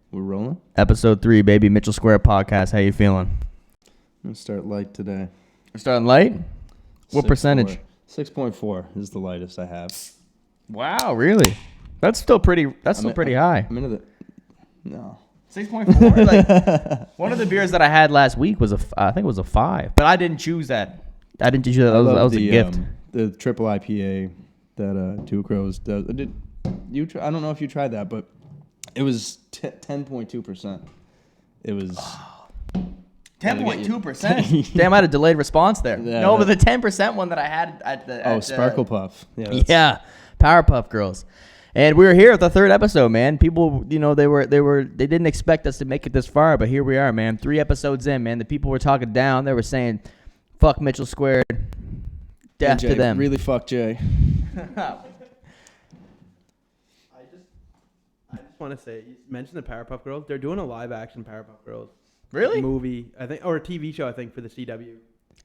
We're rolling? Episode 3, baby. Mitchell Square Podcast. How you feeling? I'm going to start light today. We're starting light? What percentage? 6.4 is the lightest I have. Wow, really? That's still pretty high. I'm into the... No. 6.4? Like, one of the beers that I had last week was I think it was a 5. But I didn't choose that. That was a gift. The triple IPA that Two Crows does. I don't know if you tried that, but it was 10.2%. It was 10.2%. Damn, I had a delayed response there. Yeah, no, but the 10% one that I had at Sparkle Puff. Yeah, Powerpuff Girls. And we were here at the 3rd episode, man. People, they didn't expect us to make it this far, but here we are, man. 3 episodes in, man. The people were talking down. They were saying, "Fuck Mitchell Squared, death Jay, to them." Really, fuck Jay. I just want to say, you mentioned the Powerpuff Girls. They're doing a live action Powerpuff Girls movie, I think, or a TV show, I think, for the CW.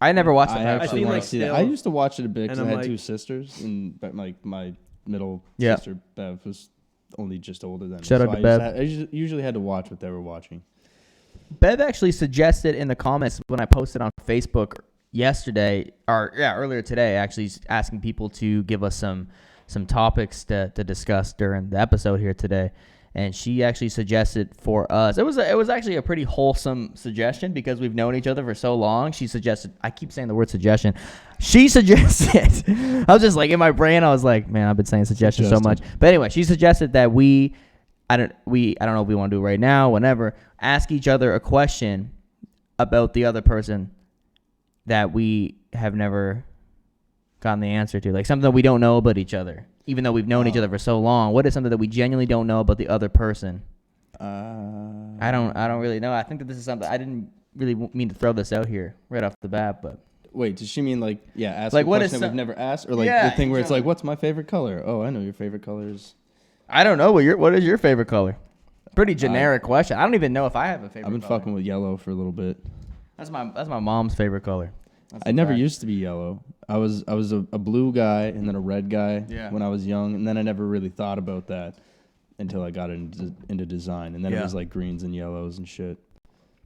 I never watched I it. actually want to see that. I used to watch it a bit because I had like, 2 sisters, and my middle Yeah. sister Bev was only just older than me. Shout out to Bev. I usually had to watch what they were watching. Bev actually suggested in the comments when I posted on Facebook earlier today, actually asking people to give us some topics to discuss during the episode here today. And she actually suggested for us, it was actually a pretty wholesome suggestion because we've known each other for so long. She suggested, I keep saying the word suggestion. She suggested, I was just like in my brain, I was like, man, I've been saying suggestion so much. But anyway, she suggested that I don't know if we want to do it right now, whenever, ask each other a question about the other person that we have never gotten the answer to, like something that we don't know about each other. Even though we've known each other for so long, what is something that we genuinely don't know about the other person? I don't really know. I think that this is something I didn't really mean to throw this out here right off the bat, but wait, does she mean ask like a question that we've never asked, or the thing where it's like, what's my favorite color? Oh, I know your favorite color is. I don't know what is your favorite color? Pretty generic question. I don't even know if I have a favorite. I've been color. fucking with yellow for a little bit. That's my mom's favorite color. I never used to be yellow. I was a blue guy and then a red guy when I was young, and then I never really thought about that until I got into design, and then it was like greens and yellows and shit.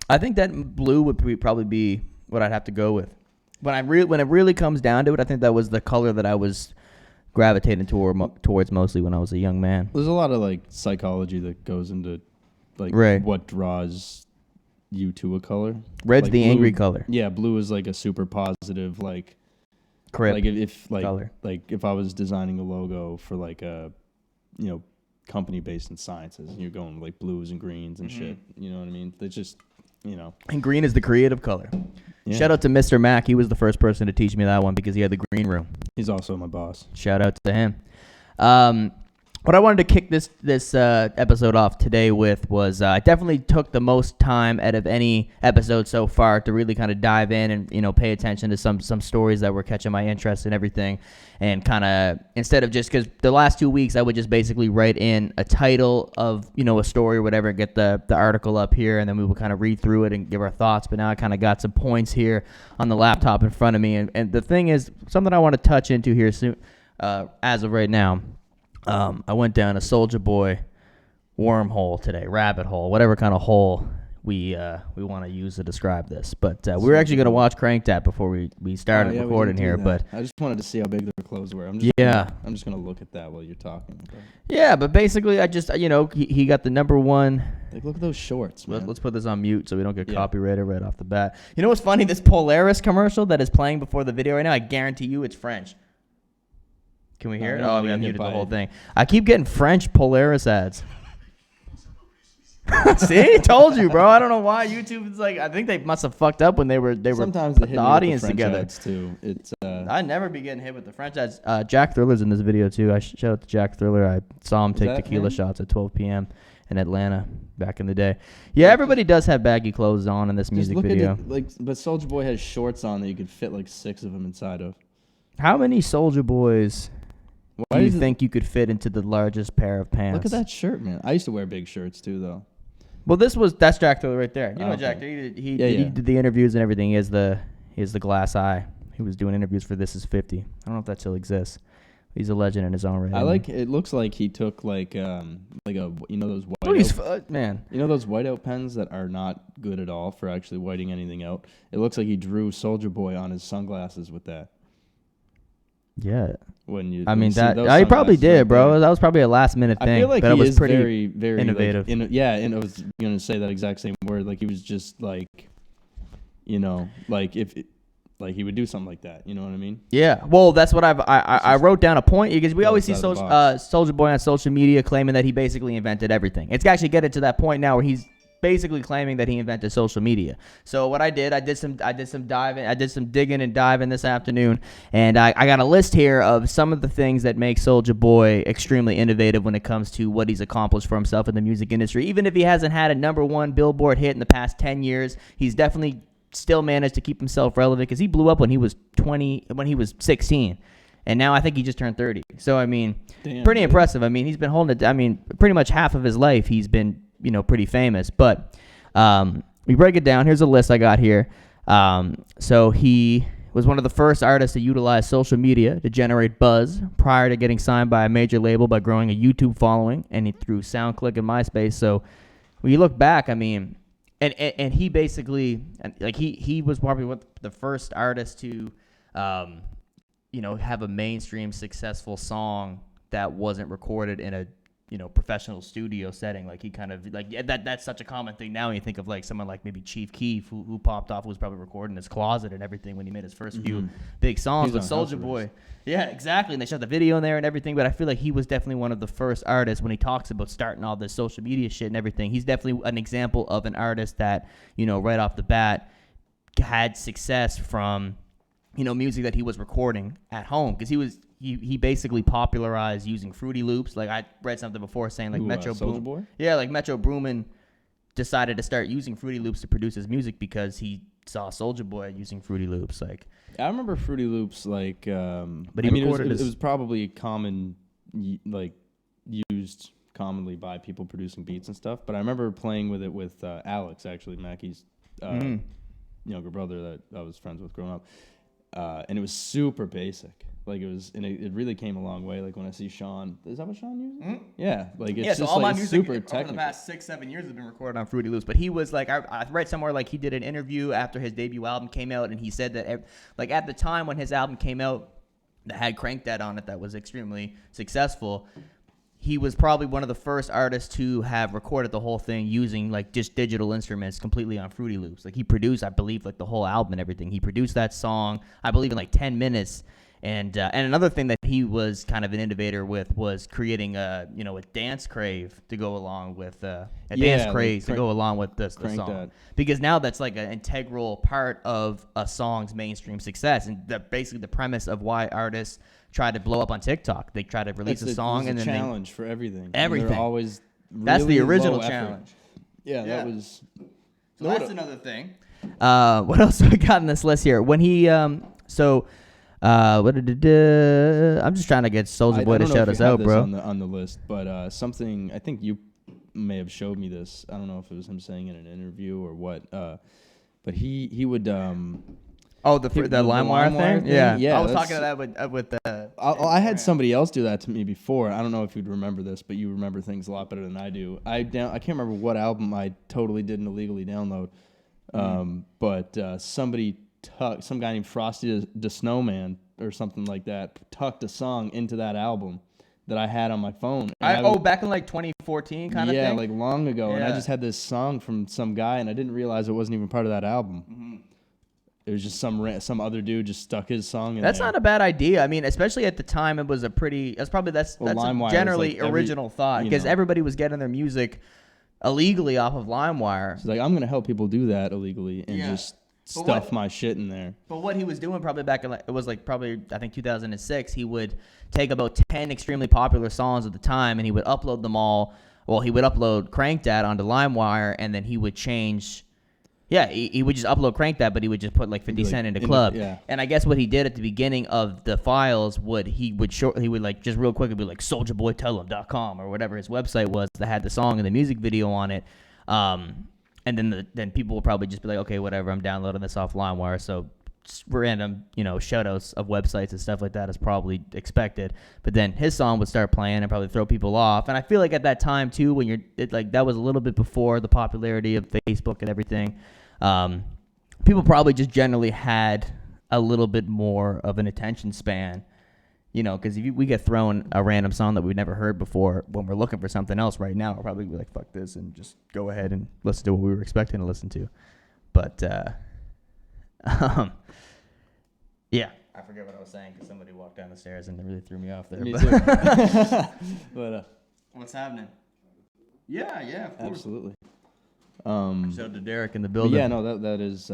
I think that blue would probably be what I'd have to go with. When it really comes down to it, I think that was the color that I was gravitating towards mostly when I was a young man. There's a lot of psychology that goes into what draws you to a color. Red's the blue, angry color. Yeah, blue is like a super positive Crip color. If I was designing a logo for a company based in sciences, and you're going blues and greens and shit, you know what I mean? It's just And green is the creative color. Yeah. Shout out to Mr. Mac. He was the first person to teach me that one because he had the green room. He's also my boss. Shout out to him. What I wanted to kick this episode off today with was I definitely took the most time out of any episode so far to really kind of dive in and pay attention to some stories that were catching my interest and everything, and kind of instead of just because the last 2 weeks I would just basically write in a title of a story or whatever, get the article up here, and then we would kind of read through it and give our thoughts. But now I kind of got some points here on the laptop in front of me, and the thing is something I want to touch into here soon as of right now. I went down a Soulja Boy wormhole today, rabbit hole, whatever kind of hole we want to use to describe this. But we were actually going to watch Crank That before we started recording here. But I just wanted to see how big their clothes were. I'm just going to look at that while you're talking. Okay. Yeah, but basically I just, he got the number one. Look at those shorts, man. Let's put this on mute so we don't get copyrighted right off the bat. You know what's funny? This Polaris commercial that is playing before the video right now, I guarantee you it's French. Can we hear it? Oh, we have muted the whole thing. I keep getting French Polaris ads. See? Told you, bro. I don't know why YouTube is I think they must have fucked up when they were sometimes putting the audience with the together. Ads too. It's I'd never be getting hit with the French ads. Jack Thriller's in this video too. Shout out to Jack Thriller. I saw him take tequila shots at 12 p.m. in Atlanta back in the day. Yeah, everybody does have baggy clothes on in this music video. But Soulja Boy has shorts on that you could fit 6 of them inside of. How many Soulja Boys do you think you could fit into the largest pair of pants? Look at that shirt, man. I used to wear big shirts too, though. Well, that's Jack Thriller right there. You know Jack Thriller. He did the interviews and everything. He has the glass eye. He was doing interviews for This Is 50. I don't know if that still exists. He's a legend in his own right. I like. It looks like he took like a those white. Man. You know those whiteout pens that are not good at all for actually whiting anything out. It looks like he drew Soulja Boy on his sunglasses with that. Yeah. He probably did, bro. That was probably a last minute thing. I feel like but he it was is pretty very, very innovative. And I was gonna say that exact same word. Like he was just like, like if. Like he would do something like that, you know what I mean? Yeah. Well, that's what I wrote down a point because we always see Soulja Boy on social media claiming that he basically invented everything. It's actually getting to that point now where he's basically claiming that he invented social media. So what I did some digging and diving this afternoon, and I got a list here of some of the things that make Soulja Boy extremely innovative when it comes to what he's accomplished for himself in the music industry. Even if he hasn't had a #1 Billboard hit in the past 10 years, he's definitely still managed to keep himself relevant because he blew up when he was 16, and now I think he just turned 30. So I mean, pretty impressive. I mean, he's been holding it. I mean, pretty much half of his life he's been pretty famous. But we break it down. Here's a list I got here. So he was one of the first artists to utilize social media to generate buzz prior to getting signed by a major label by growing a YouTube following and through SoundClick and MySpace. So when you look back, I mean. And he basically, like he was probably the first artist to, have a mainstream successful song that wasn't recorded in a, professional studio setting. Like he kind of that's such a common thing now when you think of like someone like maybe Chief Keef who popped off, who was probably recording in his closet and everything when he made his first few big songs. But Soulja Boy, yeah, exactly. And they shot the video in there and everything. But I feel like he was definitely one of the first artists when he talks about starting all this social media shit and everything. He's definitely an example of an artist that, right off the bat had success from, music that he was recording at home because he basically popularized using Fruity Loops. Like I read something before saying like Metro Boomin. Yeah, like Metro Boomin decided to start using Fruity Loops to produce his music because he saw Soulja Boy using Fruity Loops. Like I remember Fruity Loops like but he recorded it was probably common used commonly by people producing beats and stuff, but I remember playing with it with Alex, actually Mackey's younger brother that I was friends with growing up. And it was super basic. Like it really came a long way. Like when I see Sean, is that what Sean uses? Mm-hmm. Yeah, like it's just all my music super technical. Over the past 6-7 years has been recorded on Fruity Loops. But he was like, I read somewhere like he did an interview after his debut album came out, and he said that like at the time when his album came out, that had Crank That on it, that was extremely successful. He was probably one of the first artists to have recorded the whole thing using like just digital instruments completely on Fruity Loops. Like he produced, I believe, like the whole album and everything. He produced that song, I believe, in like 10 minutes. And another thing that he was kind of an innovator with was creating a dance crave to go along with the song. Because now that's like an integral part of a song's mainstream success, and basically the premise of why artists try to blow up on TikTok. They try to release a song and then challenge for everything. Everything. They're always that's the original challenge. Yeah, that was. So that's another thing. What else do we got in this list here? When he I'm just trying to get Soulja Boy to shout us out, bro. On the list, but something I think you may have showed me this. I don't know if it was him saying in an interview or what. But he would. The LimeWire thing? Yeah. I was talking to that with I had somebody else do that to me before. I don't know if you'd remember this, but you remember things a lot better than I do. I can't remember what album I totally didn't illegally download. But some guy named Frosty the Snowman or something like that tucked a song into that album that I had on my phone. Back in like 2014 kind of thing? Yeah, like long ago. Yeah. And I just had this song from some guy, and I didn't realize it wasn't even part of that album. Mm-hmm. It was just some other dude just stuck his song in That's there. Not a bad idea. I mean, especially at the time, it was a generally original thought because everybody was getting their music illegally off of LimeWire. So like, I'm going to help people do that illegally and just stuff my shit in there. But what he was doing probably back in I think 2006, he would take about 10 extremely popular songs at the time and he would upload them all. Well, he would upload Crank That onto LimeWire and then he would change. Yeah, he would just upload Crank That, but he would just put like 50 Cent into Club. And I guess what he did at the beginning of the files he would like just real quick it'd be like souljaboytellhim.com or whatever his website was that had the song and the music video on it. And then people will probably just be like, okay, whatever, I'm downloading this off LimeWire, so random, shout outs of websites and stuff like that is probably expected. But then his song would start playing and probably throw people off. And I feel like at that time too, when that was a little bit before the popularity of Facebook and everything. People probably just generally had a little bit more of an attention span, because if we get thrown a random song that we've never heard before when we're looking for something else right now, we'll probably be like, fuck this, and just go ahead and listen to what we were expecting to listen to. But, yeah. I forget what I was saying because somebody walked down the stairs and it really threw me off there. Me too. But, what's happening? Yeah, of course. Absolutely. Shout out to Derek in the building. Yeah, no, that is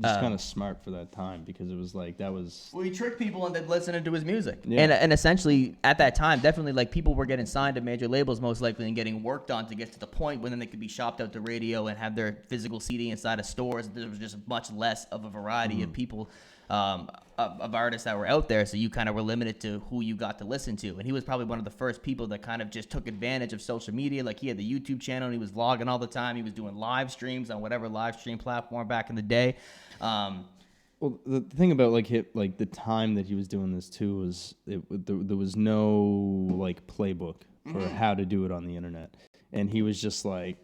just kind of smart for that time because it was like that was. Well, he tricked people into listening to his music, yeah. and essentially at that time, definitely like people were getting signed to major labels most likely and getting worked on to get to the point when then they could be shopped out to radio and have their physical CD inside of stores. There was just much less of a variety of people. Of artists that were out there, so you kind of were limited to who you got to listen to. And he was probably one of the first people that kind of just took advantage of social media. Like he had the YouTube channel and he was vlogging all the time. He was doing live streams on whatever live stream platform back in the day. Well, the thing about like the time that he was doing this too was there was no like playbook for how to do it on the internet, and he was just like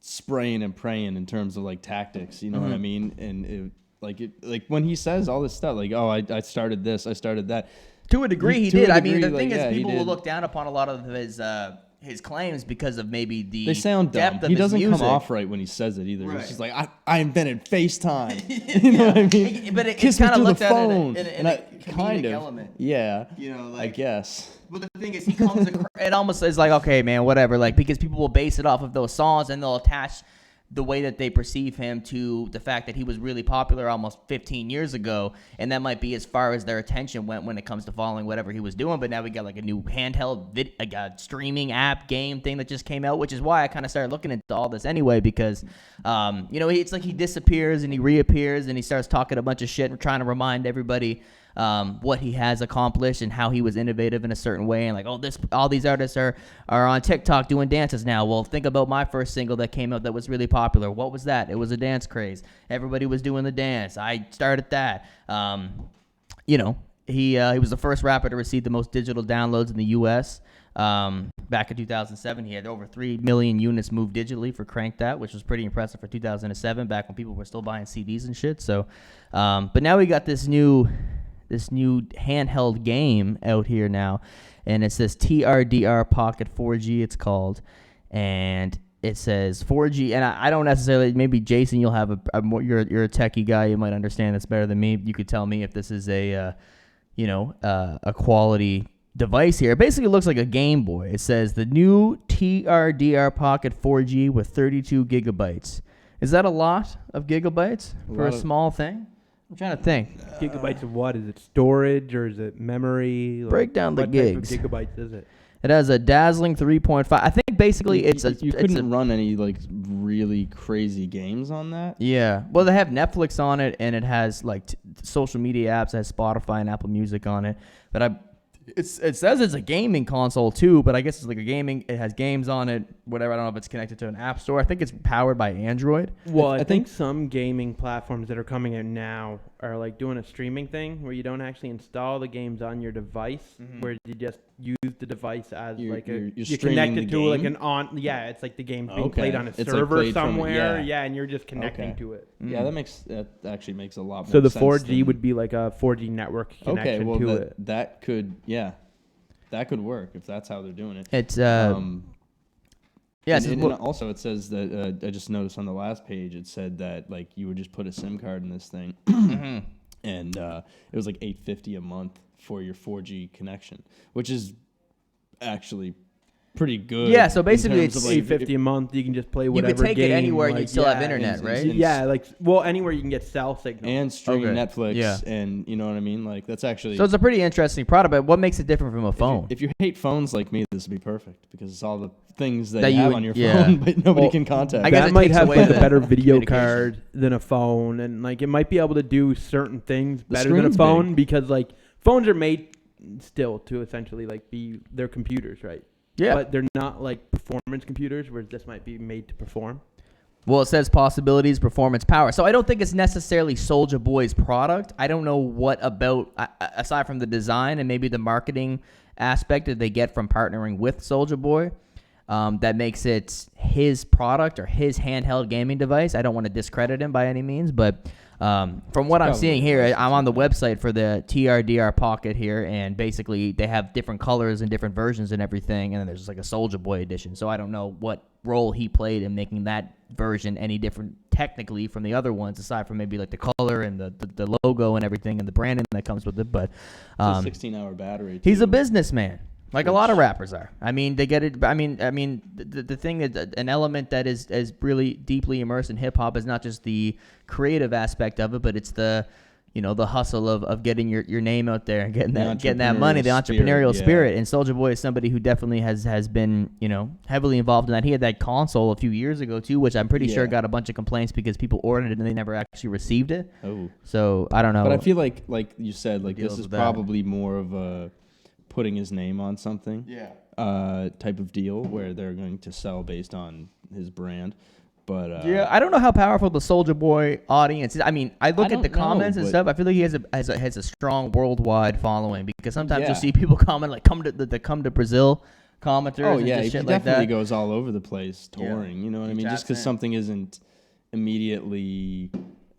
spraying and praying in terms of like tactics. You know what I mean? And like when he says all this stuff, like, oh, I started this, I started that. To a degree, he did. I mean, the thing is, people will look down upon a lot of his claims because of maybe the they sound depth dumb. of He his doesn't music. come off right when he says it either. Right. It's just like I invented FaceTime. You know what I mean? But Kiss it me kind of through looked the at phone. it in a comedic element. Yeah. Like, I guess. But the thing is, he comes across, it almost is like, okay, man, whatever, like, because people will base it off of those songs and they'll attach the way that they perceive him to the fact that he was really popular almost 15 years ago, and that might be as far as their attention went when it comes to following whatever he was doing. But now we got like a new handheld streaming app game thing that just came out, which is why I kind of started looking into all this anyway, because it's like he disappears and he reappears and he starts talking a bunch of shit and trying to remind everybody what he has accomplished and how he was innovative in a certain way, and like, all these artists are on TikTok doing dances now. Well, think about my first single that came out that was really popular. What was that? It was a dance craze. Everybody was doing the dance. I started that. He was the first rapper to receive the most digital downloads in the U.S. Back in 2007, he had over 3 million units moved digitally for Crank That, which was pretty impressive for 2007, back when people were still buying CDs and shit. So, but now we got this new handheld game out here now, and it says TRDR Pocket 4G, it's called, and it says 4G, and I don't necessarily, maybe Jason, you'll have a more, you're a techie guy, you might understand this better than me. You could tell me if this is a quality device here. It basically looks like a Game Boy. It says the new TRDR Pocket 4G with 32 gigabytes. Is that a lot of gigabytes for a small thing? I'm trying to think. Gigabytes of what? Is it storage or is it memory? Break down the gigs. What type of gigabytes is it? It has a dazzling 3.5. I think basically you couldn't run any like really crazy games on that. Yeah. Well, they have Netflix on it, and it has like social media apps. It has Spotify and Apple Music on it. But it says it's a gaming console too, but I guess it's like a gaming. It has games on it, whatever. I don't know if it's connected to an app store. I think it's powered by Android. Well, I think some gaming platforms that are coming out now are like doing a streaming thing where you don't actually install the games on your device, where you just use the device as you're connected to like an on. Yeah, it's like the game's being played on a server somewhere. And you're just connecting to it. Yeah, that actually makes a lot more sense. So the 4G would be like a 4G network connection to it. That could that could work if that's how they're doing it. It's and also it says that I just noticed on the last page it said that like you would just put a SIM card in this thing, and it was like $8.50 a month for your 4G connection, which is actually pretty good. Yeah, so basically it's $8.50 a month. You can just play whatever game. You can take it anywhere and you still have internet, right? Anywhere you can get cell signal. And stream Netflix, and you know what I mean? Like, that's actually... So it's a pretty interesting product, but what makes it different from a phone? If you hate phones like me, this would be perfect, because it's all the things that you have on your phone, but nobody can contact. I guess that might have like a better video card than a phone, and like it might be able to do certain things better than a phone, because like phones are made still to essentially like be their computers, right? Yeah. But they're not like performance computers, whereas this might be made to perform. Well, it says possibilities, performance, power. So I don't think it's necessarily Soulja Boy's product. I don't know what about, aside from the design and maybe the marketing aspect that they get from partnering with Soulja Boy, that makes it his product or his handheld gaming device. I don't want to discredit him by any means, but from what I'm seeing here, I'm on the website for the TRDR Pocket here, and basically they have different colors and different versions and everything, and then there's like a Soulja Boy edition. So I don't know what role he played in making that version any different technically from the other ones, aside from maybe like the color and the logo and everything and the branding that comes with it. But it's a 16-hour battery. He's a businessman. Like a lot of rappers are. I mean, they get it. I mean, the thing is, an element that is really deeply immersed in hip hop is not just the creative aspect of it, but it's the, the hustle of getting your name out there and getting that money, the entrepreneurial spirit. And Soulja Boy is somebody who definitely has been, heavily involved in that. He had that console a few years ago too, which I'm pretty sure got a bunch of complaints because people ordered it and they never actually received it. Oh. So I don't know. But I feel like you said, like this is probably more of a putting his name on something type of deal where they're going to sell based on his brand. But I don't know how powerful the Soulja Boy audience is. I mean, I look at the comments and stuff. I feel like he has a strong worldwide following, because sometimes you'll see people comment like come to Brazil commenters. Oh yeah, and he shit definitely like that. goes all over the place touring. You know what I mean? Just because something isn't immediately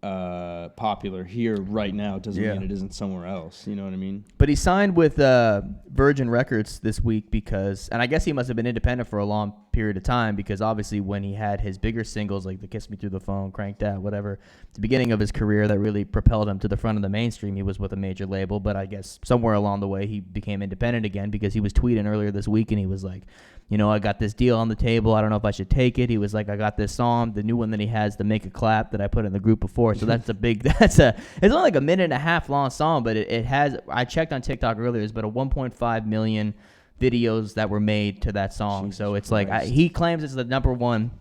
popular here right now doesn't mean it isn't somewhere else. You know what I mean? But he signed with Virgin Records this week because, and I guess he must have been independent for a long period of time, because obviously when he had his bigger singles like the Kiss Me Through the Phone, Crank That, whatever, at the beginning of his career that really propelled him to the front of the mainstream, he was with a major label. But I guess somewhere along the way he became independent again, because he was tweeting earlier this week and he was like, I got this deal on the table. I don't know if I should take it. He was like, I got this song, the new one that he has, the Make a Clap, that I put in the group before. So that's it's only like a minute and a half long song, but it has, I checked on TikTok earlier, there's about 1.5 million videos that were made to that song. Jesus so it's Christ. Like, he claims it's the number one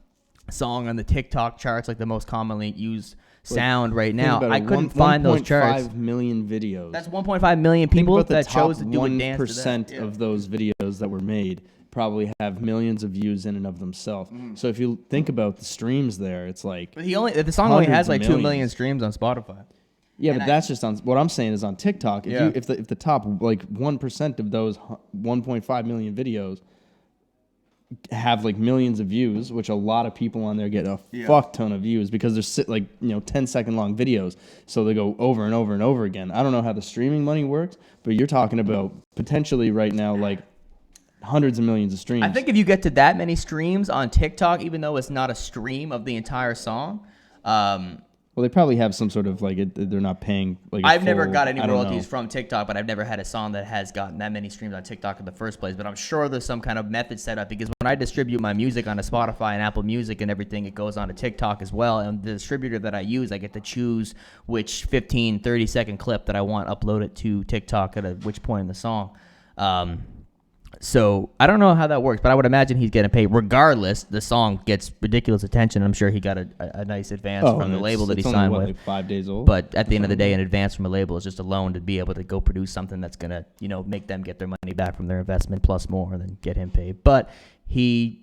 song on the TikTok charts, like the most commonly used sound right now. I couldn't find those charts. 1.5 million videos. That's 1.5 million people that chose to do a dance to that. 1% of those videos that were made probably have millions of views in and of themselves. So if you think about the streams there, it's like, but the song only has like 2 million streams on Spotify. Yeah, but that's just on, what I'm saying is on TikTok. If the top like 1% of those 1.5 million videos have like millions of views, which a lot of people on there get a fuck ton of views because they're like 10-second long videos, so they go over and over and over again. I don't know how the streaming money works, but you're talking about potentially right now like hundreds of millions of streams. I think if you get to that many streams on TikTok, even though it's not a stream of the entire song, well, they probably have some sort of like they're not paying like. I've never got any royalties from TikTok, but I've never had a song that has gotten that many streams on TikTok in the first place. But I'm sure there's some kind of method set up, because when I distribute my music onto Spotify and Apple Music and everything, it goes onto TikTok as well. And the distributor that I use, I get to choose which 15, 30-second clip that I want uploaded to TikTok at which point in the song. So I don't know how that works, but I would imagine he's getting paid. Regardless, the song gets ridiculous attention. I'm sure he got a nice advance from the label that he signed with. Like 5 days old. But at the end of the day, an advance from a label is just a loan to be able to go produce something that's gonna, make them get their money back from their investment plus more, and then get him paid. But he,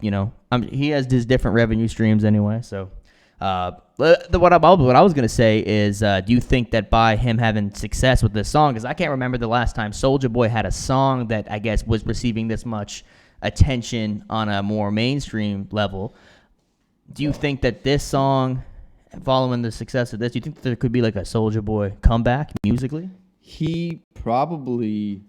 he has his different revenue streams anyway. So, what I was gonna say is, do you think that by him having success with this song, because I can't remember the last time Soulja Boy had a song that I guess was receiving this much attention on a more mainstream level, do you think that this song, following the success of this, do you think there could be like a Soulja Boy comeback musically? He probably.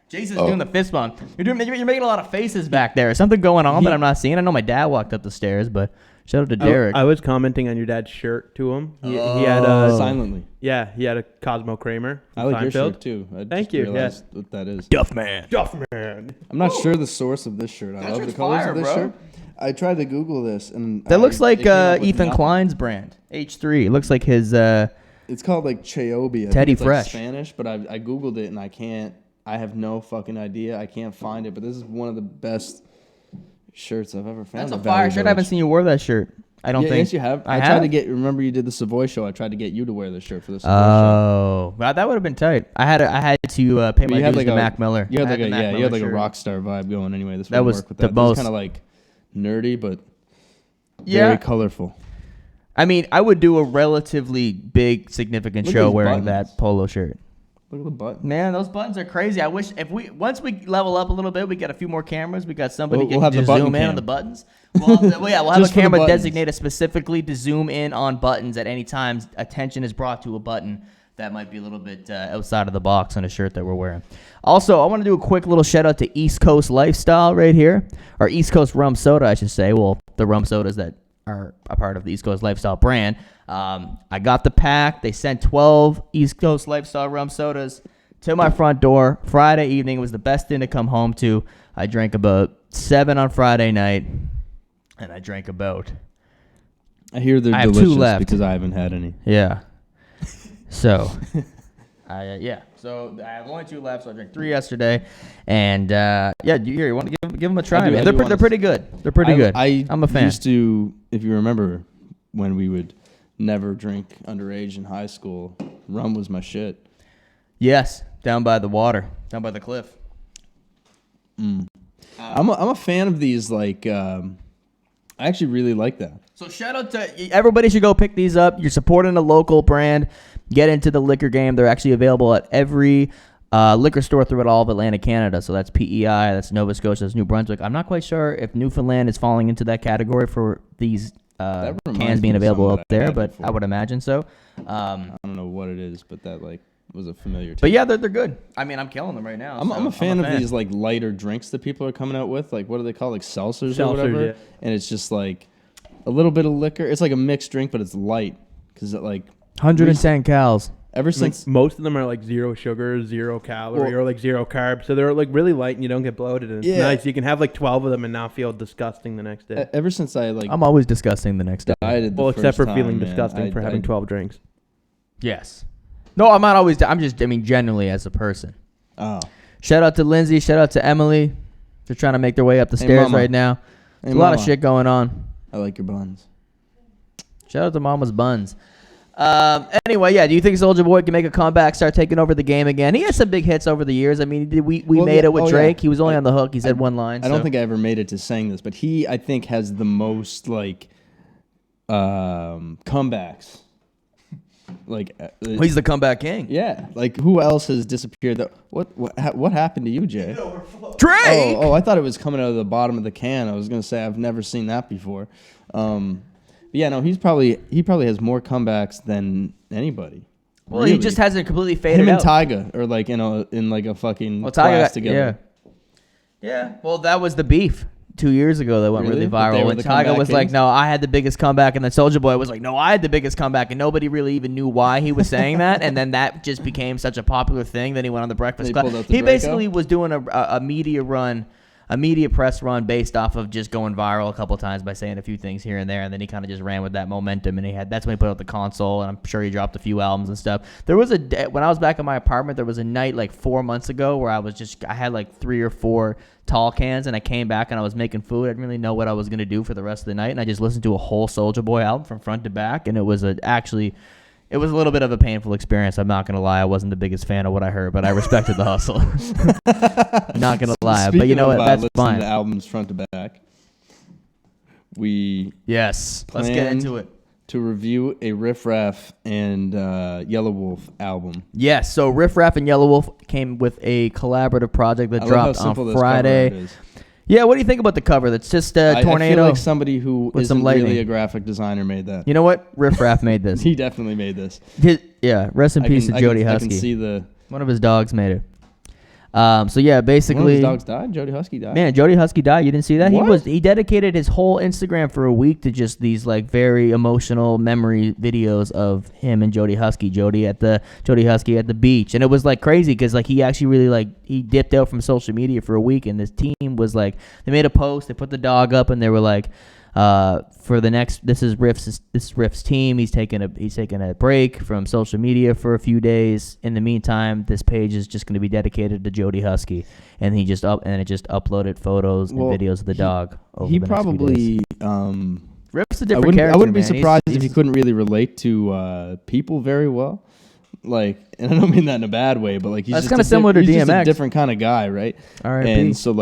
Jason's doing the fist bump. You're making a lot of faces back there. Is something going on that I'm not seeing? I know my dad walked up the stairs, but shout out to Derek. I was commenting on your dad's shirt to him. He had silently. Yeah, he had a Cosmo Kramer. I like your shirt too. Thank you. Yes, what that is. Duffman. I'm not sure the source of this shirt. I love the colors of this shirt. I tried to Google this, and that looks like Ethan Klein's brand H3. It looks like his. It's called like Cheobi. Teddy it's Fresh. Like Spanish, but I Googled it and I can't. I have no fucking idea. I can't find it, but this is one of the best shirts I've ever found. That's a fire shirt. I haven't seen you wear that shirt. I don't think. Yes, you have. I tried to get. Remember, you did the Savoy show. I tried to get you to wear this shirt for the Savoy show. Oh, well, that would have been tight. I had to pay my dues to Mac Miller. You had like a rock star vibe going. Anyway, this that was work with the that. most kind of like nerdy, but very colorful. I mean, I would do a relatively big, significant show wearing that polo shirt. Look at the buttons. Man, those buttons are crazy. I wish once we level up a little bit, we get a few more cameras. We got somebody to zoom in on the buttons. We'll have a camera designated specifically to zoom in on buttons at any time attention is brought to a button that might be a little bit outside of the box on a shirt that we're wearing. Also, I want to do a quick little shout out to East Coast Lifestyle right here, or East Coast Rum Soda, I should say. Well, the rum sodas that are a part of the East Coast Lifestyle brand. I got the pack. They sent 12 East Coast Lifestyle rum sodas to my front door Friday evening. It was the best thing to come home to. I drank about 7 on Friday night, and I drank about... I hear they're delicious because I haven't had any. Yeah. So, So I have only 2 left, so I drank 3 yesterday. And, you want to give them a try, man. They're pretty good. They're pretty good. I'm a fan. I used to, if you remember, when we would never drink underage in high school, rum was my shit. Yes, down by the water, down by the cliff. I'm a fan of these, like, I actually really like that. So shout out to, everybody should go pick these up. You're supporting a local brand. Get into the liquor game. They're actually available at every liquor store throughout all of Atlantic Canada. So that's PEI, that's Nova Scotia, that's New Brunswick. I'm not quite sure if Newfoundland is falling into that category for these cans being available out there, but I would imagine so. I don't know what it is, but that was a familiar taste. But yeah, they're good. I mean, I'm killing them right now. I'm a fan of these lighter drinks that people are coming out with. Like, what do they call, like seltzers or whatever? Yeah. And it's just like a little bit of liquor. It's like a mixed drink, but it's light because it 110 calories. Ever since most of them are like 0 sugar, 0 calorie, or like 0 carbs, so they're like really light and you don't get bloated. And it's nice. You can have like 12 of them and not feel disgusting the next day. Ever since I'm always disgusting the next day. Except for feeling disgusting for having 12 drinks. Yes. No, I'm not always. I'm just. I mean, generally as a person. Oh. Shout out to Lindsay. Shout out to Emily. They're trying to make their way up the stairs right now. There's a lot of shit going on. I like your buns. Shout out to Mama's buns. Anyway, do you think Soulja Boy can make a comeback, start taking over the game again? He has some big hits over the years. I mean, we made it with Drake. Yeah. He was only on the hook. He said one line. I don't think I ever made it to saying this, but he, I think, has the most comebacks. He's the comeback king. Yeah, who else has disappeared? What happened to you, Jay? Drake. Oh, I thought it was coming out of the bottom of the can. I was gonna say I've never seen that before. Yeah, no, he probably has more comebacks than anybody. Well, really. He just hasn't completely faded out. Him and Tyga are in a fucking class together. Yeah. Well, that was the beef 2 years ago that went really viral. And Tyga was like, "No, I had the biggest comeback," and then Soulja Boy was like, "No, I had the biggest comeback," and nobody really even knew why he was saying that. And then that just became such a popular thing. Then he went on the Breakfast Club. He basically was doing a media run. A media press run based off of just going viral a couple of times by saying a few things here and there, and then he kind of just ran with that momentum, and that's when he put out the console, and I'm sure he dropped a few albums and stuff. There was when I was back in my apartment, there was a night 4 months ago where I had 3 or 4 tall cans, and I came back and I was making food. I didn't really know what I was going to do for the rest of the night, and I just listened to a whole Soulja Boy album from front to back, and it was it was a little bit of a painful experience. I'm not going to lie. I wasn't the biggest fan of what I heard, but I respected the hustle. Not going to lie. But you know what? That's fine. To albums front to back. Let's get into it. To review a Riff Raff and Yelawolf album. Yes. So Riff Raff and Yelawolf came with a collaborative project that dropped on Friday. Yeah, what do you think about the cover? That's just a tornado. I feel like somebody who isn't really a graphic designer made that. You know what? Riff Raff made this. He definitely made this. Rest in peace to Jody Husky. I can see one of his dogs made it. Basically, one of his dogs died. Jody Husky died. Man, Jody Husky died. You didn't see that? What? He dedicated his whole Instagram for a week to just these very emotional memory videos of him and Jody Husky. Jody Husky at the beach, and it was crazy because he actually really he dipped out from social media for a week, and this team was they made a post, they put the dog up, and they were for the next, this is Riff's team. He's taking a break from social media for a few days. In the meantime, this page is just going to be dedicated to Jody Husky, and it just uploaded photos and videos of the dog. He probably Riff's a different character. I wouldn't be surprised if he couldn't really relate to people very well. And I don't mean that in a bad way, but he's that's kind of similar to DMX. He's just a different kind of guy, right? All right. And so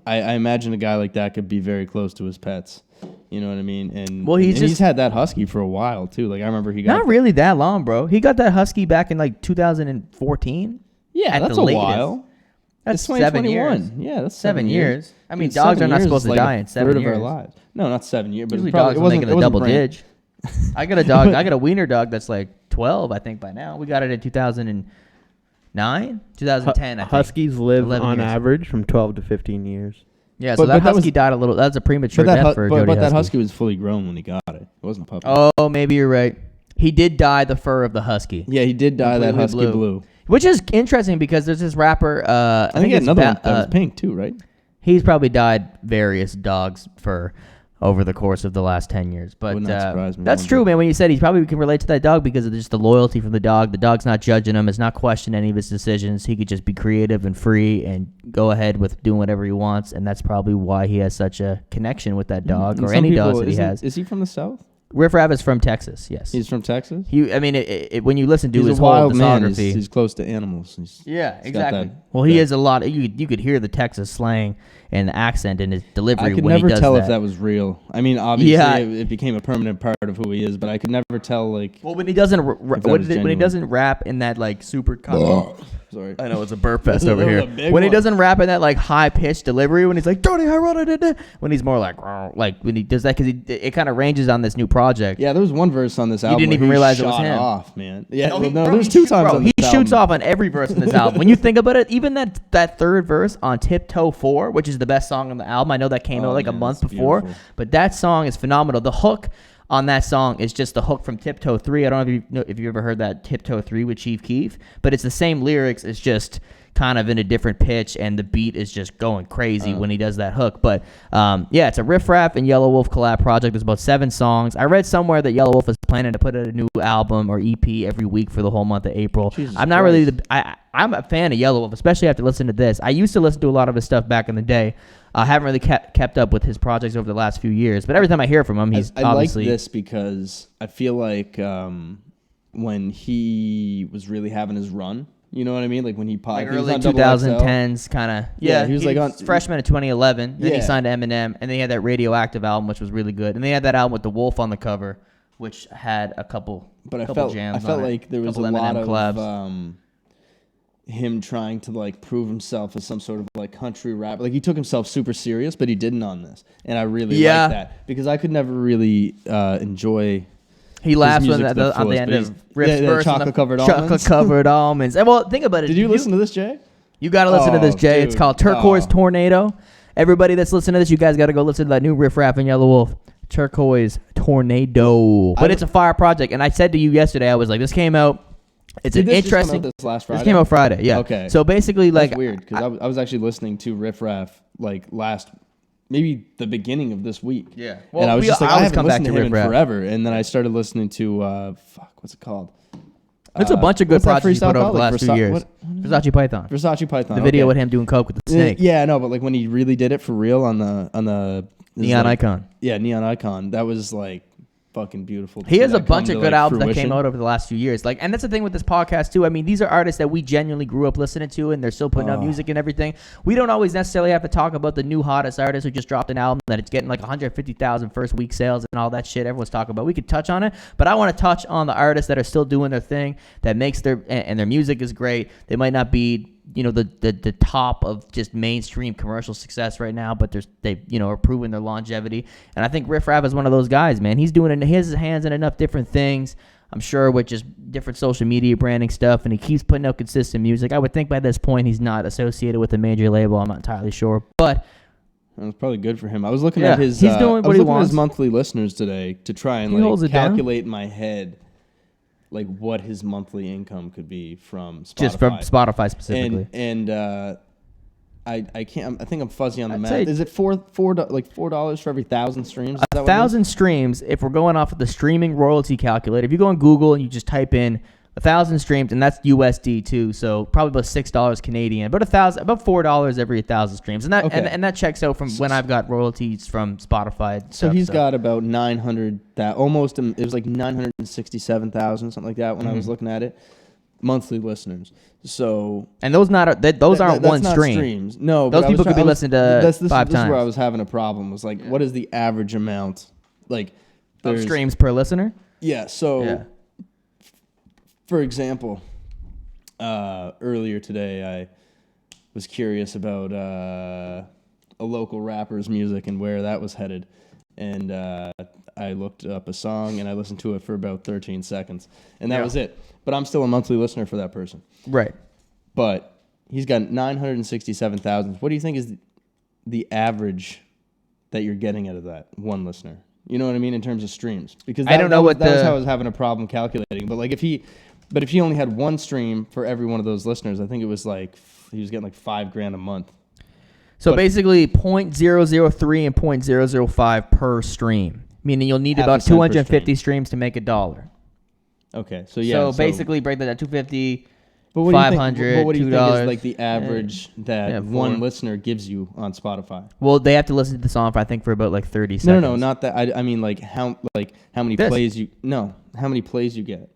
I imagine a guy like that could be very close to his pets. You know what I mean? And well, he's had that husky for a while too. Like I remember he got not really that long, bro. He got that husky back in like 2014. Yeah, that's a while. That's 7 years. Yeah, that's 7 years. I mean, dogs are not supposed to die in 7 years. Third of our lives. No, not 7 years. But usually it dogs are making a double dig. I got a dog. I got a wiener dog that's like 12, I think, by now. We got it in 2009, 2010. I think. Huskies live on average from 12 to 15 years. Yeah, so that husky died a little. That's a premature death for a Jody But that husky. husky was fully grown when he got it. It wasn't a puppy. Oh, maybe you're right. He did dye the fur of the husky. Yeah, he did dye that husky blue. Which is interesting because there's this rapper. I think he had another one that was pink too, right? He's probably dyed various dogs' fur over the course of the last 10 years. But wouldn't that surprise me? That's true, man. When you said he probably can relate to that dog because of just the loyalty from the dog. The dog's not judging him. It's not questioning any of his decisions. He could just be creative and free and go ahead with doing whatever he wants. And that's probably why he has such a connection with that dog or any dogs that he has. Is he from the South? Riff Raff is from Texas, yes. He's from Texas? I mean, when you listen to his whole wild discography. Man. He's close to animals. Yeah, exactly. Well, he has a lot. You could hear the Texas slang and the accent in his delivery when he does that. I could never tell if that was real. I mean, obviously, it became a permanent part of who he is, but I could never tell, like... Well, when he doesn't rap in that, like, super... Sorry. I know, it's a burp fest over here. When he doesn't rap in that, like, high-pitched delivery, when he's like, Johnny, I wrote it, when he's more like when he does that, because it kind of ranges on this new project. Yeah, there was one verse on this album. You didn't even realize it was him. Off, man. Yeah, there's two times on this album. He shoots off on every verse in this album. When you think about it, even that third verse on Tiptoe 4, which is the best song on the album. I know that came out like a month before, but that song is phenomenal. The hook on that song is just the hook from Tiptoe 3. I don't know if you ever heard that Tiptoe 3 with Chief Keef, but it's the same lyrics. It's just kind of in a different pitch, and the beat is just going crazy when he does that hook. But yeah, it's a Riff Raff and Yelawolf collab project. There's about 7 songs. I read somewhere that Yelawolf is planning to put out a new album or EP every week for the whole month of April. I'm not really I'm a fan of Yelawolf, especially after listening to this. I used to listen to a lot of his stuff back in the day. I haven't really kept up with his projects over the last few years, but every time I hear from him, he's obviously... I like this because I feel like when he was really having his run, you know what I mean? Like when he popped... Like early 2010s kind of... Yeah, he was like on... freshman in 2011, then he signed to Eminem, and then he had that Radioactive album, which was really good. And then he had that album with the wolf on the cover, which had a couple jams. I felt like there was a lot of... collabs. Him trying to like prove himself as some sort of like country rap. Like he took himself super serious, but he didn't on this, and I really like that because I could never really enjoy. He laughs on the end of Riff's verse, chocolate covered almonds. And well, think about it. Did you listen to this, Jay? You got to listen to this, Jay. Dude. It's called TURQUOiSE Tornado. Everybody that's listening to this, you guys got to go listen to that new Riff Raff and Yelawolf. TURQUOiSE Tornado. But it's a fire project, and I said to you yesterday, I was like, this came out. It's an interesting. This last Friday? This came out Friday. Yeah. Okay. So basically, like, that's weird because I was actually listening to Riff Raff like maybe the beginning of this week. Yeah. Well, and I was just like, I haven't listened to him in forever, and then I started listening to what's it called? There's a bunch of good projects he put over the last few years. Versace Python. Versace Python. The video with him doing coke with the snake. Yeah, no, but like when he really did it for real on the Neon Icon. Yeah, Neon Icon. That was like fucking beautiful. He has a bunch of good albums that came out over the last few years. Like, and that's the thing with this podcast too. I mean, these are artists that we genuinely grew up listening to, and they're still putting out music and everything. We don't always necessarily have to talk about the new hottest artist who just dropped an album that it's getting like 150,000 first week sales and all that shit everyone's talking about. We could touch on it, but I want to touch on the artists that are still doing their thing, that makes their music is great. They might not be, you know, the top of just mainstream commercial success right now, but they are proving their longevity. And I think Riff Raff is one of those guys, man. He's doing his hands in enough different things, I'm sure, with just different social media branding stuff, and he keeps putting out consistent music. I would think by this point he's not associated with a major label. I'm not entirely sure, but it was probably good for him. I was looking at his he's doing what he wants. His monthly listeners today to try and like calculate in my head like what his monthly income could be from Spotify. Just from Spotify specifically. And I can't. I think I'm fuzzy on the math. Is it $4 for every 1,000 streams? 1,000 streams. If we're going off of the streaming royalty calculator, if you go on Google and you just type in 1,000 streams, and that's USD too, so probably about $6 Canadian, about $4 every 1,000 streams, and that and that checks out from when I've got royalties from Spotify. So he's got about 900. That almost it was like 967,000, something like that when I was looking at it. Monthly listeners. So and those aren't one stream. Streams. No, those people could be listening to 5 times. This is where I was having a problem. Was like, what is the average amount like of streams per listener. Yeah. So, for example, earlier today I was curious about a local rapper's music and where that was headed, and I looked up a song and I listened to it for about 13 seconds, and that was it. But I'm still a monthly listener for that person. Right. But he's got 967,000. What do you think is the average that you're getting out of that one listener? You know what I mean in terms of streams? Because I don't know that was how I was having a problem calculating. But like if he only had one stream for every one of those listeners, I think it was like he was getting like $5,000 a month. So basically 0.003 and 0.005 per stream, meaning you'll need about 250 streams to make $1. Okay, so yeah. So basically break that at 250, but what 500, what do you $2. think is like the average that one listener gives you on Spotify? Well, they have to listen to the song for I think for about like 30 seconds. No, not that. I mean like how many plays you how many plays you get.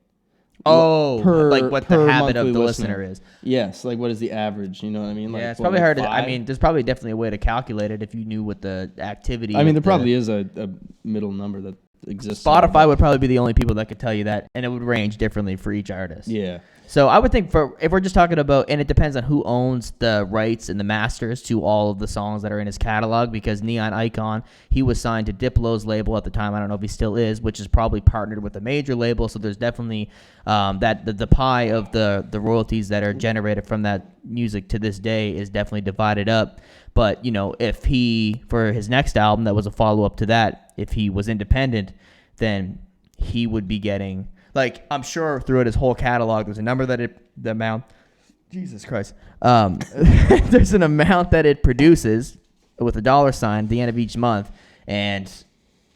Oh, like what the habit of the listener is. Yes, like what is the average? You know what I mean? Like, yeah, it's probably hard to. I mean, there's probably definitely a way to calculate it if you knew what the activity. I mean, there probably is a middle number that exists. Spotify would probably be the only people that could tell you that, and it would range differently for each artist. Yeah. So I would think if we're just talking about, and it depends on who owns the rights and the masters to all of the songs that are in his catalog, because Neon Icon, he was signed to Diplo's label at the time. I don't know if he still is, which is probably partnered with a major label. So there's definitely that the pie of the royalties that are generated from that music to this day is definitely divided up. But, you know, if he, for his next album that was a follow-up to that, if he was independent, then he would be getting... Like, I'm sure throughout his whole catalog, there's a number the amount, Jesus Christ, there's an amount that it produces with a $sign at the end of each month, and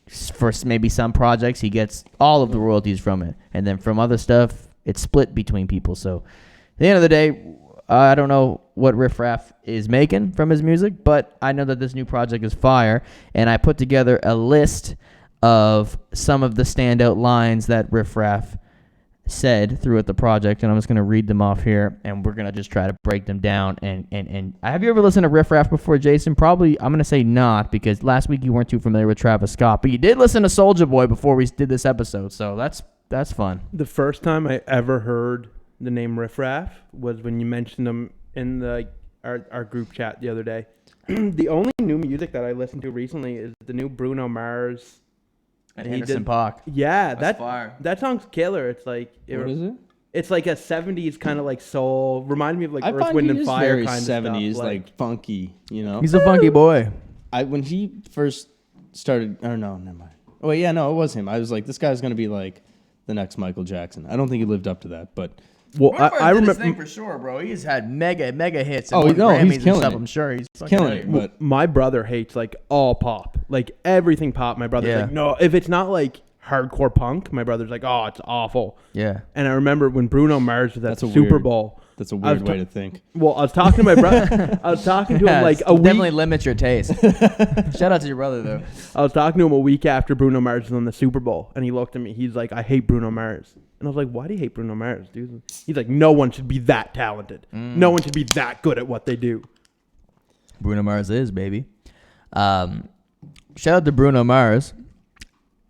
for maybe some projects, he gets all of the royalties from it, and then from other stuff, it's split between people. So, at the end of the day, I don't know what Riff Raff is making from his music, but I know that this new project is fire, and I put together a list of some of the standout lines that Riff Raff said throughout the project, and I'm just going to read them off here, and we're going to just try to break them down. And have you ever listened to Riff Raff before, Jason? Probably, I'm going to say not, because last week you weren't too familiar with Travis Scott, but you did listen to Soulja Boy before we did this episode, so that's fun. The first time I ever heard the name Riff Raff was when you mentioned him in our group chat the other day. The only new music that I listened to recently is the new Bruno Mars... And Anderson .Paak. Yeah, that's fire. That song's killer. It's like... What is it? It's like a 70s kind of like soul. Reminded me of like Earth, Wind, and Fire kind of stuff. 70s, like funky, you know? He's a funky boy. When he first started... Oh, no, never mind. Oh, yeah, no, it was him. I was like, this guy's going to be like the next Michael Jackson. I don't think he lived up to that, but... Well, I remember his thing for sure, bro. He's had mega hits. And he's killing it. I'm sure he's killing it. But my brother hates like all pop, like everything pop. My brother's like, no, if it's not like hardcore punk, my brother's like, oh, it's awful. Yeah. And I remember when Bruno Mars was at the Super Bowl. That's a weird way to think. Well, I was talking to my brother. I was talking to him like a week. Definitely limits your taste. Shout out to your brother, though. I was talking to him a week after Bruno Mars was on the Super Bowl, and he looked at me. He's like, I hate Bruno Mars. And I was like, why do you hate Bruno Mars, dude? He's like, no one should be that talented. No one should be that good at what they do. Bruno Mars is, baby. Shout out to Bruno Mars.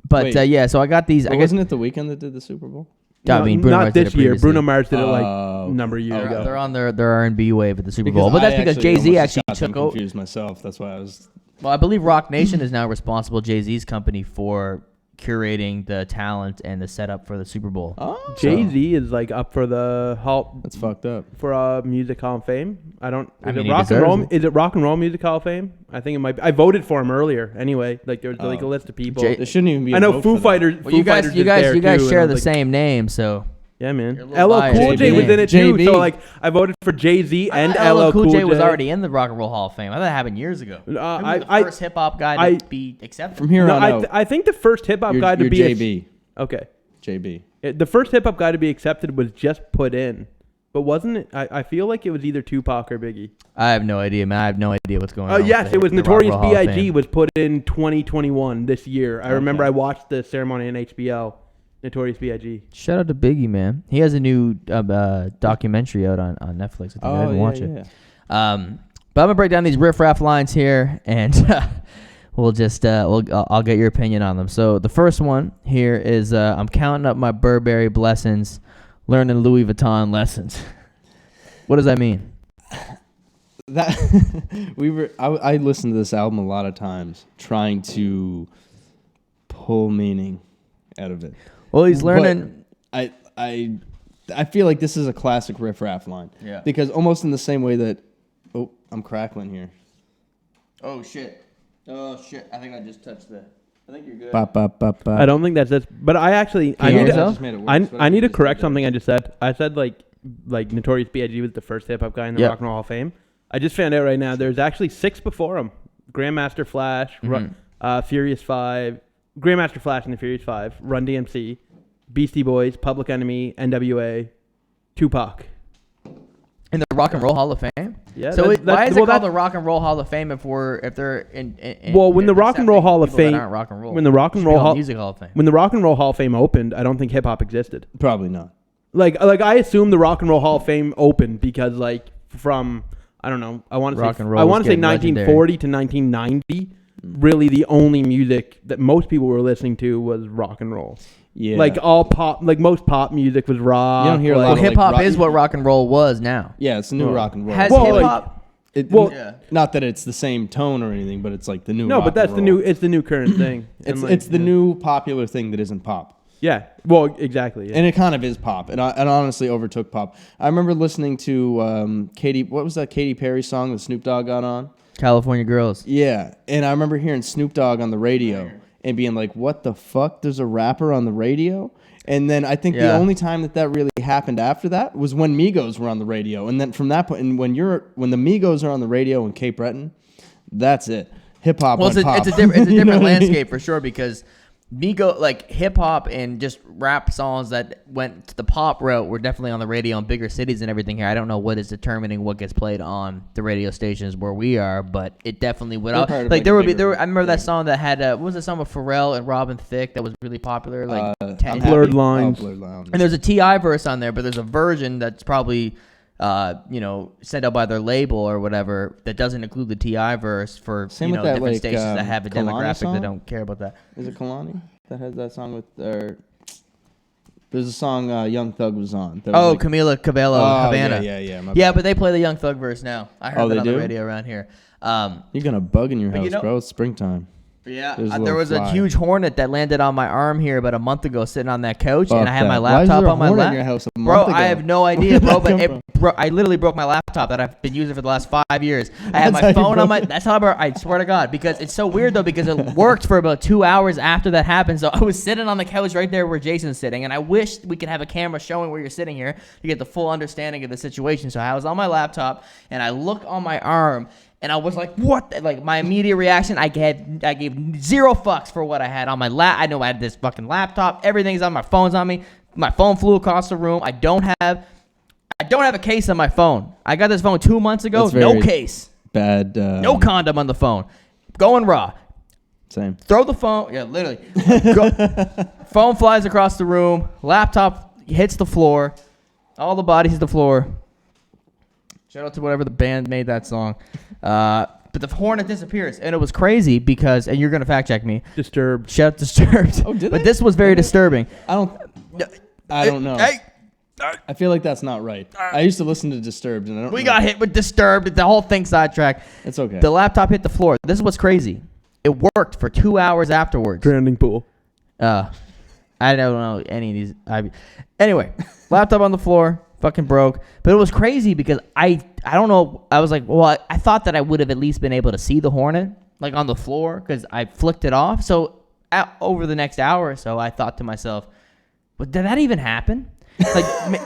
But, yeah, so I got these. Wasn't it The Weeknd that did the Super Bowl? No, I mean, Bruno Mars this year. Bruno Mars did it like a number of years ago. They're on their R&B wave at the Super Bowl. But that's because Jay-Z actually took over. I'm confused myself. That's why I was... Well, I believe Rock Nation is now responsible, Jay-Z's company, for curating the talent and the setup for the Super Bowl. Oh. Jay-Z is like up for the Hall. That's fucked up. For Music Hall of Fame. Is it Rock and Roll Music Hall of Fame? I think it might be. I voted for him earlier. Anyway, like there's like a list of people. There shouldn't even be. I know Foo Fighters. Well, you guys share the same name, so. Yeah, man. LL Cool J was in it too. So like, I voted for Jay-Z and LL Cool J was already in the Rock and Roll Hall of Fame. I thought that happened years ago. The first hip hop guy to be accepted from here on out. I think the first hip hop guy to be JB. Okay. JB. The first hip hop guy to be accepted was just put in, but wasn't it? I feel like it was either Tupac or Biggie. I have no idea, man. I have no idea what's going on. Oh yes, it was Notorious B.I.G. was put in 2021 this year. I remember I watched the ceremony on HBO. Notorious B.I.G. Shout out to Biggie, man. He has a new documentary out on Netflix. I didn't watch it. But I'm going to break down these Riff Raff lines here. And I'll get your opinion on them. So the first one here is I'm counting up my Burberry blessings, learning Louis Vuitton lessons. What does that mean? That I listened to this album a lot of times trying to pull meaning out of it. Well, he's learning. But I feel like this is a classic Riff Raff line. Yeah. Because almost in the same way that I'm crackling here. Oh shit. I think I just touched the. I think you're good. I don't think that's this, but I actually I need to correct something I just said. I said like Notorious B.I.G. was the first hip hop guy in the Rock and Roll Hall of Fame. I just found out right now there's actually 6 before him: Grandmaster Flash, Furious 5, Grandmaster Flash and the Furious 5, Run DMC, Beastie Boys, Public Enemy, NWA, Tupac. In the Rock and Roll Hall of Fame? Yeah. So why is it called the Rock and Roll Hall of Fame if they're in when the Rock and Roll Hall of Fame, rock and roll, when the Rock and Roll Hall Music Hall of Fame, when the Rock and Roll Hall of Fame opened, I don't think hip hop existed. Probably not. Like I assume the Rock and Roll Hall of Fame opened because from I don't know, I want to say 1940 to 1990. Really, the only music that most people were listening to was rock and roll. Yeah, like all pop, like most pop music was rock. You don't hear a lot of hip hop is what rock and roll was now. Yeah, it's the new rock and roll. Has hip hop? Not that it's the same tone or anything, but it's like the new. No, but that's the new. It's the new current thing. It's the new popular thing that isn't pop. Yeah, well, exactly. Yeah. And it kind of is pop. It honestly overtook pop. I remember listening to what was that Katy Perry song that Snoop Dogg got on? California Girls. Yeah, and I remember hearing Snoop Dogg on the radio and being like, what the fuck? There's a rapper on the radio? And then I think the only time that really happened after that was when Migos were on the radio. And then from that point, and when the Migos are on the radio in Cape Breton, that's it. Hip hop. Well, it's a different landscape for sure, because Migos, like hip hop and just rap songs that went to the pop route were definitely on the radio in bigger cities and everything here. I don't know what is determining what gets played on the radio stations where we are, but it definitely would. Like there would be. I remember that song that had what was the song with Pharrell and Robin Thicke that was really popular, like Blurred Lines. And there's a T.I. verse on there, but there's a version that's probably sent out by their label or whatever that doesn't include the T.I. verse for different stations that have a demographic that don't care about that. Is it Kalani that has that song with there's a song Young Thug was on. Camila Cabello, Havana. Yeah, but they play the Young Thug verse now. I heard that on the radio around here. You're gonna bug in your house, bro. It's springtime. Yeah, there was a huge hornet that landed on my arm here about a month ago, sitting on that couch, and I had my laptop on my lap. In your house a month bro, ago? I have no idea, bro. But I literally broke my laptop that I've been using for the last 5 years. I had my phone on my. That's how I swear to God, because it's so weird though, because it worked for about 2 hours after that happened. So I was sitting on the couch right there where Jason's sitting, and I wish we could have a camera showing where you're sitting here to get the full understanding of the situation. So I was on my laptop, and I look on my arm. And I was like, what? Like, my immediate reaction, I gave 0 fucks for what I had on my lap. I know I had this fucking laptop. Everything's on my phone's on me. My phone flew across the room. I don't have a case on my phone. I got this phone 2 months ago. No case. Bad. No condom on the phone. Going raw. Same. Throw the phone. Yeah, literally. Phone flies across the room. Laptop hits the floor. All the bodies hit the floor. Shout out to whatever the band made that song. But the hornet disappears. And it was crazy because, and you're going to fact check me. Disturbed. Shout out Disturbed. Oh, did But they? this was very disturbing. I don't know. I feel like that's not right. I used to listen to Disturbed, and I don't know. Got hit with Disturbed. The whole thing sidetracked. It's okay. The laptop hit the floor. This is what's crazy. It worked for 2 hours afterwards. Drowning pool. I don't know any of these. Anyway, laptop on the floor. Fucking broke. But it was crazy because I don't know. I was like, well, I thought that I would have at least been able to see the hornet like on the floor because I flicked it off. So over the next hour or so, I thought to myself, well, did that even happen? Like,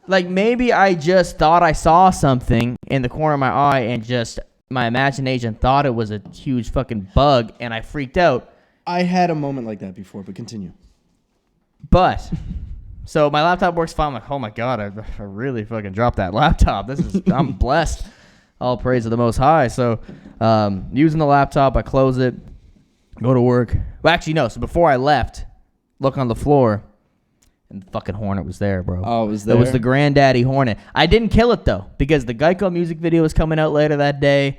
like maybe I just thought I saw something in the corner of my eye and just my imagination thought it was a huge fucking bug and I freaked out. I had a moment like that before, but continue. But... So my laptop works fine. I'm like, oh my God, I really fucking dropped that laptop. I'm blessed. All praise to the Most High. So using the laptop, I close it, go to work. Well, actually, no. So before I left, look on the floor, and the fucking hornet was there, bro. Oh, it was there? It was the granddaddy hornet. I didn't kill it, though, because the Geico music video was coming out later that day,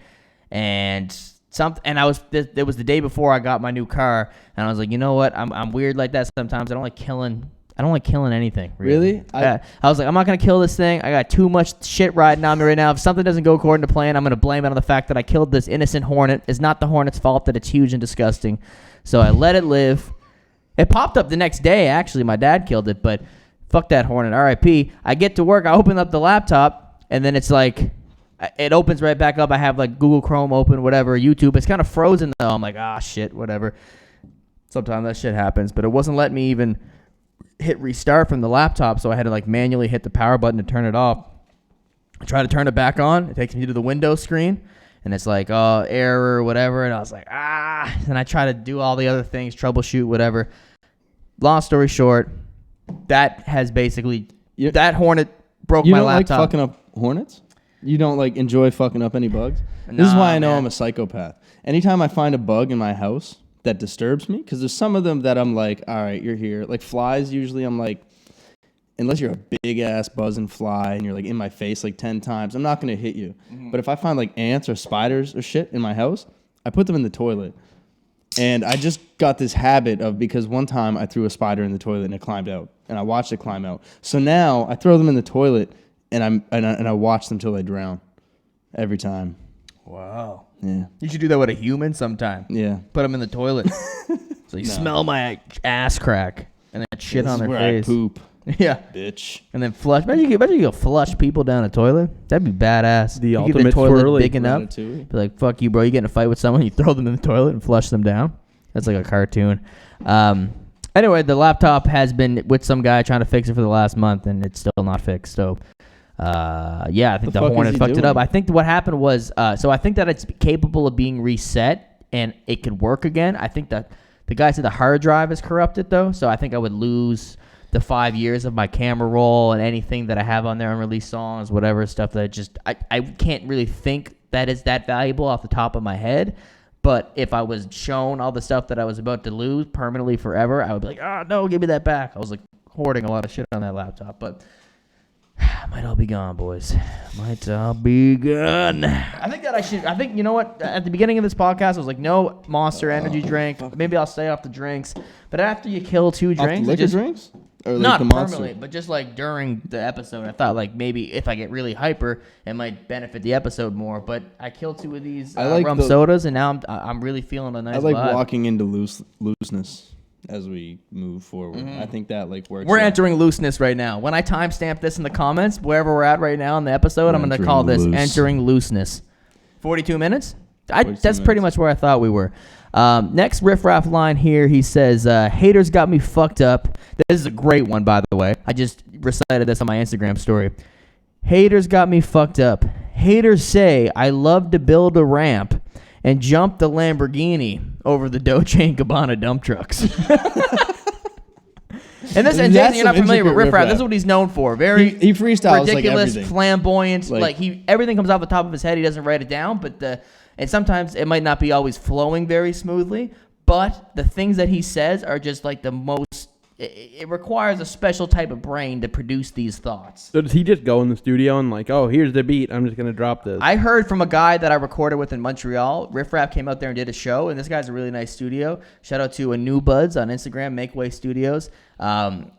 and And it was the day before I got my new car, and I was like, you know what? I'm weird like that sometimes. I don't like killing anything. Really? I was like, I'm not gonna kill this thing. I got too much shit riding on me right now. If something doesn't go according to plan, I'm gonna blame it on the fact that I killed this innocent hornet. It's not the hornet's fault that it's huge and disgusting. So I let it live. It popped up the next day. Actually, my dad killed it, but fuck that hornet. R.I.P. I get to work. I open up the laptop, and then it's like, it opens right back up. I have like Google Chrome open, whatever, YouTube. It's kind of frozen though. I'm like, shit, whatever. Sometimes that shit happens, but it wasn't letting me even hit restart from the laptop, so I had to like manually hit the power button to turn it off. I try to turn it back on. It takes me to the Windows screen, and it's like, error, whatever. And I was like, and I try to do all the other things, troubleshoot, whatever. Long story short, that has basically, that hornet broke my laptop. You don't like fucking up hornets? You don't like enjoy fucking up any bugs? This is why I know I'm a psychopath. Anytime I find a bug in my house that disturbs me, because there's some of them that I'm like, all right, you're here. Like flies, usually I'm like, unless you're a big ass buzzing fly and you're like in my face like 10 times, I'm not going to hit you. Mm-hmm. But if I find like ants or spiders or shit in my house, I put them in the toilet. And I just got this habit of, because one time I threw a spider in the toilet and it climbed out, and I watched it climb out. So now I throw them in the toilet and I watch them till they drown every time. Wow. Yeah. You should do that with a human sometime. Yeah. Put them in the toilet. So you smell my ass crack and then shit on their face. I poop. Yeah. Bitch. And then flush. Imagine you go flush people down a toilet. That'd be badass. The ultimate toilet big enough. Be like, fuck you, bro. You get in a fight with someone, you throw them in the toilet and flush them down. That's like a cartoon. Anyway, the laptop has been with some guy trying to fix it for the last month, and it's still not fixed. So, I think the Hornet fucked it up. I think what happened was, so I think that it's capable of being reset, and it could work again. I think that the guy said the hard drive is corrupted, though, so I think I would lose the 5 years of my camera roll and anything that I have on there, unreleased songs, whatever stuff that I can't really think that is that valuable off the top of my head. But if I was shown all the stuff that I was about to lose permanently forever, I would be like, no, give me that back. I was like hoarding a lot of shit on that laptop, but might all be gone, boys. Might all be gone. I think, you know what? At the beginning of this podcast, I was like, no Monster Energy drink. Maybe I'll stay off the drinks. But after you kill 2 drinks. Liquor drinks? Or like not the permanently, but just like during the episode, I thought like maybe if I get really hyper, it might benefit the episode more. But I killed 2 of these rum sodas, and now I'm really feeling a nice vibe. I like walking into looseness as we move forward. Mm-hmm. I think that like works. We're entering looseness right now. When I timestamp this in the comments, wherever we're at right now in the episode, I'm going to call this entering looseness. 42 minutes? That's pretty much where I thought we were. Next Riff Raff line here, he says, haters got me fucked up. This is a great one, by the way. I just recited this on my Instagram story. Haters got me fucked up. Haters say I love to build a ramp and jump the Lamborghini over the Dolce & Gabbana dump trucks. And Jason, you're not familiar with Riff Raff. This is what he's known for. Very he freestyles ridiculous, like flamboyant. Everything comes off the top of his head. He doesn't write it down, and sometimes it might not be always flowing very smoothly, but the things that he says are just like the most. It requires a special type of brain to produce these thoughts. So does he just go in the studio and like, oh, here's the beat, I'm just going to drop this? I heard from a guy that I recorded with in Montreal. Riff Raff came out there and did a show, and this guy's a really nice studio. Shout out to New Buds on Instagram, Make Way Studios.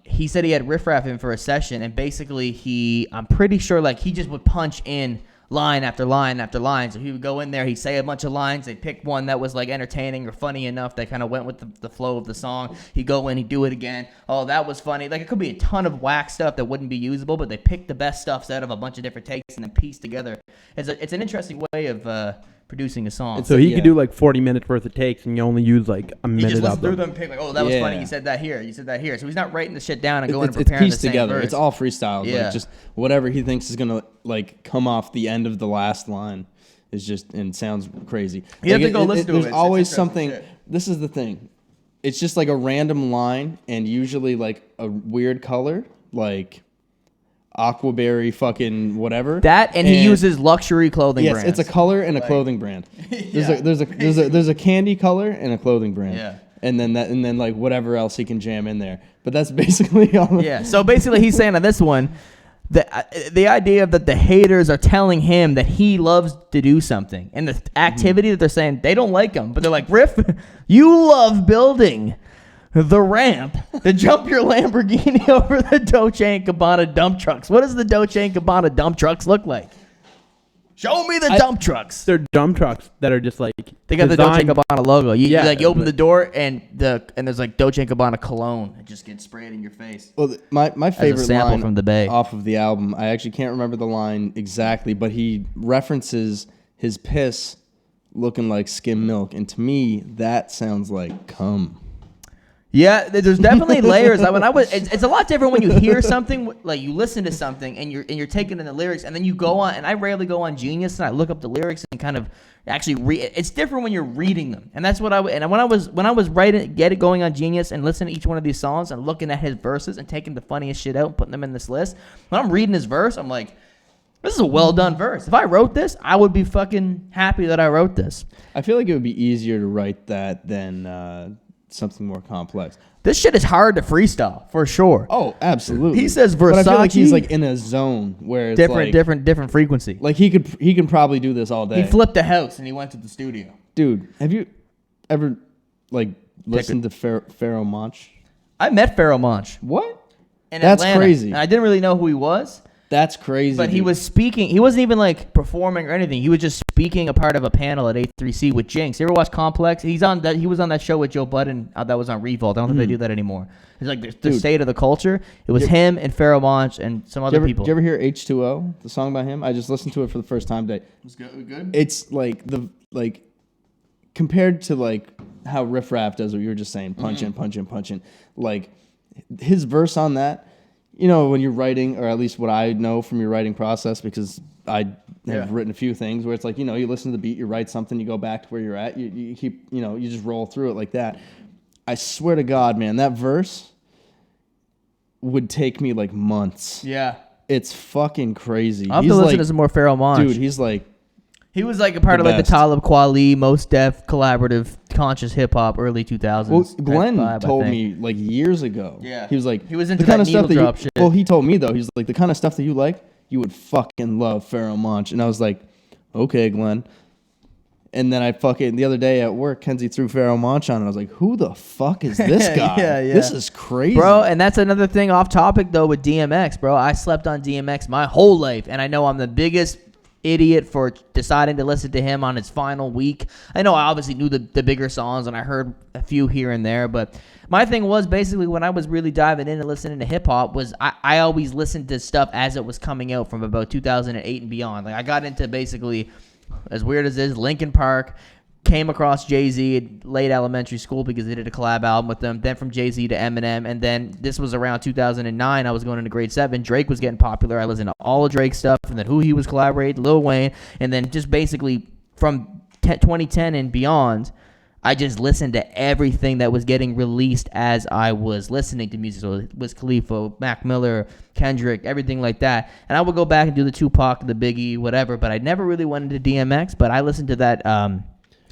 He said he had Riff Raff in for a session, and basically I'm pretty sure like he just would punch in line after line after line. So he would go in there, he'd say a bunch of lines, they'd pick one that was like entertaining or funny enough that kind of went with the flow of the song. He'd go in, he'd do it again. Oh, that was funny. Like it could be a ton of whack stuff that wouldn't be usable, but they picked the best stuff out of a bunch of different takes and then pieced together. It's an interesting way of producing a song. So he could do like 40 minutes worth of takes and you only use like a minute of them. He just listens through them and pick like, oh, that was funny. You said that here. You said that here. So he's not writing the shit down and going and preparing it's pieced the same together. verse. It's all freestyle. Yeah. Like just whatever he thinks is gonna like come off the end of the last line is just and sounds crazy. You have to go listen to it. There's always something. This is the thing. It's just like a random line and usually like a weird color, like Aquaberry fucking whatever. That and he uses luxury clothing brands. Yes, it's a color and a clothing brand. There's a candy color and a clothing brand. Yeah. And then like whatever else he can jam in there. But that's basically all. Yeah. So basically he's saying on this one, the idea that the haters are telling him that he loves to do something, and the activity that they're saying they don't like him, but they're like, Riff, you love building the ramp to jump your Lamborghini over the Dolce & Gabbana dump trucks. What does the Dolce & Gabbana dump trucks look like? Show me the dump trucks. They're dump trucks that are just like they got the Dolce & Gabbana logo. You open the door and there's like Dolce & Gabbana cologne. It just gets sprayed in your face. Well, my favorite line from the Bay off of the album, I actually can't remember the line exactly, but he references his piss looking like skim milk, and to me that sounds like cum. Yeah, there's definitely layers. It's a lot different when you hear something, like you listen to something and you're taking in the lyrics, and then you go on. And I rarely go on Genius and I look up the lyrics and kind of actually read. It's different when you're reading them, and that's what when I was writing, going on Genius and listening to each one of these songs and looking at his verses and taking the funniest shit out and putting them in this list. When I'm reading his verse, I'm like, this is a well done verse. If I wrote this, I would be fucking happy that I wrote this. I feel like it would be easier to write that than something more complex. This shit is hard to freestyle for sure. Oh, absolutely. He says Versace. But I feel like he's like in a zone where it's different frequency. Like he can probably do this all day. He flipped a house and he went to the studio. Dude, have you ever like listened to Pharoah Monch? I met Pharoah Monch. What? In That's Atlanta. crazy. And I didn't really know who he was. That's crazy. But he was speaking. He wasn't even like performing or anything. He was just speaking a part of a panel at A3C with Jinx. You ever watch Complex? He was on that show with Joe Budden that was on Revolt. I don't think they do that anymore. It's like the state of the culture. It was him and Pharoah Monch and some other people. Did you ever hear H2O, the song by him? I just listened to it for the first time today. Was good? It's like compared to like how Riff Raff does what you were just saying, punch in. Like his verse on that. You know, when you're writing, or at least what I know from your writing process, because I have written a few things where it's like, you know, you listen to the beat, you write something, you go back to where you're at, you keep, you know, you just roll through it like that. I swear to God, man, that verse would take me like months. Yeah. It's fucking crazy. I'll have to listen to some more Pharoah Monch. Dude, he was like a part of like the Talib Kweli, Mos Def, collaborative, conscious hip hop, early 2000s. Well, Glenn told me like years ago. Yeah. He was like, he was into the kind of stuff drop shit. Well, he told me though, he's like, the kind of stuff that you like, you would fucking love Pharoah Monch. And I was like, okay, Glenn. And then the other day at work, Kenzie threw Pharoah Monch on, and I was like, who the fuck is this guy? Yeah. This is crazy. Bro, and that's another thing off topic though with DMX, bro. I slept on DMX my whole life, and I know I'm the biggest idiot for deciding to listen to him on his final week. I know I obviously knew the bigger songs and I heard a few here and there, but my thing was basically when I was really diving in and listening to hip hop was I always listened to stuff as it was coming out from about 2008 and beyond. Like I got into basically, as weird as it is, Linkin Park, came across Jay-Z at late elementary school because they did a collab album with them. Then from Jay-Z to Eminem. And then this was around 2009. I was going into grade 7. Drake was getting popular. I listened to all of Drake's stuff and then who he was collaborating, Lil Wayne. And then just basically from 2010 and beyond, I just listened to everything that was getting released as I was listening to music. So it was Khalifa, Mac Miller, Kendrick, everything like that. And I would go back and do the Tupac, the Biggie, whatever. But I never really went into DMX. But I listened to that...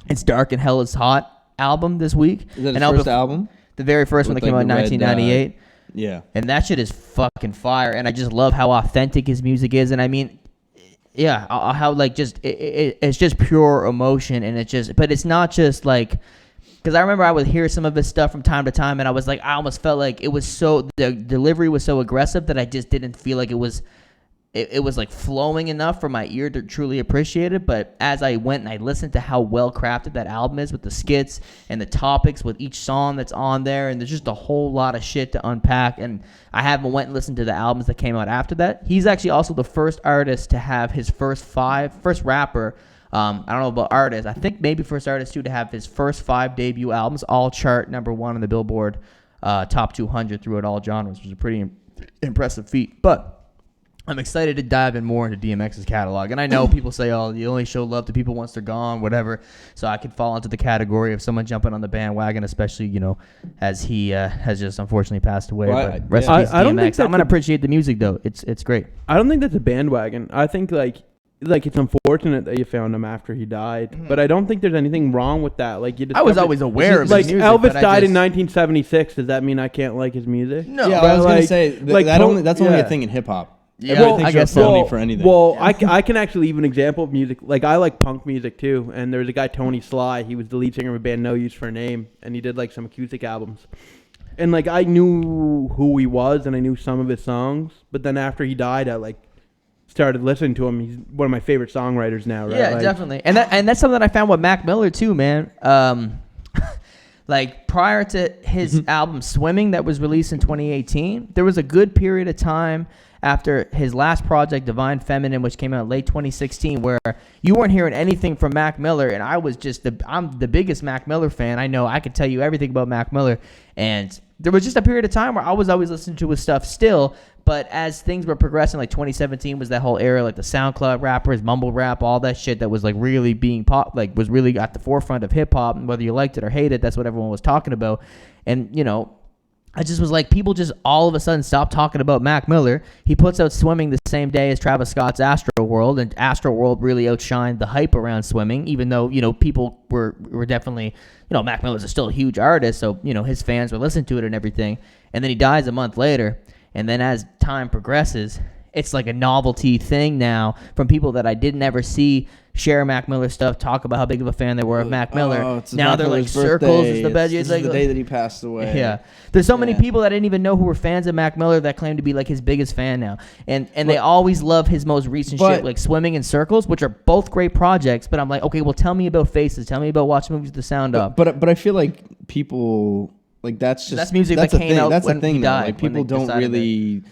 It's Dark and Hell is Hot album this week. Is that his first album? The very first one that came out in 1998. Yeah. And that shit is fucking fire. And I just love how authentic his music is. And I mean, yeah, how like just, it's just pure emotion. And it's just, but it's not just like, because I remember I would hear some of his stuff from time to time and I was like, I almost felt like it was so, the delivery was so aggressive that I just didn't feel like it was like flowing enough for my ear to truly appreciate it. But as I went and I listened to how well crafted that album is with the skits and the topics with each song that's on there, and there's just a whole lot of shit to unpack. And I haven't went and listened to the albums that came out after that. He's actually also the first artist to have his first rapper. I don't know about artists. I think maybe first artist too to have his first 5 debut albums all chart number 1 on the Billboard top 200 throughout all genres, which is a pretty impressive feat. But I'm excited to dive in more into DMX's catalog. And I know people say, oh, you only show love to people once they're gone, whatever. So I could fall into the category of someone jumping on the bandwagon, especially, you know, as he has just unfortunately passed away. Well, but rest in peace, DMX. I'm going to appreciate the music, though. It's great. I don't think that's a bandwagon. I think, like it's unfortunate that you found him after he died. Mm-hmm. But I don't think there's anything wrong with that. Like I was always aware of his music. Elvis died in 1976. Does that mean I can't like his music? No. Yeah, I was going to say, that's only a thing in hip-hop. Yeah, well, I guess so. For anything. Well, I can actually leave an example of music. Like, I like punk music too. And there's a guy, Tony Sly. He was the lead singer of a band No Use for a Name, and he did like some acoustic albums. And like, I knew who he was, and I knew some of his songs. But then after he died, I like started listening to him. He's one of my favorite songwriters now. Right? Yeah, like, definitely. And that's something I found with Mac Miller too, man. Like prior to his album Swimming that was released in 2018, there was a good period of time after his last project, Divine Feminine, which came out late 2016, where you weren't hearing anything from Mac Miller, and I was just I'm the biggest Mac Miller fan. I know I could tell you everything about Mac Miller, and there was just a period of time where I was always listening to his stuff still, but as things were progressing, like 2017 was that whole era, like the SoundCloud rappers, mumble rap, all that shit that was like really being was really at the forefront of hip hop, and whether you liked it or hated it, that's what everyone was talking about. And you know, I just was like, people just all of a sudden stopped talking about Mac Miller. He puts out Swimming the same day as Travis Scott's Astro World, and Astro World really outshined the hype around Swimming, even though, you know, people were definitely, you know, Mac Miller's still a huge artist, so, you know, his fans were listening to it and everything. And then he dies a month later, and then as time progresses, it's like a novelty thing now from people that I didn't ever see share Mac Miller stuff, talk about how big of a fan they were of Mac Miller. Now they're like, Circles is the best. It's like the day that he passed away. Yeah. There's so many people that I didn't even know who were fans of Mac Miller that claim to be like his biggest fan now. And they always love his most recent shit, like Swimming and Circles, which are both great projects. But I'm like, okay, well, tell me about Faces. Tell me about watching movies with the sound up. But I feel like people, like that's music that came out that's when a thing he died. Like people don't really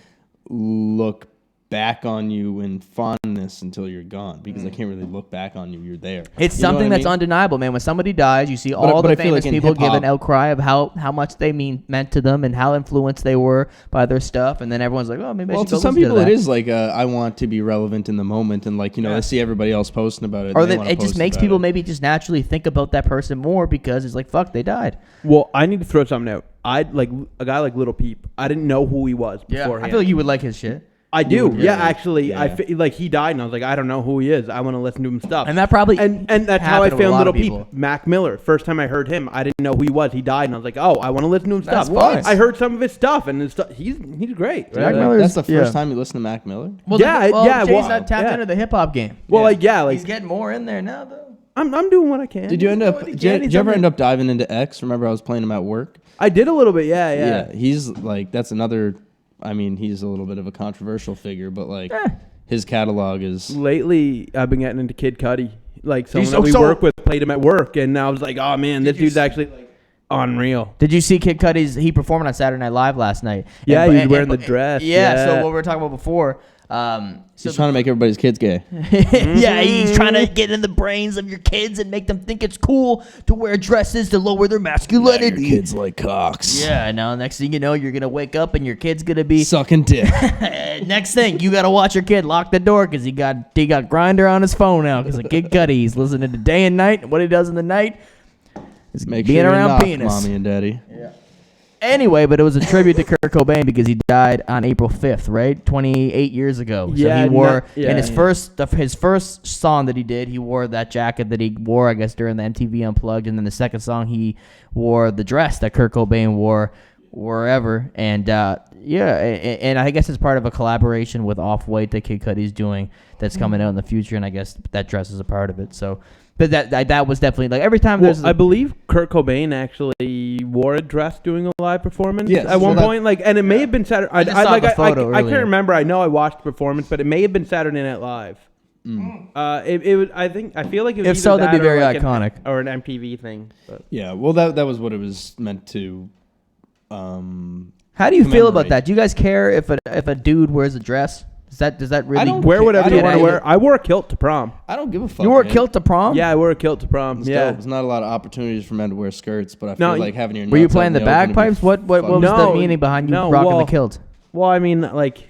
look back on you in fondness until you're gone, because I can't really look back on you. You're there. It's something that's undeniable, man. When somebody dies, you see all the famous people give an outcry of how much they meant to them and how influenced they were by their stuff, and then everyone's like, oh, maybe I should go to some listen to people that. It is like I want to be relevant in the moment, and like, you know, I see everybody else posting about it, or it just makes people maybe just naturally think about that person more because it's like, fuck, they died. Well, I need to throw something out. I'd like a guy like Little Peep. I didn't know who he was beforehand. I feel like you would like his shit. I do, actually. Yeah. Like he died, and I was like, I don't know who he is. I want to listen to him stuff. And that probably and that's how I found Little Peep. Mac Miller. First time I heard him, I didn't know who he was. He died, and I was like, oh, I want to listen to him stuff. What? I heard some of his stuff, and his stuff, he's great. Mac Miller. That's the first time you listen to Mac Miller. Well, Jay's not tapped into the hip hop game. Well, like he's getting more in there now, though. I'm doing what I can. Did you ever end up diving into X? Remember, I was playing him at work. I did a little bit. Yeah. He's like, that's another. I mean, he's a little bit of a controversial figure, but like his catalog is. Lately, I've been getting into Kid Cudi. Like someone that we work with played him at work, and I was like, oh man, this dude's actually like unreal. Did you see Kid Cudi's? He performed on Saturday Night Live last night. Yeah, he was wearing the dress. Yeah, so what we were talking about before. He's trying to make everybody's kids gay. Yeah, he's trying to get in the brains of your kids and make them think it's cool to wear dresses to lower their masculinity. Your kids like cocks. Yeah, now next thing you know, you're gonna wake up and your kid's gonna be sucking dick. Next thing, you gotta watch your kid lock the door because he got Grindr on his phone now because of Kid Cudi. He's listening to day and night, and what he does in the night is being around penis. Mommy and daddy. Yeah. Anyway, but it was a tribute to Kurt Cobain because he died on April 5th, right? 28 years ago. Yeah, so he wore, his first song that he did, he wore that jacket that he wore, I guess, during the MTV Unplugged. And then the second song, he wore the dress that Kurt Cobain wore wherever. And, and I guess it's part of a collaboration with Off-White that Kid Cudi's doing that's coming out in the future. And I guess that dress is a part of it. So... But that was definitely like every time there's. I believe Kurt Cobain actually wore a dress doing a live performance at one point. Like, and it may have been Saturday. I can't remember. I know I watched the performance, but it may have been Saturday Night Live. It was. I feel like it was. If so, that'd be very iconic. Or an MTV thing. But. Yeah. Well, that was what it was meant to. How do you feel about that? Do you guys care if a dude wears a dress? Does that really? Wear whatever you want to wear. I wore a kilt to prom. I don't give a fuck. You wore a kilt to prom? Yeah, I wore a kilt to prom. There's not a lot of opportunities for men to wear skirts, but I feel like having your. Were you playing the bagpipes? What was the meaning behind you rocking the kilt? Well, I mean, like,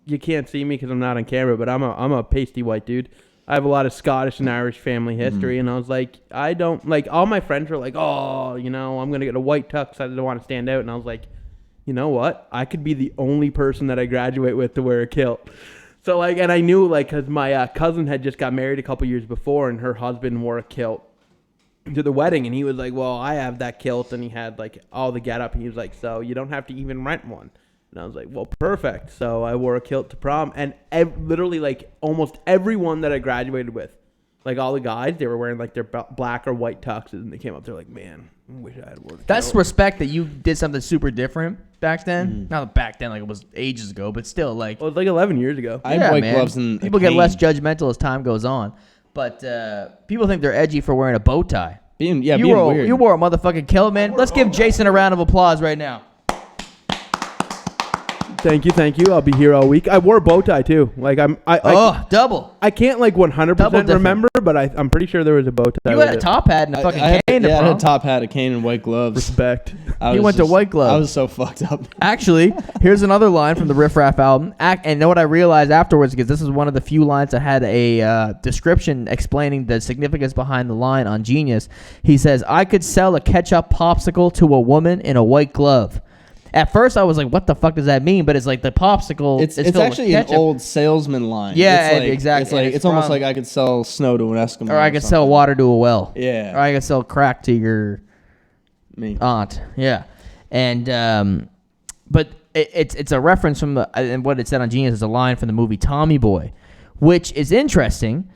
you can't see me because I'm not on camera, but I'm a pasty white dude. I have a lot of Scottish and Irish family history, and I was like, I don't like. All my friends were like, oh, you know, I'm gonna get a white tux. I didn't want to stand out, and I was like, you know what? I could be the only person that I graduate with to wear a kilt. So, like, and I knew, like, because my cousin had just got married a couple years before, and her husband wore a kilt to the wedding, and he was like, well, I have that kilt, and he had, like, all the get-up, and he was like, so you don't have to even rent one. And I was like, well, perfect. So I wore a kilt to prom, and literally like almost everyone that I graduated with, like all the guys, they were wearing like their black or white tuxes, and they came up, they're like, man, I wish I had worn a That's kilt. respect that you did something super different back then. Not back then, like it was ages ago, but still, like Well, it was like 11 years ago. I had white gloves and people get less judgmental as time goes on. But people think they're edgy for wearing a bow tie. Being weird. You wore a motherfucking kilt, man. Let's give Jason a round of applause right now. Thank you. I'll be here all week. I wore a bow tie too. Like double. I can't like 100% remember, but I'm pretty sure there was a bow tie. You had a top hat and a fucking cane. I had a top hat, a cane, and white gloves. Respect. He went to white gloves. I was so fucked up. Actually, here's another line from the Riff Raff album. And know what I realized afterwards, because this is one of the few lines that had a description explaining the significance behind the line on Genius. He says, "I could sell a ketchup popsicle to a woman in a white glove." At first, I was like, what the fuck does that mean? But it's like the popsicle. It's actually an old salesman line. Yeah, it's like, exactly. It's almost like I could sell snow to an Eskimo. Or I could sell water to a well. Yeah. Or I could sell crack to your aunt. Yeah. And, but it's a reference from and what it said on Genius is a line from the movie Tommy Boy, which is interesting.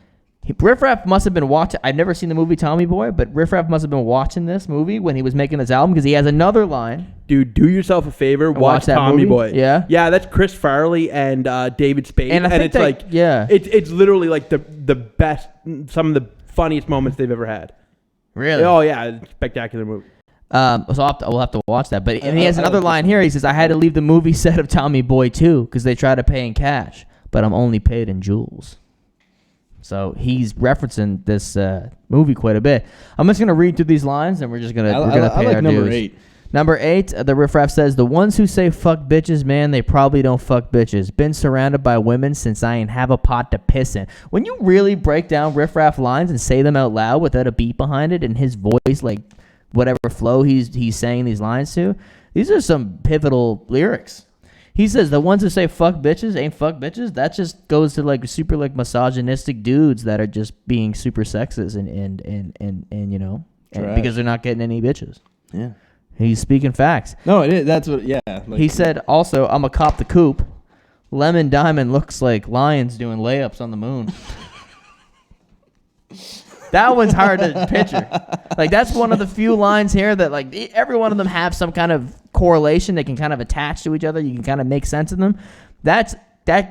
Riff Raff must have been watching. I've never seen the movie Tommy Boy, but Riff Raff must have been watching this movie when he was making this album, because he has another line. Dude, do yourself a favor, watch Tommy Boy. Yeah, that's Chris Farley and David Spade, and it's like it's literally like the best, some of the funniest moments they've ever had. Really? Oh yeah, spectacular movie. So we'll have to watch that. But and he has another line here. He says, "I had to leave the movie set of Tommy Boy too, because they try to pay in cash, but I'm only paid in jewels." So he's referencing this movie quite a bit. I'm just gonna read through these lines, and we're gonna pay our number dues. 8. Number 8, the Riff Raff says, "The ones who say fuck bitches, man, they probably don't fuck bitches. Been surrounded by women since I ain't have a pot to piss in." When you really break down Riff Raff lines and say them out loud without a beat behind it, and his voice, like whatever flow he's saying these lines to, these are some pivotal lyrics. He says the ones who say fuck bitches ain't fuck bitches. That just goes to like super like misogynistic dudes that are just being super sexist and you know, because they're not getting any bitches. Yeah. He's speaking facts. No, it is. That's what. Yeah. Like, he said also, "I'm a cop the coop. Lemon Diamond looks like lions doing layups on the moon." That one's hard to picture. Like, that's one of the few lines here that, like, every one of them have some kind of correlation. They can kind of attach to each other. You can kind of make sense of them. That's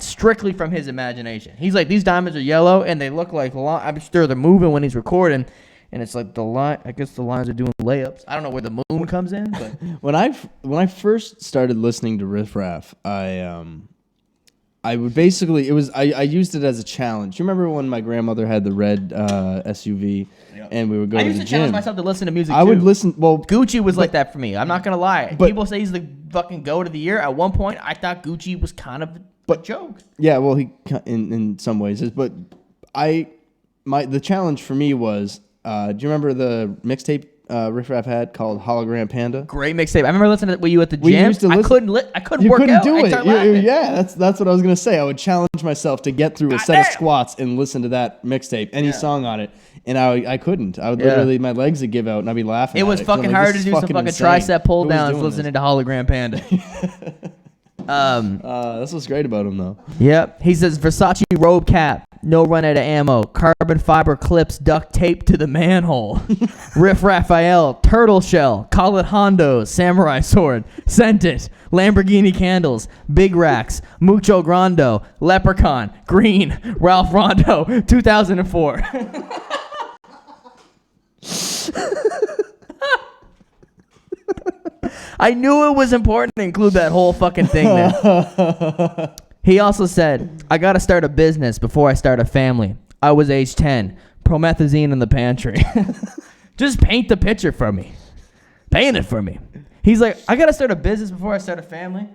strictly from his imagination. He's like, these diamonds are yellow, and they look like, I'm sure they're moving when he's recording, and it's like I guess the lines are doing layups. I don't know where the moon comes in, but when I first started listening to Riff Raff, I would basically, I used it as a challenge. You remember when my grandmother had the red SUV, and we would go to the gym? I used to challenge myself to listen to music, I would listen. Well, Gucci was like that for me. I'm not going to lie. People say he's the fucking goat of the year. At one point, I thought Gucci was kind of a joke. Yeah, well, he in some ways is. But the challenge for me was, do you remember the mixtape Riff Raff had called Hologram Panda? Great mixtape. I remember listening to it with you at the gym. I couldn't work out. You couldn't do it. Yeah, that's what I was gonna say. I would challenge myself to get through a set of squats and listen to that mixtape, any song on it, and I couldn't. I would literally, my legs would give out, and I'd be laughing. It was fucking hard to do some fucking tricep pull downs listening to Hologram Panda. That's what's great about him, though. Yep. He says Versace robe cap, no run out of ammo, carbon fiber clips duct taped to the manhole, Riff Raphael, turtle shell, call it Hondo's, samurai sword, sent it, Lamborghini candles, big racks, mucho grando, leprechaun, green, Ralph Rondo, 2004. I knew it was important to include that whole fucking thing there. He also said, "I got to start a business before I start a family. I was age 10. Promethazine in the pantry." Just paint the picture for me. Paint it for me. He's like, "I got to start a business before I start a family."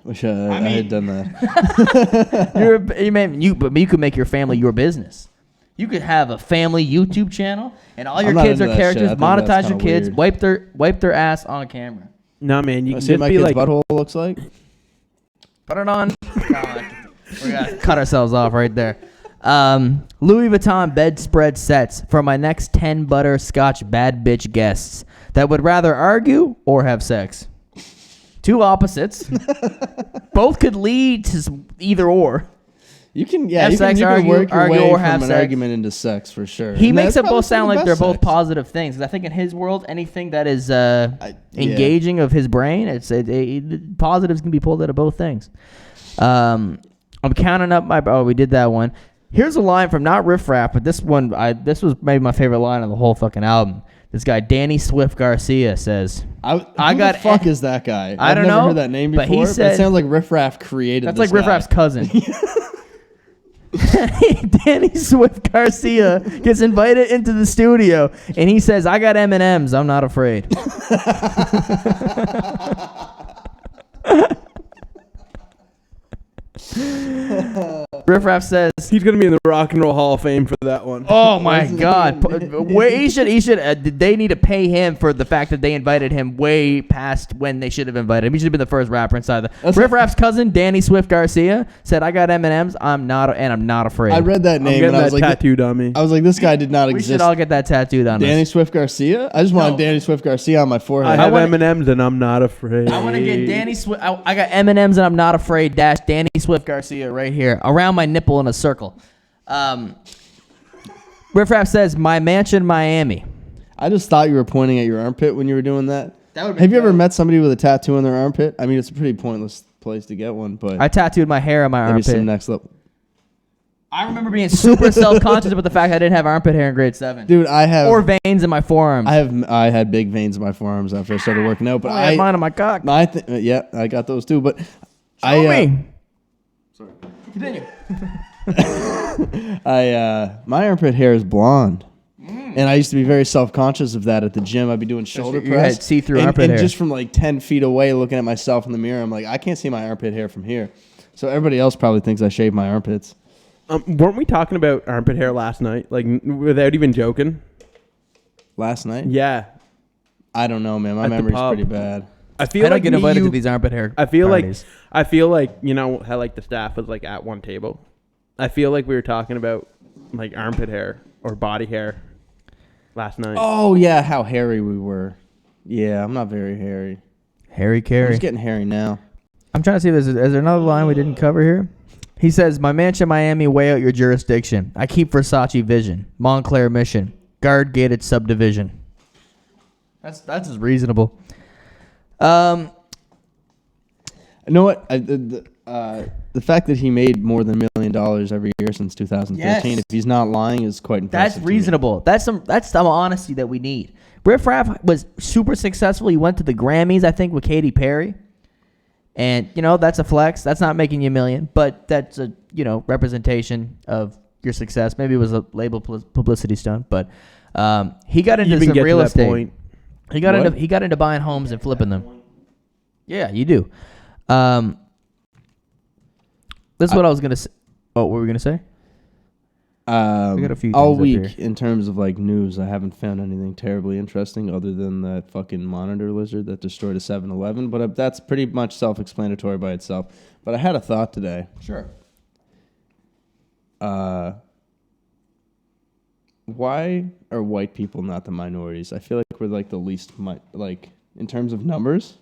Wish I had done that. But you could make your family your business. You could have a family YouTube channel, and all your kids are characters. Monetize your kids. Weird. Wipe their ass on camera. No, man, you can see just my be kid's like, butthole looks like. Put it on. We're gonna cut ourselves off right there. Louis Vuitton bedspread sets for my next 10 butterscotch bad bitch guests that would rather argue or have sex. two opposites. Both could lead to either or. You can work your way from an argument into sex for sure. He makes them both sound like they're both positive things. I think in his world, anything that is engaging of his brain, positives can be pulled out of both things. I'm counting up we did that one. Here's a line from not Riff Raff, but this one, this was maybe my favorite line on the whole fucking album. This guy, Danny Swift Garcia, says, who the fuck is that guy? I've never heard that name before, but he said, it sounds like Riff Raff created that's this like Riff Raff's cousin. Danny Swift Garcia gets invited into the studio, and he says, I got M&Ms, I'm not afraid. Riff Raff says he's gonna be in the Rock and Roll Hall of Fame for that one. Oh my God! He should. They need to pay him for the fact that they invited him way past when they should have invited him. He should have been the first rapper inside. Riff Raff's cousin, Danny Swift Garcia, said, "I got M&Ms. I'm not afraid." I read that name and I was like, tattooed on me. I was like, this guy did not exist. We should all get that tattooed on us. Danny Swift Garcia. I just want Danny Swift Garcia on my forehead. I have M&Ms and I'm not afraid. I want to get Danny Swift. I got M&Ms and I'm not afraid. Danny Swift Garcia right here around my nipple in a circle. Riff Raff says, my mansion, Miami. I just thought you were pointing at your armpit when you were doing that. Have you ever met somebody with a tattoo on their armpit? I mean, it's a pretty pointless place to get one, but I tattooed my hair on my armpit. Some next level. I remember being super self-conscious about the fact I didn't have armpit hair in grade 7. Dude, or veins in my forearms. I had big veins in my forearms after I started working out, but I had mine on my cock. Yeah, I got those too, but Show me. Sorry. Continue. My armpit hair is blonde. And I used to be very self-conscious of that at the gym. I'd be doing shoulder press. You had see-through armpit hair. And just from like 10 feet away looking at myself in the mirror, I'm like, I can't see my armpit hair from here. So everybody else probably thinks I shave my armpits. Weren't we talking about armpit hair last night? Like, without even joking? Last night? Yeah. I don't know, man. My memory's pretty bad. I don't get invited to these armpit hair parties. I feel like, you know how like the staff was like at one table? I feel like we were talking about like armpit hair or body hair last night. Oh, yeah, how hairy we were. Yeah, I'm not very hairy. Hairy Carey. I'm just getting hairy now. I'm trying to see if is there another line we didn't cover here? He says, my mansion, Miami, way out your jurisdiction. I keep Versace vision. Montclair mission. Guard gated subdivision. That's as reasonable. You know what? The fact that he made more than $1 million every year since 2013, if he's not lying, is quite impressive. That's reasonable. That's some honesty that we need. Riff Raff was super successful. He went to the Grammys, I think, with Katy Perry. And, that's a flex. That's not making you $1 million, but that's a, representation of your success. Maybe it was a label publicity stunt, but he got into some real estate. He got into buying homes and flipping them. Yeah, you do. This is what I was going to say. Oh, what were we going to say? We got a few all week in terms of like news, I haven't found anything terribly interesting other than that fucking monitor lizard that destroyed a 7-Eleven, but that's pretty much self-explanatory by itself. But I had a thought today. Sure. Why are white people not the minorities? I feel like we're like the least, like in terms of numbers.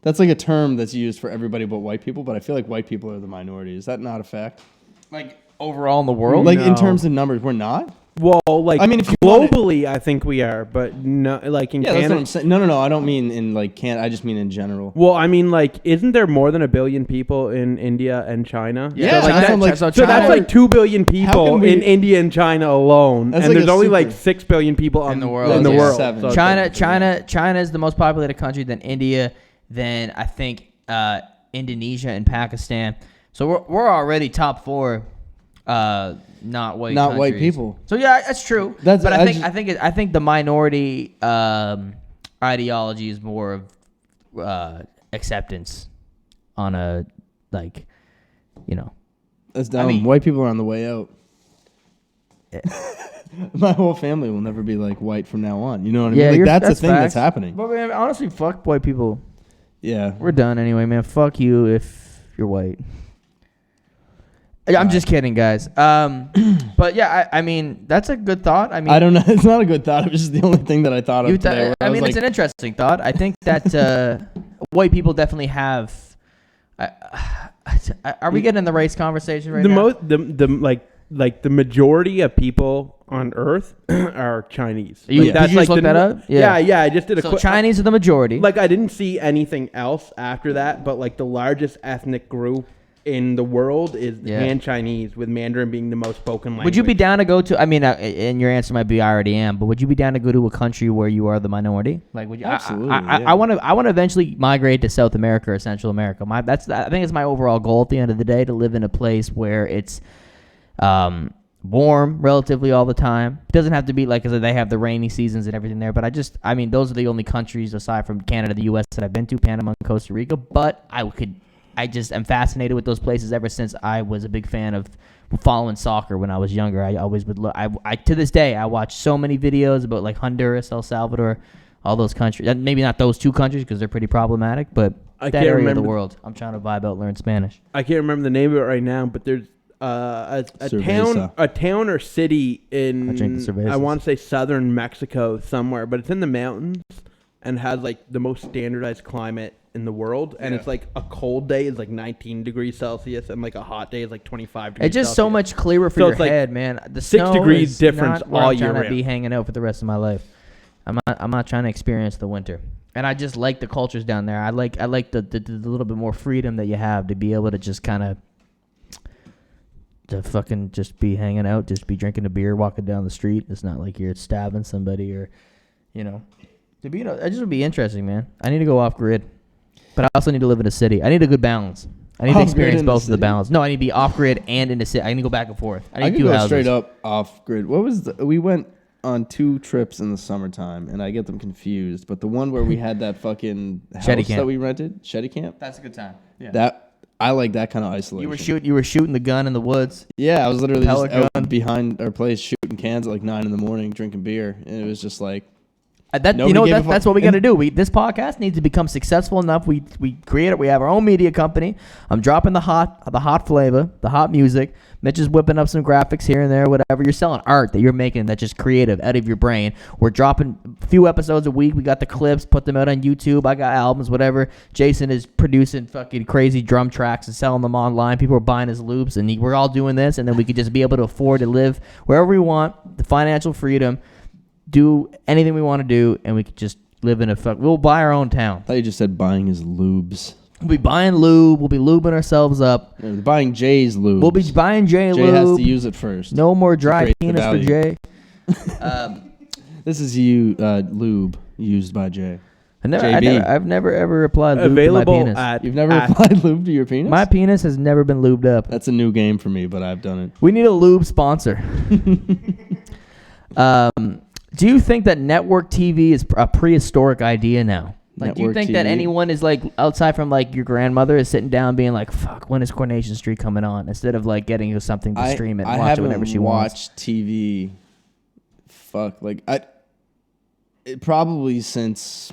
That's like a term that's used for everybody but white people, but I feel like white people are the minority. Is that not a fact? Like overall in the world? Like in terms of numbers, we're not? Well, like I mean, if globally, I think we are, but no, like in Canada. That's what I'm saying. No, I don't mean in like Canada. I just mean in general. Well, I mean, like, isn't there more than 1 billion people in India and China? Yeah, so, that's like 2 billion people in India and China alone, and there's only like 6 billion people in the world. So China is the most populated country, then India, then I think Indonesia and Pakistan. So we're already top 4. Not white people. So yeah, that's true. But I think the minority ideology is more of acceptance on a like, That's dumb. I mean, white people are on the way out. My whole family will never be like white from now on. You know what I mean? Like that's the thing that's happening. But man, honestly, fuck white people. Yeah, we're done anyway, man. Fuck you if you're white. I'm just kidding, guys. But yeah, I mean, that's a good thought. I mean, I don't know. It's not a good thought. It was just the only thing that I thought of today. I mean, it's an interesting thought. I think that white people definitely have. Are we getting in the race conversation right now? The majority of people on Earth are Chinese. Did you just look that up? Yeah. I just did a quick. Chinese are the majority. Like, I didn't see anything else after that, but like the largest ethnic group in the world is Han Chinese, with Mandarin being the most spoken language. Would you be down to go to? I mean, and your answer might be I already am, but would you be down to go to a country where you are the minority? Like, would you? Absolutely. I want to eventually migrate to South America or Central America. I think it's my overall goal at the end of the day, to live in a place where it's warm relatively all the time. It doesn't have to be like, because they have the rainy seasons and everything there, but those are the only countries aside from Canada, the U.S. that I've been to, Panama and Costa Rica. But I just am fascinated with those places ever since I was a big fan of following soccer when I was younger. I always would look. I to this day, I watch so many videos about like Honduras, El Salvador, all those countries. Maybe not those two countries because they're pretty problematic, but that area of the world. I'm trying to vibe out, learn Spanish. I can't remember the name of it right now, but there's a town or city in, I want to say southern Mexico somewhere, but it's in the mountains and has like the most standardized climate in the world, and it's like a cold day is like 19 degrees Celsius and like a hot day is like 25 degrees It's just Celsius. So much clearer for your head, man. The 6 degrees difference all year round. I'm trying to be hanging out for the rest of my life. I'm not trying to experience the winter. And I just like the cultures down there. I like the little bit more freedom that you have to be able to just kind of to fucking just be hanging out, just be drinking a beer, walking down the street. It's not like you're stabbing somebody or, it just would be interesting, man. I need to go off grid. But I also need to live in a city. I need a good balance. I need to experience both of the balance. No, I need to be off grid and in the city. I need to go back and forth. I need two houses. Straight up off grid. We went on 2 trips in the summertime, and I get them confused. But the one where we had that fucking house that we rented, Shetty Camp. That's a good time. Yeah. I like that kind of isolation. You were shooting the gun in the woods. Yeah, I was literally just out behind our place shooting cans at like 9 a.m, drinking beer, and it was just like. That's what we got to do. This podcast needs to become successful enough. We create it. We have our own media company. I'm dropping the hot flavor, the hot music. Mitch is whipping up some graphics here and there, whatever. You're selling art that you're making that's just creative out of your brain. We're dropping a few episodes a week. We got the clips, put them out on YouTube. I got albums, whatever. Jason is producing fucking crazy drum tracks and selling them online. People are buying his loops, and we're all doing this, and then we could just be able to afford to live wherever we want, the financial freedom, do anything we want to do, and we could just live in we'll buy our own town. I thought you just said buying his lubes. We'll be buying lube. We'll be lubing ourselves up. Yeah, buying Jay's lube. We'll be buying Jay lube. Jay has to use it first. No more dry penis for Jay. This is lube used by Jay. I've never ever applied lube Available to my penis. You've never applied lube to your penis? My penis has never been lubed up. That's a new game for me, but I've done it. We need a lube sponsor. Do you think that network TV is a prehistoric idea now? Like, do you think that anyone is like outside from like your grandmother is sitting down being like, "Fuck, when is Coronation Street coming on?" Instead of like getting something to stream it and watch it whenever she wants. I haven't watched TV. Probably since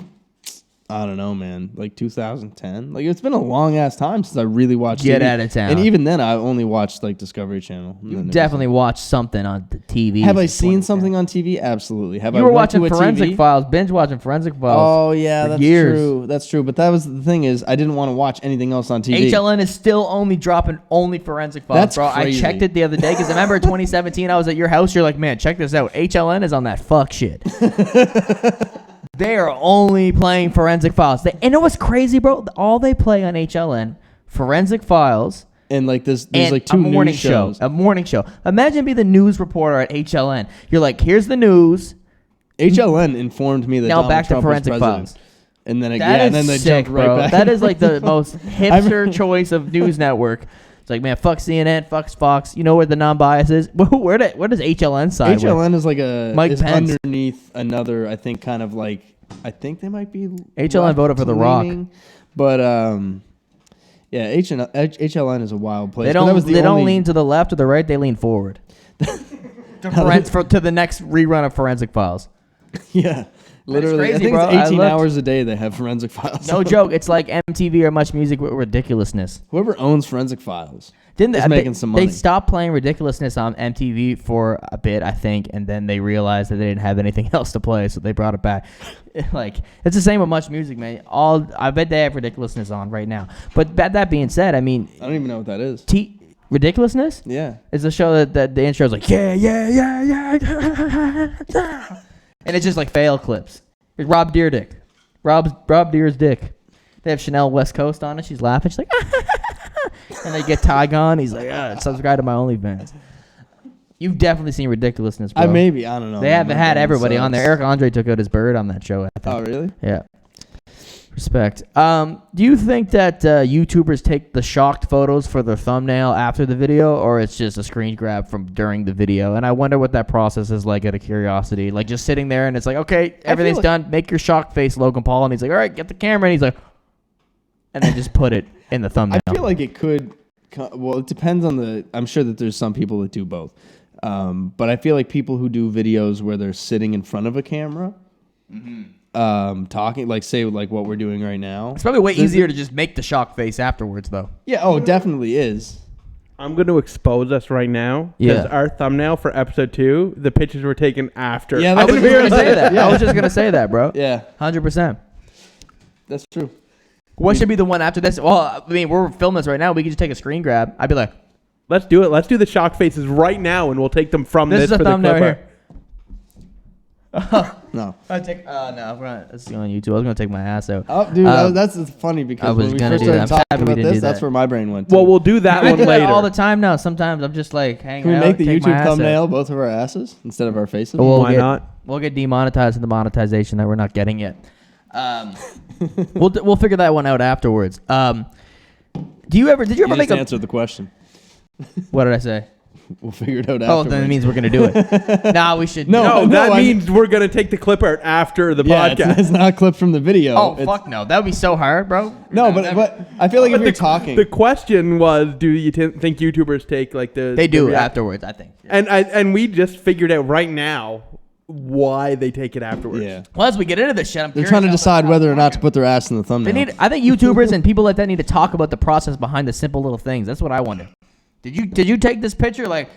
I don't know, man. Like 2010. Like it's been a long ass time since I really watched Get TV. Out of Town. And even then, I only watched like Discovery Channel. You definitely watched something on the TV. Have I seen something on TV? Absolutely. You were watching Forensic Files, binge watching Forensic Files. Oh yeah, that's years. true. That's true. But that was the thing is, I didn't want to watch anything else on TV. HLN is still only dropping Forensic Files, that's bro. crazy. I checked it the other day because I remember in 2017 I was at your house. You're like, man, check this out. HLN is on that fuck shit. They are only playing Forensic Files. And you know what's crazy, bro? All they play on HLN, Forensic Files, and like there's like 2 morning news shows. A morning show. Imagine being the news reporter at HLN. You're like, here's the news. HLN informed me that now Donald back Trump to Forensic was Files. And then and then they sick, jumped right bro. back. That is like the most hipster choice of news network. It's like, man, fuck CNN, fuck Fox. You know where the non-bias is? Where does HLN side? HLN is like Mike Pence. Underneath another, I think, kind of like. I think they might be. HLN voted for The Rock, but yeah, HLN is a wild place. They don't lean to the left or the right. They lean forward. to the next rerun of Forensic Files. Yeah, Literally, crazy, I think bro. it's 18 hours a day they have Forensic Files. No joke. It's like MTV or Much Music with ridiculousness. Whoever owns Forensic Files is making some money. They stopped playing ridiculousness on MTV for a bit, I think, and then they realized that they didn't have anything else to play, so they brought it back. Like, it's the same with Much Music, man. I bet they have ridiculousness on right now. But that being said, I mean, I don't even know what that is. Ridiculousness? Yeah. It's a show that the intro is like, yeah. And it's just like fail clips. It's Rob Deerdick. Rob Deer's dick. They have Chanel West Coast on it. She's laughing. She's like, and they get Tygon. He's like, subscribe to my OnlyFans. You've definitely seen ridiculousness, bro. I don't know. They haven't had everybody on there. Eric Andre took out his bird on that show, I think. Oh, really? Yeah. Respect. Do you think that YouTubers take the shocked photos for their thumbnail after the video, or it's just a screen grab from during the video? And I wonder what that process is like, out of curiosity. Like, just sitting there and it's like, okay, everything's done. Make your shocked face, Logan Paul. And he's like, all right, get the camera. And he's like, and then just put it in the thumbnail. I feel like it could. Well, it depends on the. I'm sure that there's some people that do both. But I feel like people who do videos where they're sitting in front of a camera. Talking, like, say, like what we're doing right now. It's probably way easier to just make the shock face afterwards, though. Yeah, oh, it definitely is. I'm going to expose us right now. Because our thumbnail for episode 2, the pictures were taken after. Yeah, I was just going to say that. Yeah. I was just going to say that, bro. Yeah. 100%. That's true. What should be the one after this? Well, I mean, we're filming this right now. We could just take a screen grab. I'd be like, let's do it. Let's do the shock faces right now, and we'll take them from this. This is a thumbnail here. No. It's on YouTube. I was gonna take my ass out. Oh, dude, that's funny because when we first started talking about this, that's where my brain went to. Well, we'll do that one later. All the time now. Sometimes I'm just like hanging out. Can we make the YouTube thumbnail both of our asses instead of our faces? Why not? We'll get demonetized in the monetization that we're not getting yet. We'll figure that one out afterwards. Did you ever make answer the question? What did I say? We'll figure it out afterwards. Oh, then it means we're going to do it. Nah, we should. No, that means we're going to take the clip out after the podcast. It's not a clip from the video. Oh, fuck no. That would be so hard, bro. No, but I feel like if you're talking. The question was, do you think YouTubers take like the... They do afterwards, I think. Yeah. And we just figured out right now why they take it afterwards. Yeah. Well, as we get into this shit, they're trying to decide whether or not to put their ass in the thumbnail. I think YouTubers and people like that need to talk about the process behind the simple little things. That's what I wonder. Did you take this picture, like,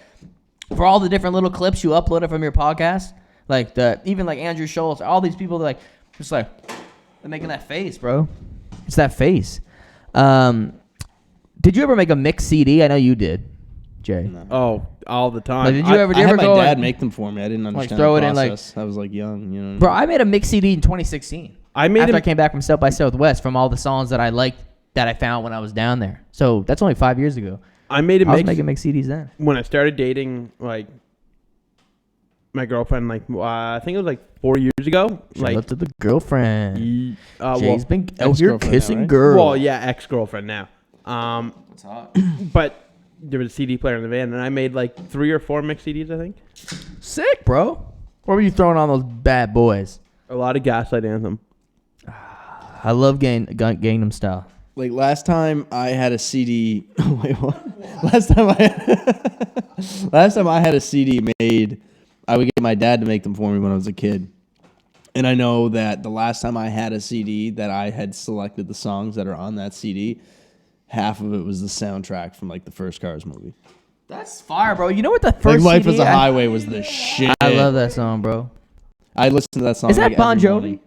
for all the different little clips you uploaded from your podcast? Like, even like Andrew Schultz, all these people, they're like, just like, they're making that face, bro. It's that face. Did you ever make a mixed CD? I know you did, Jay. No. Oh, all the time. Like, did you ever I had my dad make them for me. I didn't understand throw the it in, process. I was like young, you know. Bro, I made a mixed CD in 2016. After I came back from South by Southwest from all the songs that I liked that I found when I was down there. So that's only 5 years ago. I was making mixed CDs then. When I started dating, like, my girlfriend, like, I think it was like 4 years ago. Shout out to the girlfriend. Jay's been out here kissing girls. Well, yeah, ex-girlfriend now. That's hot. But there was a CD player in the van, and I made like 3 or 4 mixed CDs, I think. Sick, bro. What were you throwing on those bad boys? A lot of Gaslight Anthem. I love Gangnam Style. Like, last time I had a CD... Wait, what? Last time I had a CD made, I would get my dad to make them for me when I was a kid. And I know that the last time I had a CD that I had selected the songs that are on that CD, half of it was the soundtrack from, like, the first Cars movie. That's fire, bro. You know what the first Life CD... is a Highway was the shit. I love that song, bro. I listened to that song. Is that Bon Jovi?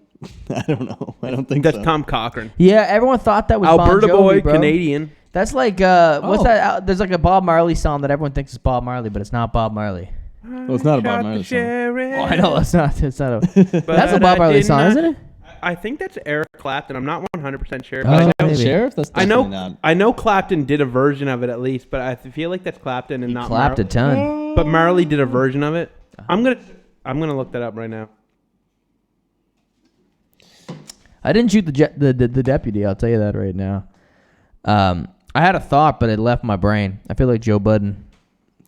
I don't know. I don't think that's Tom Cochran. Yeah, everyone thought that was Alberta Bon Jovi, boy, bro. Canadian. That's like what's that? There's like a Bob Marley song that everyone thinks is Bob Marley, but it's not Bob Marley. Well, it's not a Bob Marley song. Oh, I know it's not. It's not a. That's a Bob Marley song, isn't it? I think that's Eric Clapton. I'm not 100% sure. But I know Sheriff. That's definitely not. I know Clapton did a version of it at least, but I feel like that's Clapton and not clapped Marley. A ton. But Marley did a version of it. I'm gonna look that up right now. I didn't shoot the deputy. I'll tell you that right now. I had a thought, but it left my brain. I feel like Joe Budden.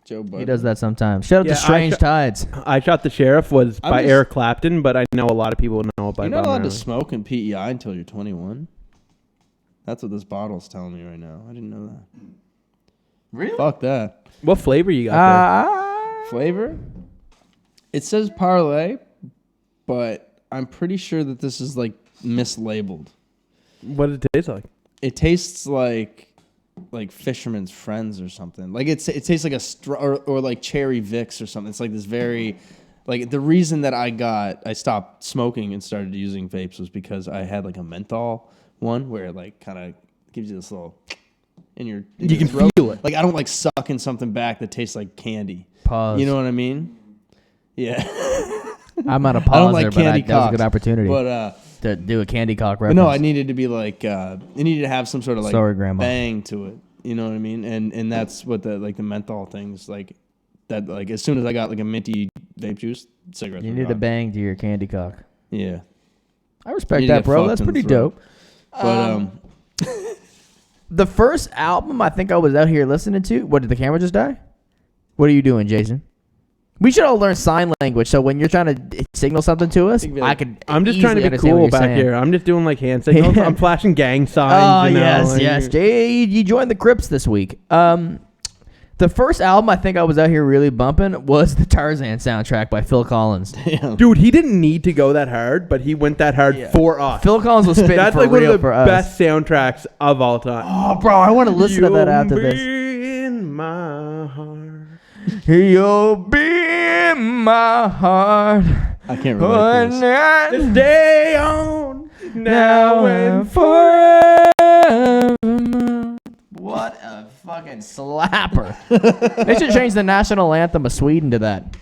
He does that sometimes. Shout out to Strange Tides. I Shot the Sheriff was by Eric Clapton, but I know a lot of people know it by Bob Marley. You're not allowed to smoke in PEI until you're 21. That's what this bottle's telling me right now. I didn't know that. Really? Fuck that. What flavor you got there? Flavor? It says parlay, but I'm pretty sure that this is like mislabeled. What does it taste like? It tastes like Fisherman's Friends or something. Like it tastes like or like Cherry Vicks or something. It's like this very, like the reason that I stopped smoking and started using vapes was because I had like a menthol one where it like kind of gives you this little you can throat. Feel it. Like I don't like sucking something back that tastes like candy. Pause. You know what I mean? Yeah. I'm not a pauser, like but that was a good opportunity. But to do a candy cock reference. No, I needed to be like, it needed to have some sort of like bang to it. You know what I mean? And that's what the menthol things like. That like as soon as I got like a minty vape juice, cigarettes. You need a bang to your candy cock. Yeah, I respect that, bro. That's pretty dope. But the first album I think I was out here listening to. What, did the camera just die? What are you doing, Jason? We should all learn sign language, so when you're trying to signal something to us, I'm just trying to be cool back here. I'm just doing like hand signals. I'm flashing gang signs. Oh, yes. Jay, you joined the Crips this week. The first album I think I was out here really bumping was the Tarzan soundtrack by Phil Collins. Damn. Dude, he didn't need to go that hard, but he went that hard for us. Phil Collins was spitting That's for like real one of the for us. best soundtracks of all time. Oh, bro, I want to listen to that after this. In my heart. You'll be in my heart. I can't relate to this. This day on, now and forever. What a fucking slapper. They should change the national anthem of Sweden to that.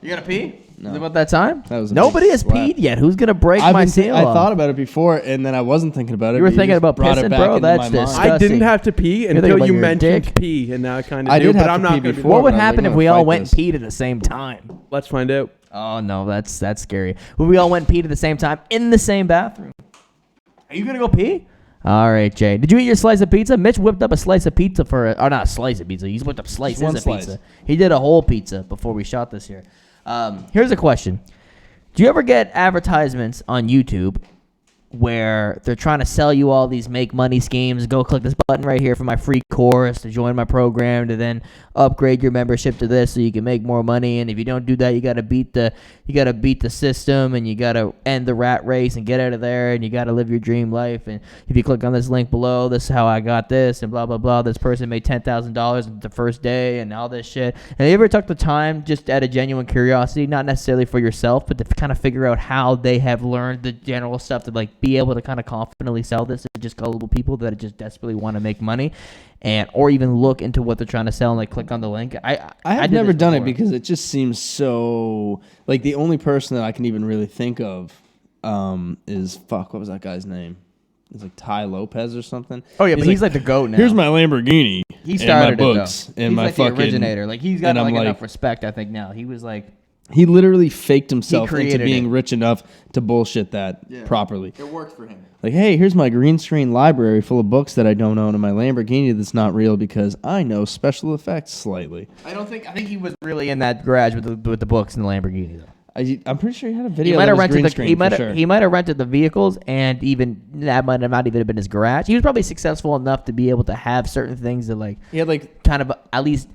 You gonna pee? No. Is it about that time? Nobody has peed yet. Who's gonna break my seal? I thought about it before, and then I wasn't thinking about it. You were thinking about pissing, bro? That's disgusting. I didn't have to pee until you mentioned pee, and now I kind of do. But I'm not gonna. What would happen if we all went and peed at the same time? Let's find out. Oh no, that's scary. If we all went and peed at the same time in the same bathroom. Are you gonna go pee? All right, Jay. Did you eat your slice of pizza? Mitch whipped up a slice of pizza or not a slice of pizza. He's whipped up slices of pizza. He did a whole pizza before we shot this here. Here's a question. Do you ever get advertisements on YouTube where they're trying to sell you all these make money schemes? Go click this button right here for my free course to join my program to then upgrade your membership to this so you can make more money. And if you don't do that, you gotta beat the system, and you gotta end the rat race and get out of there, and you gotta live your dream life. And if you click on this link below, this is how I got this, and blah blah blah. This person made $10,000 the first day, and all this shit. And you ever took the time, just out of genuine curiosity, not necessarily for yourself, but to kind of figure out how they have learned the general stuff to like be able to kind of confidently sell this to just gullible people that just desperately want to make money, and or even look into what they're trying to sell and like click on the link? I have never done it because it just seems so like the only person that I can even really think of is what was that guy's name? It's like Ty Lopez or something. Oh yeah, but he's like the GOAT now. Here's my Lamborghini. He started and my books and he's my like fucking the originator. Like he's got like enough respect, I think now. He was like. He literally faked himself into being rich enough to bullshit that properly. It worked for him. Like, hey, here's my green screen library full of books that I don't own, and my Lamborghini that's not real because I know special effects slightly. I think he was really in that garage with the books and the Lamborghini though. I'm pretty sure he had a video. He might have rented the vehicles, and even that might have not even been his garage. He was probably successful enough to be able to have certain things that like he had like kind of at least.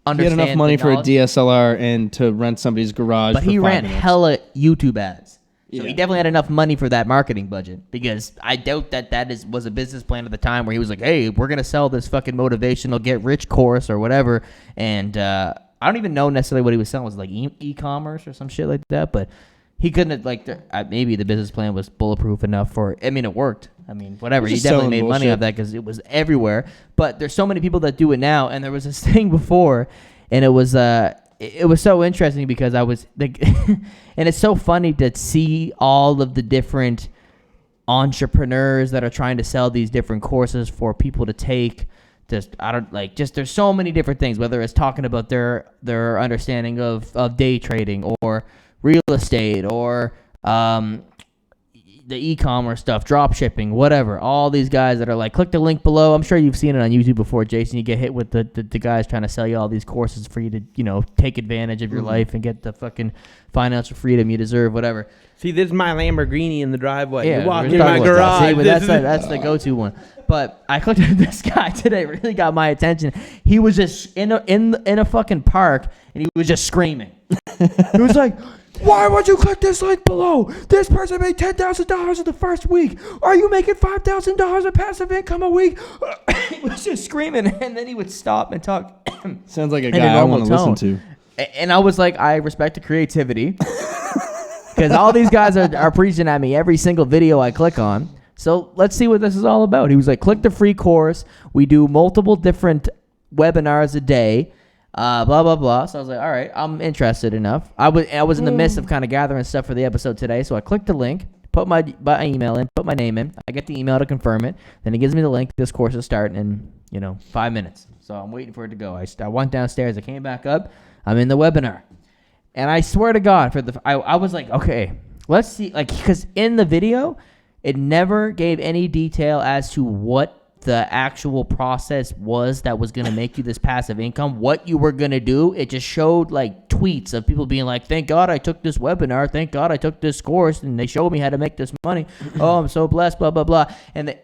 He had enough money for a DSLR and to rent somebody's garage. But he ran hella YouTube ads. So he definitely had enough money for that marketing budget, because I doubt that was a business plan at the time where he was like, hey, we're going to sell this fucking motivational get rich course or whatever. And I don't even know necessarily what he was selling. Was it like e-commerce or some shit like that? But he couldn't have, maybe the business plan was bulletproof enough it worked. I mean, whatever. He definitely made money off that because it was everywhere. But there's so many people that do it now, and there was this thing before, and it was so interesting because I was like, and it's so funny to see all of the different entrepreneurs that are trying to sell these different courses for people to take. There's so many different things, whether it's talking about their understanding of day trading or real estate or the e-commerce stuff, drop shipping, whatever. All these guys that are like, click the link below. I'm sure you've seen it on YouTube before, Jason. You get hit with the guys trying to sell you all these courses for you to, take advantage of your life and get the fucking financial freedom you deserve, whatever. See, this is my Lamborghini in the driveway. Yeah, you walk in my garage. See, but that's the go-to one. But I clicked on this guy today. Really got my attention. He was just in a fucking park, and he was just screaming. He was like, why would you click this link below? This person made $10,000 in the first week. Are you making $5,000 of passive income a week? He was just screaming, and then he would stop and talk. Sounds like a guy I want to listen to. And I was like, I respect the creativity. Because all these guys are preaching at me every single video I click on. So let's see what this is all about. He was like, click the free course. We do multiple different webinars a day. Blah, blah, blah. So I was like, all right, I'm interested enough. I was in the midst of kind of gathering stuff for the episode today. So I clicked the link, put my email in, put my name in. I get the email to confirm it. Then he gives me the link. This course is starting in, 5 minutes. So I'm waiting for it to go. I went downstairs. I came back up. I'm in the webinar. And I swear to God, I was like, okay, let's see. Like, because in the video, it never gave any detail as to what the actual process was that was going to make you this passive income, what you were going to do. It just showed like tweets of people being like, thank God I took this webinar. Thank God I took this course and they showed me how to make this money. Oh, I'm so blessed, blah, blah, blah. And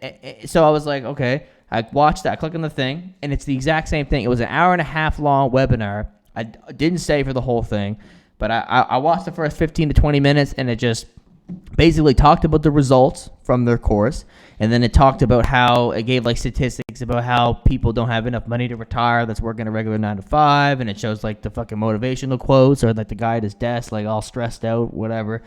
so I was like, okay, I watched that, I click on the thing, and it's the exact same thing. It was an hour and a half long webinar. I didn't stay for the whole thing, but I watched the first 15 to 20 minutes, and it just basically talked about the results from their course, and then it talked about how it gave like statistics about how people don't have enough money to retire that's working a regular 9 to 5, and it shows like the fucking motivational quotes or like the guy at his desk like all stressed out, whatever.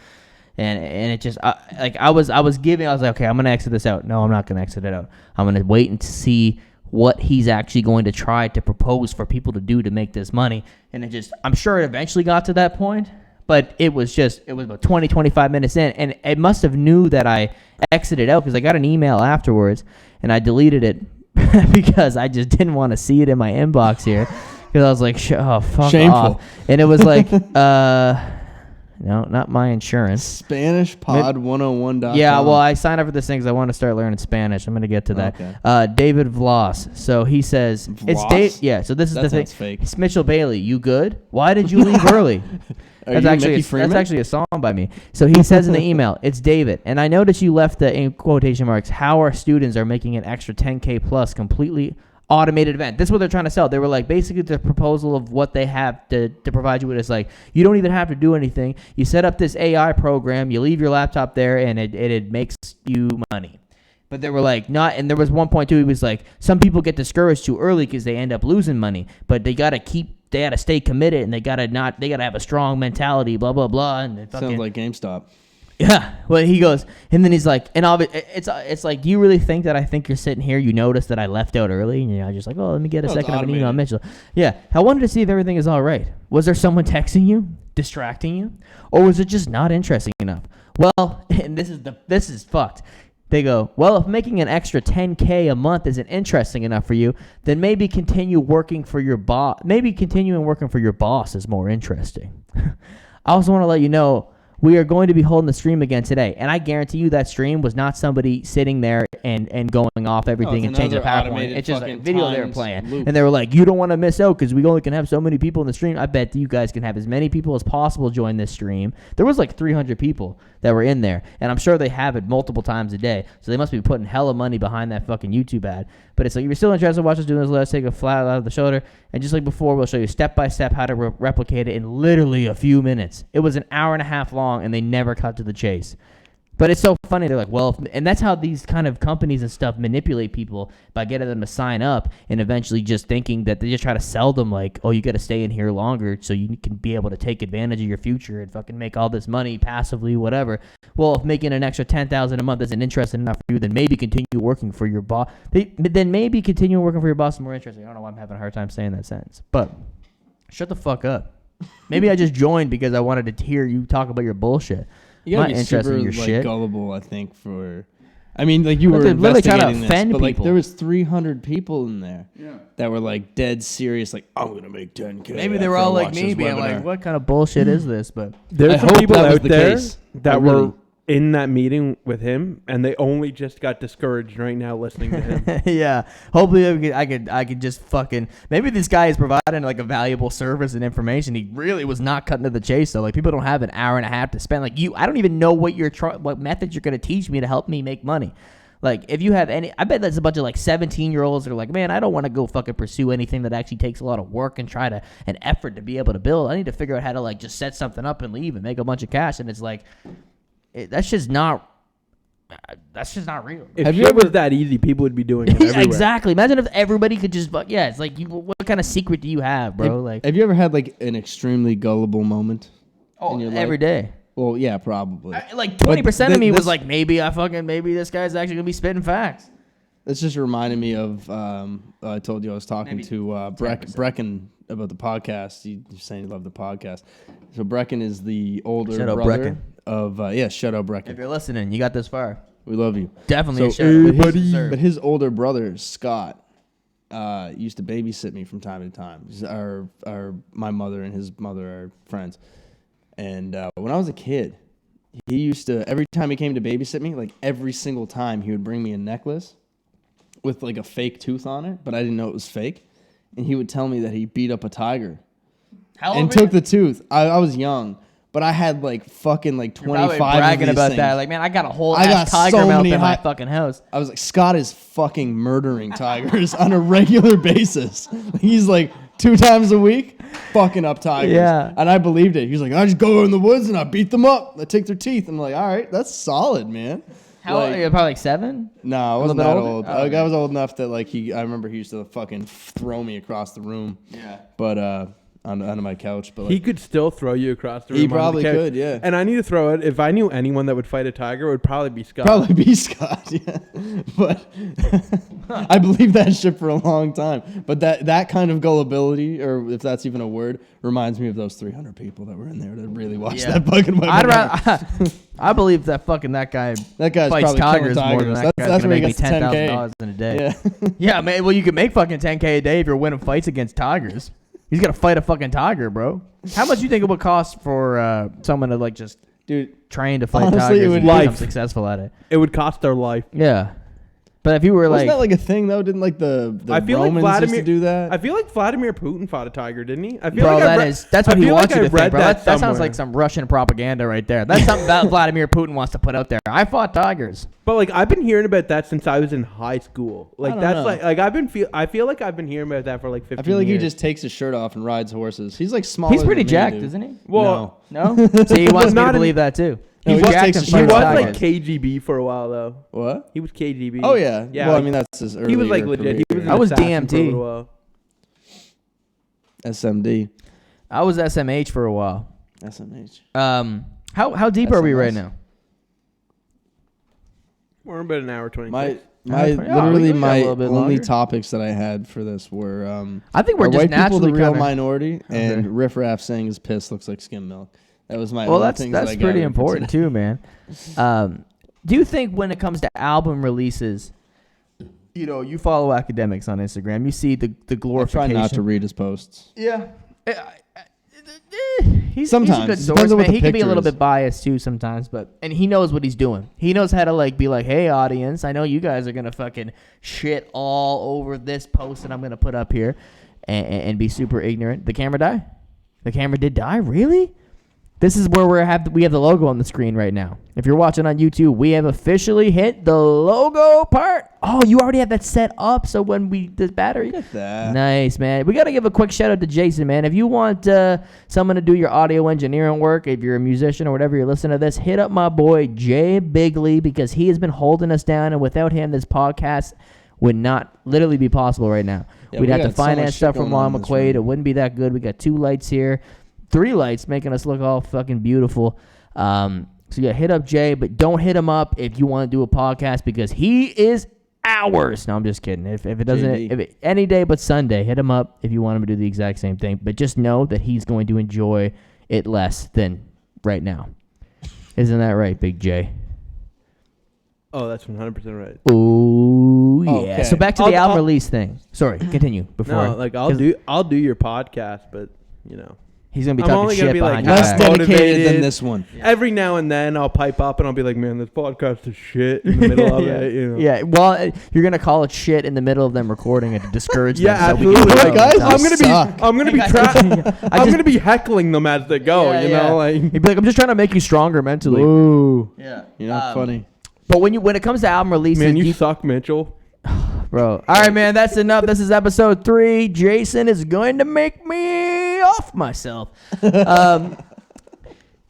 And it just I was like, okay, I'm gonna exit this out. No, I'm not gonna exit it out. I'm gonna wait and see what he's actually going to try to propose for people to do to make this money. And I'm sure it eventually got to that point, but it was about 20, 25 minutes in, and it must have knew that I exited out because I got an email afterwards, and I deleted it because I just didn't want to see it in my inbox here because I was like, oh, fuck Shameful. off. And it was like, no, not my insurance. SpanishPod101.com. Yeah, well, I signed up for this thing because I want to start learning Spanish. I'm going to get to that. Okay. David Vlas. So he says, Vlas? It's Dave. Yeah, so this is that the thing. Fake. It's Mitchell Bailey. You good? Why did you leave early? That's actually a song by me. So he says in the email, it's David. And I noticed you left the, in quotation marks, how our students are making an extra 10K plus completely automated event. This is what they're trying to sell. They were like, basically the proposal of what they have to provide you with is like, you don't even have to do anything. You set up this AI program, you leave your laptop there, and it makes you money. But they were like, not, and there was 1.2, he was like, some people get discouraged too early because they end up losing money, but they got to stay committed, and they got to have a strong mentality, blah, blah, blah. And sounds like GameStop. Yeah, well, he goes, and then he's like, and it's like, do you really think that I think you're sitting here, you noticed that I left out early, and you're just like, oh, let me get a second of an email on Mitchell. Yeah, I wanted to see if everything is all right. Was there someone texting you, distracting you, or was it just not interesting enough? Well, and this is fucked. They go, well, if making an extra 10K a month isn't interesting enough for you, then maybe continuing working for your boss is more interesting. I also want to let you know, we are going to be holding the stream again today. And I guarantee you that stream was not somebody sitting there and going off everything and changing the PowerPoint. It's just a video they were playing. Loop. And they were like, you don't want to miss out because we only can have so many people in the stream. I bet you guys can have as many people as possible join this stream. There was like 300 people that were in there. And I'm sure they have it multiple times a day. So they must be putting hella money behind that fucking YouTube ad. But it's like, if you're still interested in watching us do this, let's take a flat out of the shoulder. And just like before, we'll show you step by step how to replicate it in literally a few minutes. It was an hour and a half long, and they never cut to the chase. But it's so funny. They're like, well, and that's how these kind of companies and stuff manipulate people by getting them to sign up and eventually just thinking that they just try to sell them like, oh, you got to stay in here longer so you can be able to take advantage of your future and fucking make all this money passively, whatever. Well, if making an extra $10,000 a month isn't interesting enough for you, then maybe continue working for your boss. Then maybe continue working for your boss is more interesting. I don't know why I'm having a hard time saying that sentence, but shut the fuck up. Maybe I just joined because I wanted to hear you talk about your bullshit. You gotta be super like gullible, I think. I mean, like you were investigating this, but like there was 300 people in there that were like dead serious, like I'm gonna make 10K. Maybe they were all like me, being like, "What kind of bullshit is this?" But there's some people out there that were in that meeting with him, and they only just got discouraged right now listening to him. Yeah, hopefully I could just fucking, maybe this guy is providing like a valuable service and information. He really was not cutting to the chase though. Like people don't have an hour and a half to spend. Like I don't even know what what methods you're gonna teach me to help me make money. Like, if you have any, I bet there's a bunch of like 17-year-olds that are like, man, I don't want to go fucking pursue anything that actually takes a lot of work and try to an effort to be able to build. I need to figure out how to like just set something up and leave and make a bunch of cash. And it's like, that's just not real. If it was that easy, people would be doing it everywhere. Exactly. Imagine if everybody could just, it's like, what kind of secret do you have, bro? Have you ever had like an extremely gullible moment? Oh, every day. Well, yeah, probably. Like 20% of me was like, maybe this guy's actually gonna be spitting facts. This just reminded me of I told you I was talking to Brecken about the podcast. He's saying he loved the podcast. So Brecken is the older brother of shout out Brecken. If you're listening, you got this far. We love you. Definitely a shout out. But his older brother Scott used to babysit me from time to time. My mother and his mother are friends. And when I was a kid, he used to, every time he came to babysit me, like every single time he would bring me a necklace with like a fake tooth on it, but I didn't know it was fake. And he would tell me that he beat up a tiger. How old and took the tooth. I was young, but I had like fucking like 25 bragging of these about things. That. Like, man, I got a whole ass tiger mouth in my fucking house. I was like, Scott is fucking murdering tigers on a regular basis. He's like 2 times a week fucking up tigers. Yeah. And I believed it. He was like, I just go in the woods and I beat them up. I take their teeth. I'm like, all right, that's solid, man. How old are you? Probably like 7? No, I wasn't that old. Oh, I was old enough that like I remember he used to fucking throw me across the room. Yeah. But onto my couch. But like, he could still throw you across the room. He probably could, yeah. And I need to throw it. If I knew anyone that would fight a tiger, it would probably be Scott. Yeah. But I believe that shit for a long time. But that kind of gullibility, or if that's even a word, reminds me of those 300 people that were in there that really watched that fucking webinar. I believe that guy fights tigers more than that guy's going to make me $10,000 in a day. Yeah, man. Well, you can make fucking $10K a day if you're winning fights against tigers. He's got to fight a fucking tiger, bro. How much do you think it would cost for someone to like just train to fight tigers and become successful at it? It would cost their life. Yeah. But if you were wasn't that like a thing though? Didn't like the Romans used to do that? I feel like Vladimir Putin fought a tiger, didn't he? I feel bro, that's what he wants you to think, bro. That sounds like some Russian propaganda right there. That's something that Vladimir Putin wants to put out there. I fought tigers. But like I've been hearing about that since I was in high school. Like that's like I feel like I've been hearing about that for like 15 years. I feel like he just takes his shirt off and rides horses. He's like smaller. He's pretty jacked, isn't he? Well, no. See, he wants me to believe that too. He was like KGB for a while though. What? He was KGB. Oh yeah. Yeah. Well, I mean that's his early. He was like legit. I was DMT. SMD. I was SMH for a while. SMH. How deep are we right now? We're about an hour 20. My only topics that I had for this were I think we're just white people the real kinda minority and Riff Raff saying his piss looks like skim milk. That was my things that's that I pretty important too, man. Do you think when it comes to album releases, you follow academics on Instagram, you see the glorification. I try not to read his posts. Yeah. He's sometimes a good source, man. He can be a little bit biased too sometimes, and he knows what he's doing. He knows how to like be like, hey audience, I know you guys are gonna fucking shit all over this post that I'm gonna put up here, and be super ignorant. The camera die? The camera did die? Really? This is where we have the logo on the screen right now. If you're watching on YouTube, we have officially hit the logo part. Oh, you already have that set up, so when this battery. Look at that. Nice, man. We got to give a quick shout out to Jason, man. If you want someone to do your audio engineering work, if you're a musician or whatever, you're listening to this, hit up my boy Jay Bigley, because he has been holding us down, and without him, this podcast would not literally be possible right now. Yeah, we'd have to finance stuff from Long McQuaid. It wouldn't be that good. We got 2 lights here. 3 lights making us look all fucking beautiful. So yeah, hit up Jay, but don't hit him up if you want to do a podcast, because he is ours. No, I'm just kidding. If it doesn't, any day but Sunday, hit him up if you want him to do the exact same thing. But just know that he's going to enjoy it less than right now. Isn't that right, Big J? Oh, that's 100% right. Oh yeah. Okay. So back to the album release thing. Sorry, continue. I'll do your podcast, but he's gonna be talking shit behind your back. Less dedicated than this one. Yeah. Every now and then I'll pipe up and I'll be like, man, this podcast is shit in the middle of it. Yeah. Well, you're gonna call it shit in the middle of them recording it to discourage them. Yeah, absolutely. Guys, I'm gonna be heckling them as they go. Like, he'd be like, I'm just trying to make you stronger mentally. Ooh. Yeah. You're not funny. But when it comes to album releases, man, you suck, Mitchell. Bro. All right, man, that's enough. This is episode 3. Jason is going to make me off myself.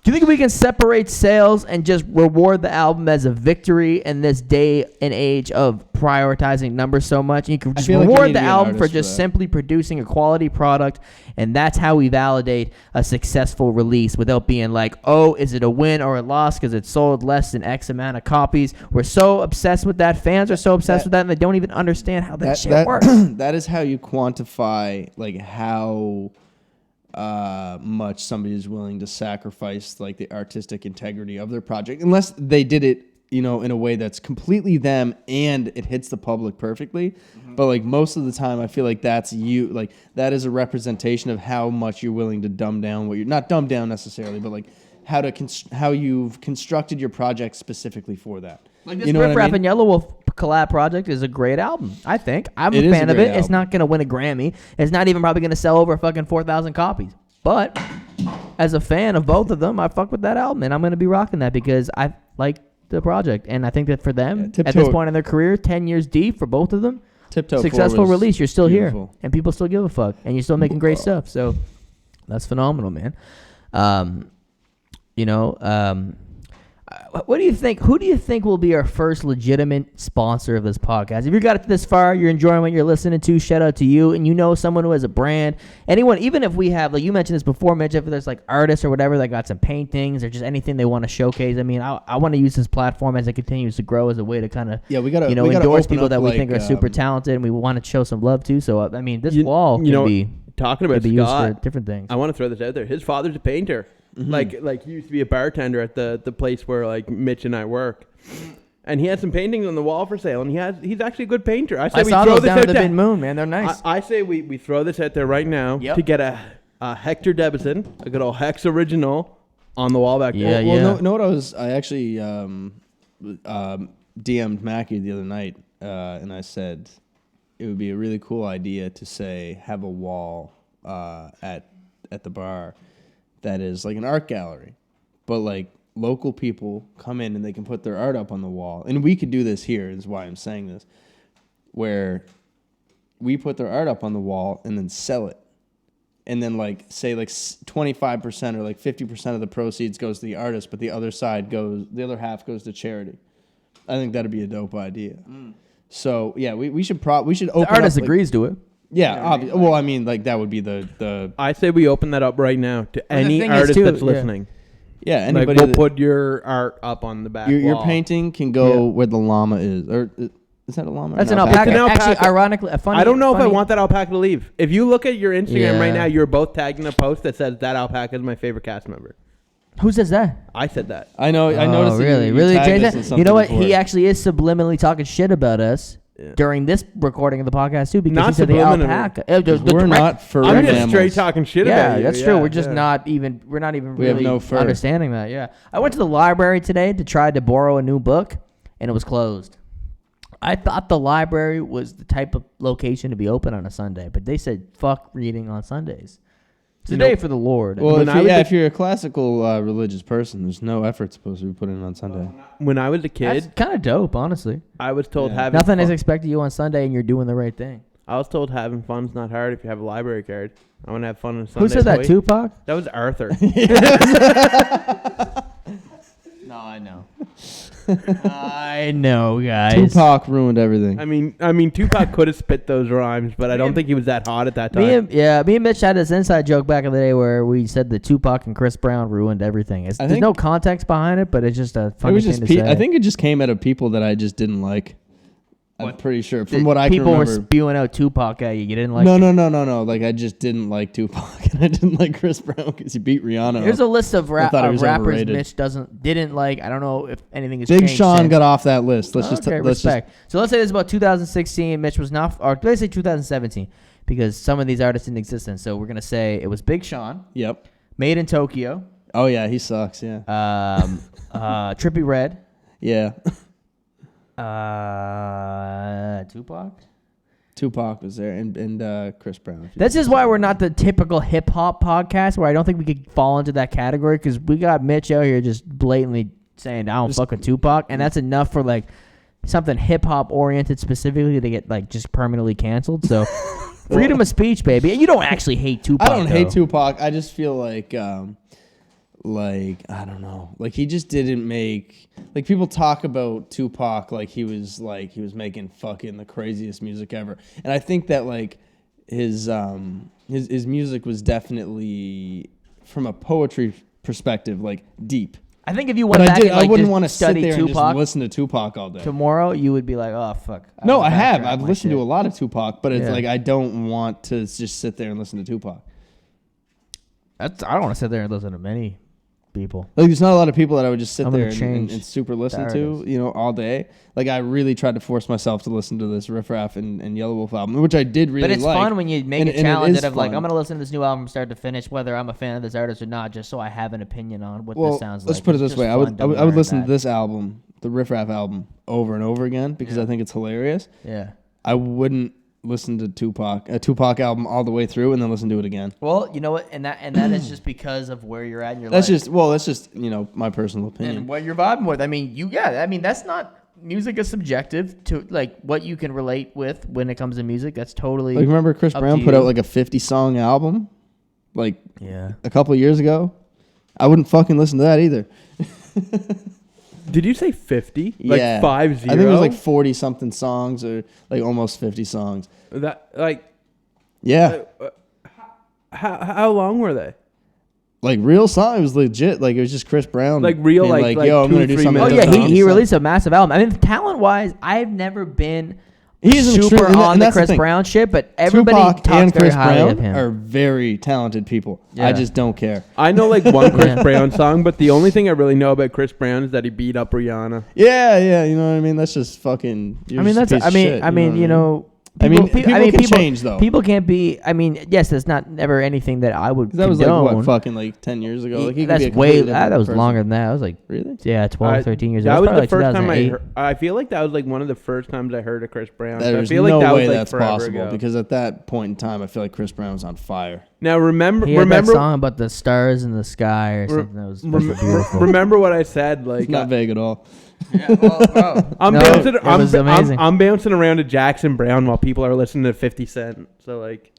Do you think we can separate sales and just reward the album as a victory in this day and age of prioritizing numbers so much? And you can just reward the album for just simply producing a quality product, and that's how we validate a successful release without being like, oh, is it a win or a loss because it sold less than X amount of copies? We're so obsessed with that. Fans are so obsessed with that, and they don't even understand how that shit works. That is how you quantify like how much somebody is willing to sacrifice like the artistic integrity of their project, unless they did it, you know, in a way that's completely them and it hits the public perfectly. Mm-hmm. But like most of the time, I feel like that's like that is a representation of how much you're willing to dumb down what you're not dumb down necessarily, but like how you've constructed your project specifically for that. Like this Riff Raff and Yelawolf collab project is a great album, I think. I'm a fan of it. It's not going to win a Grammy. It's not even probably going to sell over fucking 4,000 copies. But as a fan of both of them, I fuck with that album, and I'm going to be rocking that because I like the project. And I think that for them, at this point in their career, 10 years deep for both of them, successful release, you're still beautiful here. And people still give a fuck. And you're still making great stuff. So that's phenomenal, man. What do you think? Who do you think will be our first legitimate sponsor of this podcast? If you got it this far, you're enjoying what you're listening to, shout out to you. And you know someone who has a brand, anyone, even if we have, like you mentioned this before, Mitch, if there's like artists or whatever that got some paintings or just anything they want to showcase. I mean, I want to use this platform as it continues to grow as a way to kind of, endorse people that we think are super talented and we want to show some love to. So, I mean, this wall can be talking about used for different things. I want to throw this out there. His father's a painter. Mm-hmm. Like he used to be a bartender at the place where like Mitch and I work, and he had some paintings on the wall for sale, and he's actually a good painter. I saw those down at the Big Moon, man. They're nice. I say we throw this out there right now to get a Hector Debison, a good old Hex original, on the wall back there. Know what I actually DM'd Mackie the other night, and I said it would be a really cool idea to say have a wall at the bar that is like an art gallery, but like local people come in and they can put their art up on the wall. And we could do this here, is why I'm saying this, where we put their art up on the wall and then sell it. And then like say like 25% or like 50% of the proceeds goes to the artist, but the other half goes to charity. I think that'd be a dope idea. So yeah, we should open the artist up, agrees to it. Yeah, obviously. Well, I mean, like that would be the. I say we open that up right now to any artist that's listening. Yeah, anybody. Like we'll put your art up on the back wall. Your painting can go where the llama is, or is that a llama? That's an alpaca. Actually, ironically, I don't know if I want that alpaca to leave. If you look at your Instagram right now, you're both tagging a post that says that alpaca is my favorite cast member. Who says that? I said that. I know. I noticed. Really, Jason. You know what? He actually is subliminally talking shit about us. During this recording of the podcast too, because he said the alpaca. We're not furry I'm mammals. just straight talking shit about you. Yeah, that's true. We're just not even really understanding that. Yeah, I went to the library today to try to borrow a new book, and it was closed. I thought the library was the type of location to be open on a Sunday, but they said fuck reading on Sundays. It's a day for the Lord. Well, if you're a classical religious person, there's no effort supposed to be put in on Sunday. When I was a kid, that's kind of dope, honestly. I was told having nothing is expected of you on Sunday, and you're doing the right thing. I was told having fun's not hard if you have a library card. I want to have fun on Sunday. Who said that? Tupac? That was Arthur. No, I know. I know, guys. Tupac ruined everything. I mean, Tupac could have spit those rhymes, but I don't think he was that hot at that time. Me and Mitch had this inside joke back in the day where we said that Tupac and Chris Brown ruined everything. There's no context behind it, but it's just a funny thing to say. I think it just came out of people that I just didn't like. I'm pretty sure. From what I can remember. People were spewing out Tupac at you. You didn't like No. Like, I just didn't like Tupac, and I didn't like Chris Brown because he beat Rihanna. Here's a list of rappers overrated. Mitch didn't like. I don't know if anything has changed. Big Sean got off that list. Respect. So let's say this is about 2016. Mitch was not, or let's say 2017, because some of these artists didn't exist then. So we're going to say it was Big Sean. Yep. Made in Tokyo. Oh, yeah, he sucks, yeah. Trippie Redd. Yeah. Tupac was there, and Chris Brown. This is why we're not the typical hip hop podcast, where I don't think we could fall into that category, because we got Mitch out here just blatantly saying I don't fuck with Tupac, and that's enough for like something hip hop oriented specifically to get like just permanently canceled. So freedom of speech, baby. And you don't actually hate Tupac. I don't hate Tupac. I just feel like I don't know. Like he just didn't make like people talk about Tupac like he was making fucking the craziest music ever. And I think that like his music was definitely from a poetry perspective like deep. I think if you went back and I wouldn't want to sit there and just listen to Tupac all day. Tomorrow, you would be like, oh, fuck. No, I have. I've listened to a lot of Tupac, but it's like I don't want to just sit there and listen to Tupac. I don't want to sit there and listen to many people. Like, there's not a lot of people that I would just sit there and super listen to, all day. Like, I really tried to force myself to listen to this Riff Raff and Yelawolf album, which I did really like. But it's fun when you make a challenge of like, I'm going to listen to this new album from start to finish, whether I'm a fan of this artist or not, just so I have an opinion on what this sounds like. Let's put it this way. I would listen to this album, the Riff Raff album, over and over again because I think it's hilarious. Yeah. I wouldn't listen to a Tupac album all the way through and then listen to it again. Well, you know what, and that is just because of where you're at in your life. That's just my personal opinion and what you're vibing with. I mean, that's not music is subjective to like what you can relate with when it comes to music. That's totally. Like remember Chris Brown put out like a 50-song album, like a couple of years ago. I wouldn't fucking listen to that either. Did you say 50? Like 50? I think it was like 40 something songs or like almost 50 songs. That like yeah. How long were they? Like real song, it was legit. Like it was just Chris Brown. Like real, like yo, I'm gonna do something. Oh yeah, he released a massive album. I mean, talent wise, I've never been super on the Chris Brown shit, but everybody Tupac talks and very Chris highly Brown of him. are very talented people. Yeah. I just don't care. I know like one Chris Brown song, but the only thing I really know about Chris Brown is that he beat up Rihanna. Yeah, you know what I mean. That's just fucking. People can change though. People can't be. I mean, yes, that's not never anything that I would. That was like what, fucking like 10 years ago. Like that's way. That was longer than that. I was like, really? Yeah, 12, 13 years ago. That was the first time I heard. I feel like that was like one of the first times I heard of Chris Brown. There's no way that's possible because at that point in time, I feel like Chris Brown was on fire. Now remember that song about the stars in the sky or something that was beautiful. Remember what I said? Like it's not vague at all. Yeah, well, bro. I'm bouncing around to Jackson Brown while people are listening to 50 Cent. So like,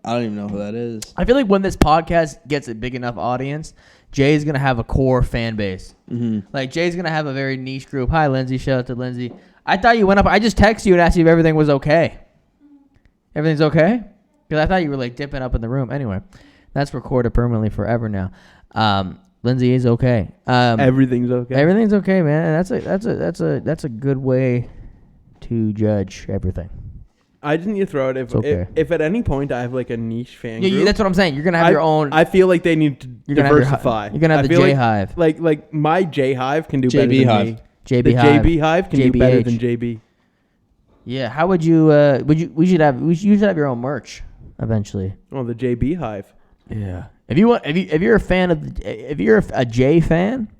I don't even know who that is. I feel like when this podcast gets a big enough audience, Jay's gonna have a core fan base. Mm-hmm. Like Jay's gonna have a very niche group. Hi, Lindsay. Shout out to Lindsay. I thought you went up. I just texted you and asked you if everything was okay. Everything's okay? Because I thought you were like dipping up in the room. Anyway, that's recorded permanently forever now. Lindsay is okay. Everything's okay. Everything's okay, man. And that's a good way to judge everything. I just need to throw it if at any point I have like a niche fan group. Yeah, that's what I'm saying. You're gonna have your own. I feel like they need to diversify. You're gonna have the J Hive. Like my J Hive can do better than me. JB Hive. JB Hive can do better than JB. Yeah. How would you? We should have your own merch eventually. Oh, the JB Hive. Yeah. If you're a fan of if you're a Jay fan,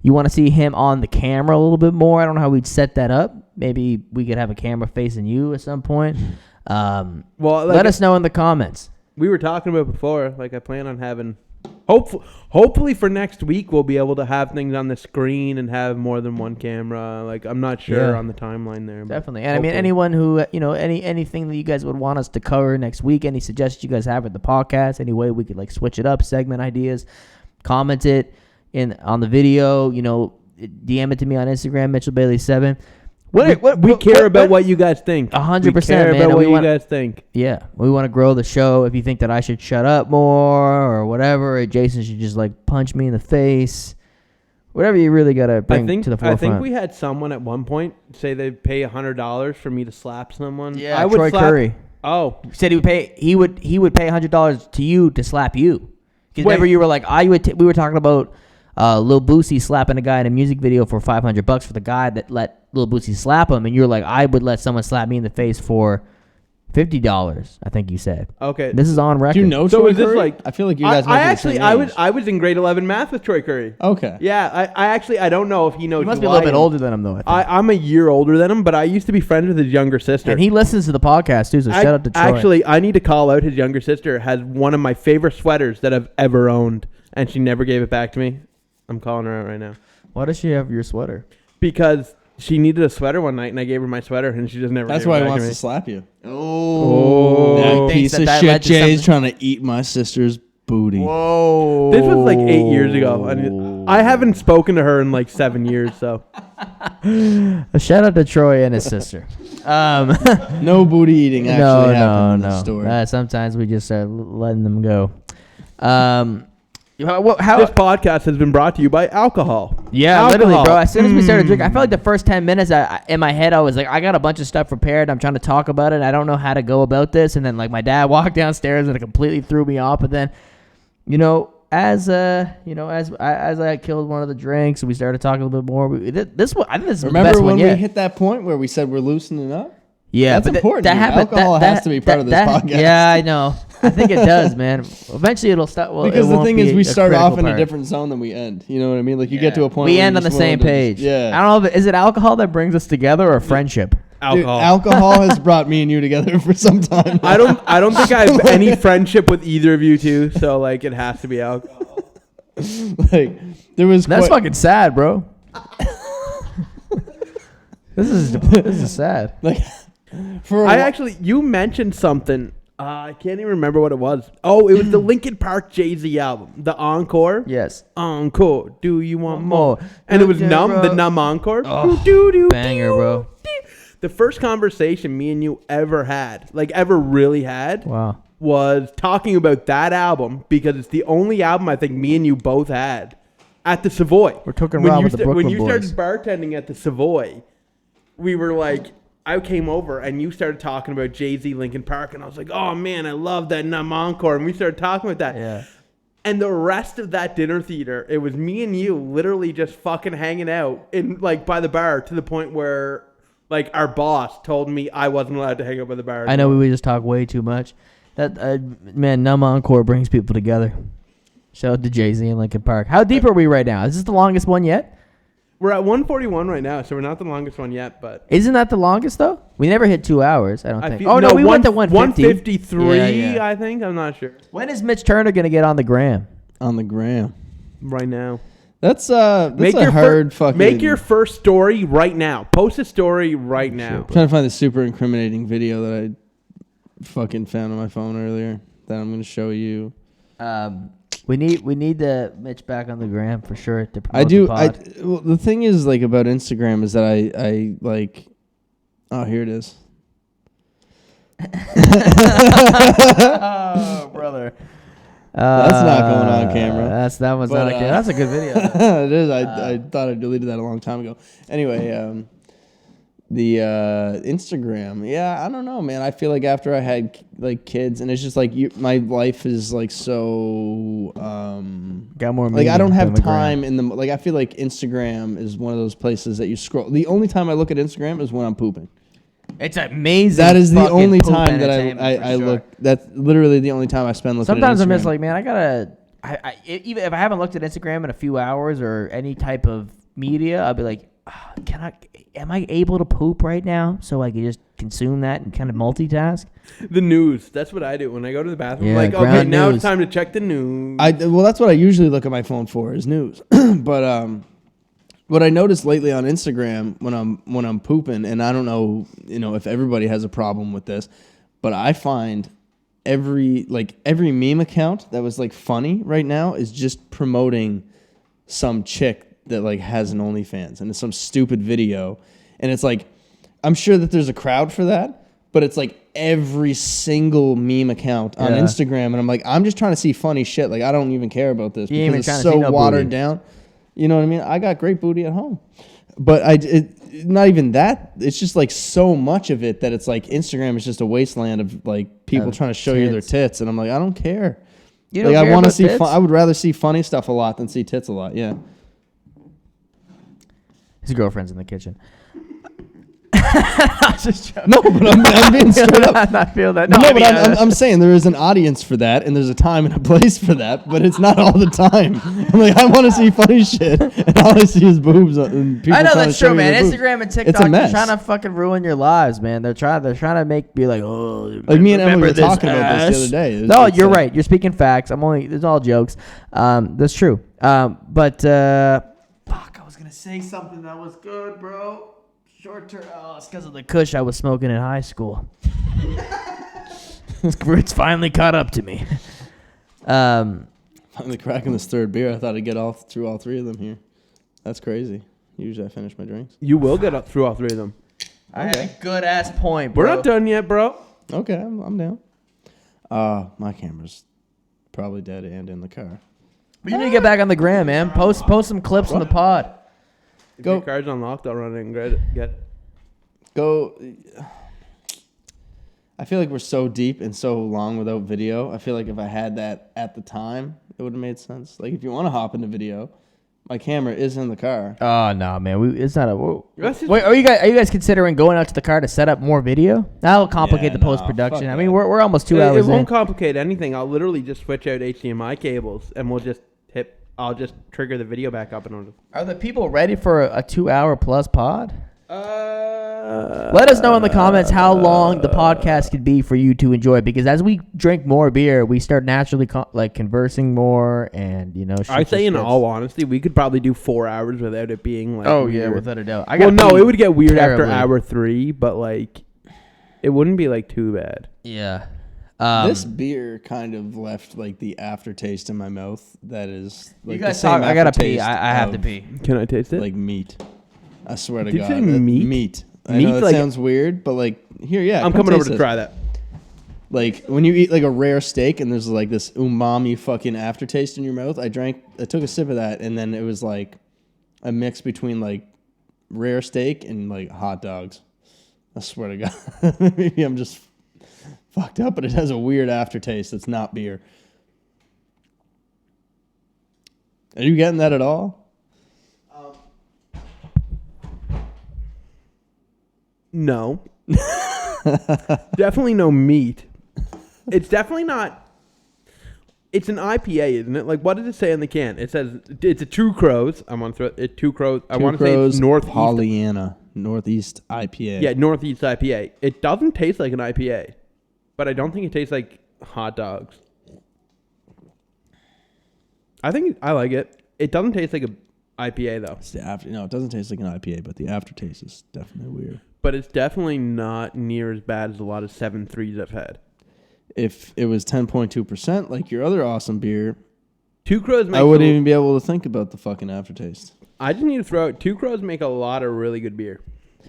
you want to see him on the camera a little bit more. I don't know how we'd set that up. Maybe we could have a camera facing you at some point. Let us know in the comments. We were talking about before. Like I plan on having. Hopefully for next week we'll be able to have things on the screen and have more than one camera. Like I'm not sure on the timeline there. Definitely. And I mean anyone who anything that you guys would want us to cover next week, any suggestions you guys have with the podcast, any way we could like switch it up, segment ideas, comment it on the video, DM it to me on Instagram, MitchellBailey7. We care about what you guys think. 100%, we care about what you guys think. Yeah, we want to grow the show. If you think that I should shut up more or whatever, or Jason should just like punch me in the face, whatever you really gotta bring to the forefront. I think we had someone at one point say they'd pay $100 for me to slap someone. Yeah, I would Troy Curry. Oh, he said he would pay. He would pay $100 to you to slap you. Because whenever you were like, we were talking about Lil Boosie slapping a guy in a music video for $500 for the guy that let Lil Boosie slap him, and you're like, I would let someone slap me in the face for $50. I think you said. Okay, this is on record. Do you know Troy Curry? Like, I feel like you guys. I was in grade 11 math with Troy Curry. Okay. Yeah, I don't know if he knows. You must be a little bit older than him though. I'm a year older than him, but I used to be friends with his younger sister. And he listens to the podcast too. So shout out to Troy. Actually, I need to call out his younger sister. Has one of my favorite sweaters that I've ever owned, and she never gave it back to me. I'm calling her out right now. Why does she have your sweater? Because she needed a sweater one night, and I gave her my sweater, and she just never. That's why he wants to slap you. Oh, that piece of shit! Jay's trying to eat my sister's booty. Whoa! This was like 8 years ago. I haven't spoken to her in like 7 years. So, a shout out to Troy and his sister. No booty eating actually happened in this story. Sometimes we just start letting them go. How this podcast has been brought to you by alcohol. Yeah, literally, bro. As soon as we started drinking, I felt like the first 10 minutes in my head, I was like, I got a bunch of stuff prepared. I'm trying to talk about it. I don't know how to go about this. And then like my dad walked downstairs and it completely threw me off. But then, as I killed one of the drinks and we started talking a little bit more, I think this is the best one yet. Remember when we hit that point where we said we're loosening up? Yeah, that's important. That happened. Alcohol has to be part of this podcast. Yeah, I know. I think it does, man. Eventually, it'll stop. Well, because the thing is, we start off in a different zone than we end. You know what I mean? Like you get to a point we where end on the same page. Yeah. I don't know. Is it alcohol that brings us together or friendship? Alcohol. Dude, alcohol has brought me and you together for some time. I don't think I have any friendship with either of you two. So like, it has to be alcohol. Like there was. That's fucking sad, bro. This is sad. Like. You mentioned something. I can't even remember what it was. Oh, it was the Linkin Park Jay-Z album, the Encore. Yes. Encore. Do you want more? And it was Numb, bro. The Numb Encore. Oh, banger, bro. The first conversation me and you ever had, like ever really had, was talking about that album because it's the only album I think me and you both had at the Savoy. We're talking about the Brooklyn When you boys. started bartending at the Savoy, we were like, I came over and you started talking about Jay-Z, Linkin Park, and I was like, oh man, I love that Numb Encore, and we started talking about that. Yeah. And the rest of that dinner theater, it was me and you literally just fucking hanging out in like by the bar to the point where like our boss told me I wasn't allowed to hang out by the bar. I know we just talk way too much. That man, Numb Encore brings people together. Shout out to Jay-Z and Linkin Park. How deep are we right now? Is this the longest one yet? We're at 141 right now, so we're not the longest one yet, but... Isn't that the longest, though? We never hit 2 hours, I don't think. We went to 150. 153, I think. I'm not sure. When is Mitch Turner going to get on the gram? On the gram. Right now. That's hard fucking... Make your first story right now. Post a story right now. I'm trying to find the super incriminating video that I fucking found on my phone earlier that I'm going to show you. We need the Mitch back on the gram for sure to promote I do. The pod. Well, the thing is, like about Instagram, is that I like. Oh, here it is. Oh, brother. That's not going on camera. That one's not on camera. That's a good video. It is. I thought I deleted that a long time ago. Anyway, the Instagram. Yeah, I don't know, man. I feel like after I had like kids, and it's just like my life is like so. Got more. Like I don't have time in the like. I feel like Instagram is one of those places that you scroll. The only time I look at Instagram is when I'm pooping. It's amazing. That is the only time that I look. That's literally the only time I spend looking. Sometimes at Instagram. I'm just like, man, I gotta. Even if I haven't looked at Instagram in a few hours or any type of media, I'll be like, am I able to poop right now so I can just consume that and kind of multitask? The news. That's what I do when I go to the bathroom. Yeah, like, okay, now it's time to check the news. Well, that's what I usually look at my phone for is news. But what I noticed lately on Instagram when I'm pooping, and I don't know, if everybody has a problem with this, but I find every meme account that was like funny right now is just promoting some chick that like has an OnlyFans, and it's some stupid video, and it's like I'm sure that there's a crowd for that, but it's like every single meme account on Instagram, and I'm like, I'm just trying to see funny shit. Like I don't even care about this because it's so watered down. You know what I mean? I got great booty at home, but not even that. It's just like so much of it that it's like Instagram is just a wasteland of like people trying to show you their tits, and I'm like, I don't care. You don't care I want to see. I would rather see funny stuff a lot than see tits a lot. Yeah. His girlfriend's in the kitchen. No, but I'm being straight up. I feel that. No, but I'm saying there is an audience for that, and there's a time and a place for that, but it's not all the time. I'm like, I want to see funny shit, and all I see is boobs. And people I know trying that's to show true, man. you their Instagram and boobs. TikTok, It's a mess. they're trying to fucking ruin your lives, man. They're trying to be like, oh, like me and Emily were this talking about this the other day. No, you're right. You're speaking facts. It's all jokes. That's true. But fuck, I was gonna say something that was good, bro. Short term. Oh, it's because of the kush I was smoking in high school. It's finally caught up to me. Finally cracking this third beer. I thought I'd get through all three of them here. That's crazy. Usually I finish my drinks. You will get through all three of them. I had a good ass point, bro. We're not done yet, bro. Okay, I'm down. My camera's probably dead and in the car. You need to get back on the gram, man. Post some clips from the pod. If your car's unlocked, I'll run it and get. Go. I feel like we're so deep and so long without video. I feel like if I had that at the time, it would have made sense. Like if you want to hop into video, my camera is in the car. Oh no, man! It's not a. Wait, are you guys considering going out to the car to set up more video? That'll complicate the post production. I mean, we're almost 2 hours in. It won't complicate anything. I'll literally just switch out HDMI cables and I'll just trigger the video back up and Are the people ready for a 2 hour plus pod? Let us know in the comments how long the podcast could be for you to enjoy, because as we drink more beer, we start naturally conversing more, and I say in all honesty, we could probably do 4 hours without it being like. Oh weird. yeah, without a doubt. It would get weird terribly after hour 3, but like, it wouldn't be like too bad. Yeah. This beer kind of left like the aftertaste in my mouth. That is like you guys talk. I gotta pee. I have to pee. Can I taste it? Like meat. I swear to Did God. you say meat? Meat. I know that sounds weird, but like here, yeah. I'm coming over to try that. Like when you eat like a rare steak and there's like this umami fucking aftertaste in your mouth. I took a sip of that, and then it was like a mix between like rare steak and like hot dogs. I swear to God. Maybe I'm just fucked up, but it has a weird aftertaste that's not beer. Are you getting that at all? No. Definitely no meat. It's definitely not. It's an IPA, isn't it? Like, what does it say on the can? It says it's a Two Crows. I'm on it. Two Crows. I want to say it's Northeast. Pollyanna. Northeast IPA. Yeah, Northeast IPA. It doesn't taste like an IPA, but I don't think it tastes like hot dogs. I think I like it. It doesn't taste like an IPA though. No, it doesn't taste like an IPA, but the aftertaste is definitely weird. But it's definitely not near as bad as a lot of 7.3s I've had. If it was 10.2%, like your other awesome beer, Two Crows makes I wouldn't even be able to think about the fucking aftertaste. I just need to throw out, Two Crows make a lot of really good beer.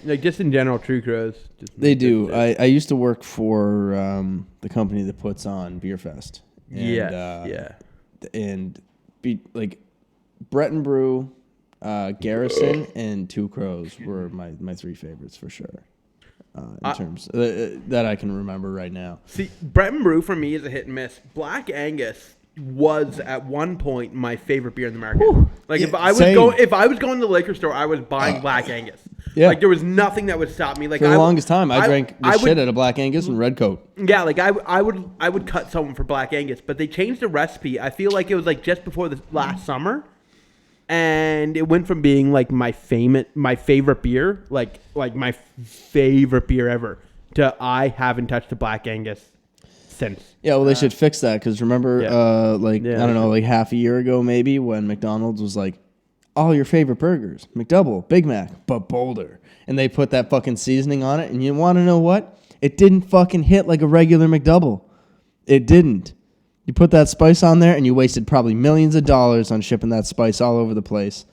Like, just in general, Two Crows. They do. I used to work for the company that puts on Beer Fest. And, And like Brett and Brew, Garrison, and Two Crows were my three favorites for sure. In terms that I can remember right now. See, Brett and Brew for me is a hit and miss. Black Angus was at one point my favorite beer in the market. Whew. Like if I was going to the liquor store, I was buying Black Angus. Yeah. Like there was nothing that would stop me. Like for the longest time, I drank the shit out of Black Angus and Red Coat. Yeah, like I would cut someone for Black Angus, but they changed the recipe. I feel like it was like just before the last summer, and it went from being like my favorite beer, like my favorite beer ever, to I haven't touched a Black Angus since. Yeah, well, they should fix that because remember, I don't know, like half a year ago maybe when McDonald's was like, all your favorite burgers, McDouble, Big Mac, but bolder. And they put that fucking seasoning on it. And you want to know what? It didn't fucking hit like a regular McDouble. It didn't. You put that spice on there and you wasted probably millions of dollars on shipping that spice all over the place.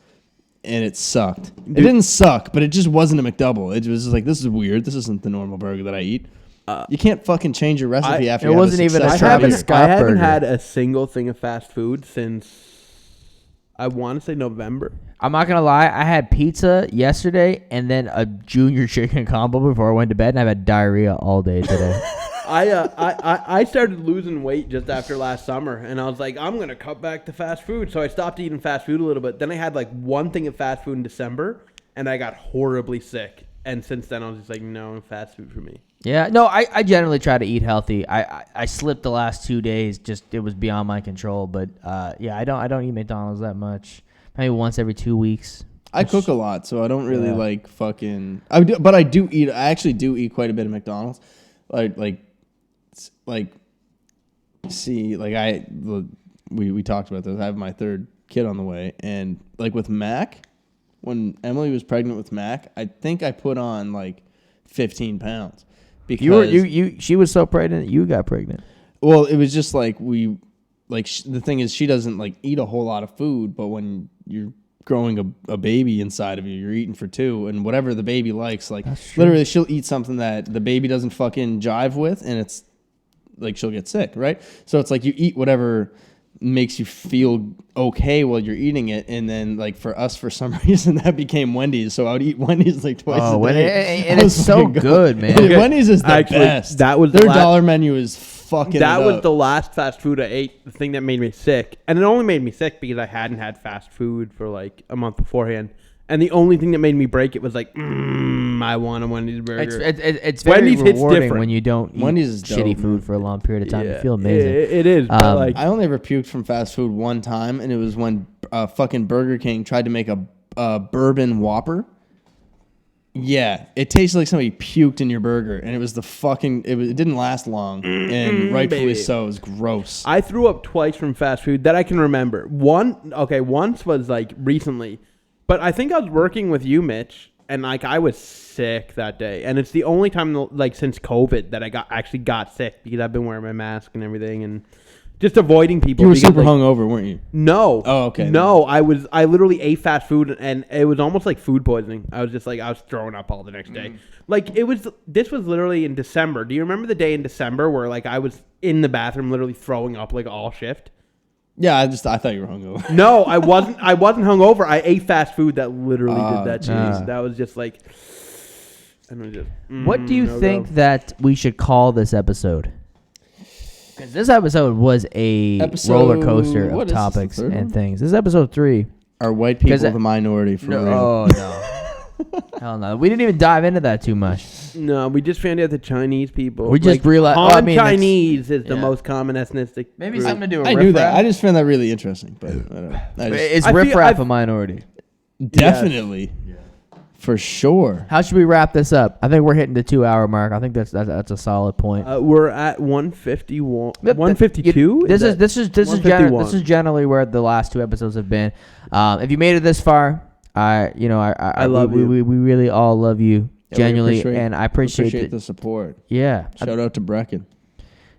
And it sucked. It didn't suck, but it just wasn't a McDouble. It was just like, this is weird. This isn't the normal burger that I eat. You can't fucking change your recipe after you have a success. I haven't had a single thing of fast food since... I want to say November. I'm not going to lie. I had pizza yesterday and then a junior chicken combo before I went to bed, and I've had diarrhea all day today. I started losing weight just after last summer, and I was like, I'm going to cut back to fast food. So I stopped eating fast food a little bit. Then I had like one thing of fast food in December, and I got horribly sick. And since then, I was just like, no, fast food for me. Yeah, no, I generally try to eat healthy. I slipped the last 2 days. Just it was beyond my control. But yeah, I don't eat McDonald's that much. Maybe once every 2 weeks. I cook a lot, so I don't really like fucking. I do eat. I actually do eat quite a bit of McDonald's. We talked about this. I have my third kid on the way, and like with Mac, when Emily was pregnant with Mac, I think I put on like 15 pounds. Because she was so pregnant that you got pregnant. Well, it was just like the thing is she doesn't like eat a whole lot of food, but when you're growing a baby inside of you, you're eating for two, and whatever the baby likes, like literally she'll eat something that the baby doesn't fucking jive with, and it's like she'll get sick, right? So it's like you eat whatever makes you feel okay while you're eating it, and then like for us, for some reason that became Wendy's, so I would eat Wendy's like twice a day. And it's so good, man. Okay. Wendy's is the best. That was their dollar menu is fucking. That was the last fast food I ate. The thing that made me sick, and it only made me sick because I hadn't had fast food for like a month beforehand. And the only thing that made me break it was like, I want a Wendy's burger. It's very Wendy's rewarding when you don't eat Wendy's is shitty dope, food for a long period of time. You feel amazing. It is. But like, I only ever puked from fast food one time, and it was when fucking Burger King tried to make a bourbon Whopper. Yeah, it tasted like somebody puked in your burger, and it was it didn't last long, and rightfully so. It was gross. I threw up twice from fast food that I can remember. Once was like recently. But I think I was working with you, Mitch, and like I was sick that day, and it's the only time like since COVID that I actually got sick because I've been wearing my mask and everything and just avoiding people. You were super hungover, weren't you? No. Oh, okay. No, I literally ate fast food, and it was almost like food poisoning. I was just like I was throwing up all the next day. Like this was literally in December. Do you remember the day in December where like I was in the bathroom literally throwing up like all shift? Yeah, I thought you were hungover. No, I wasn't hungover. I ate fast food that literally did that to me. That was just like. What do you think that we should call this episode? Because this episode was a roller coaster of topics and things. This is episode 3. Are white people the minority for real? Oh no. Hell no. We didn't even dive into that too much. No, we just found out the Chinese people. We just realized Chinese is the most common ethnicity. Maybe group. something to do with I knew that. I just found that really interesting. But is Riff Raff a minority? Definitely. Yes. For sure. How should we wrap this up? I think we're hitting the 2-hour mark. I think that's a solid point. We're at 151, 152. This is generally where the last 2 episodes have been. If you made it this far, I love you. We really all love you genuinely, and I appreciate the support. Yeah. Shout out to Brecken.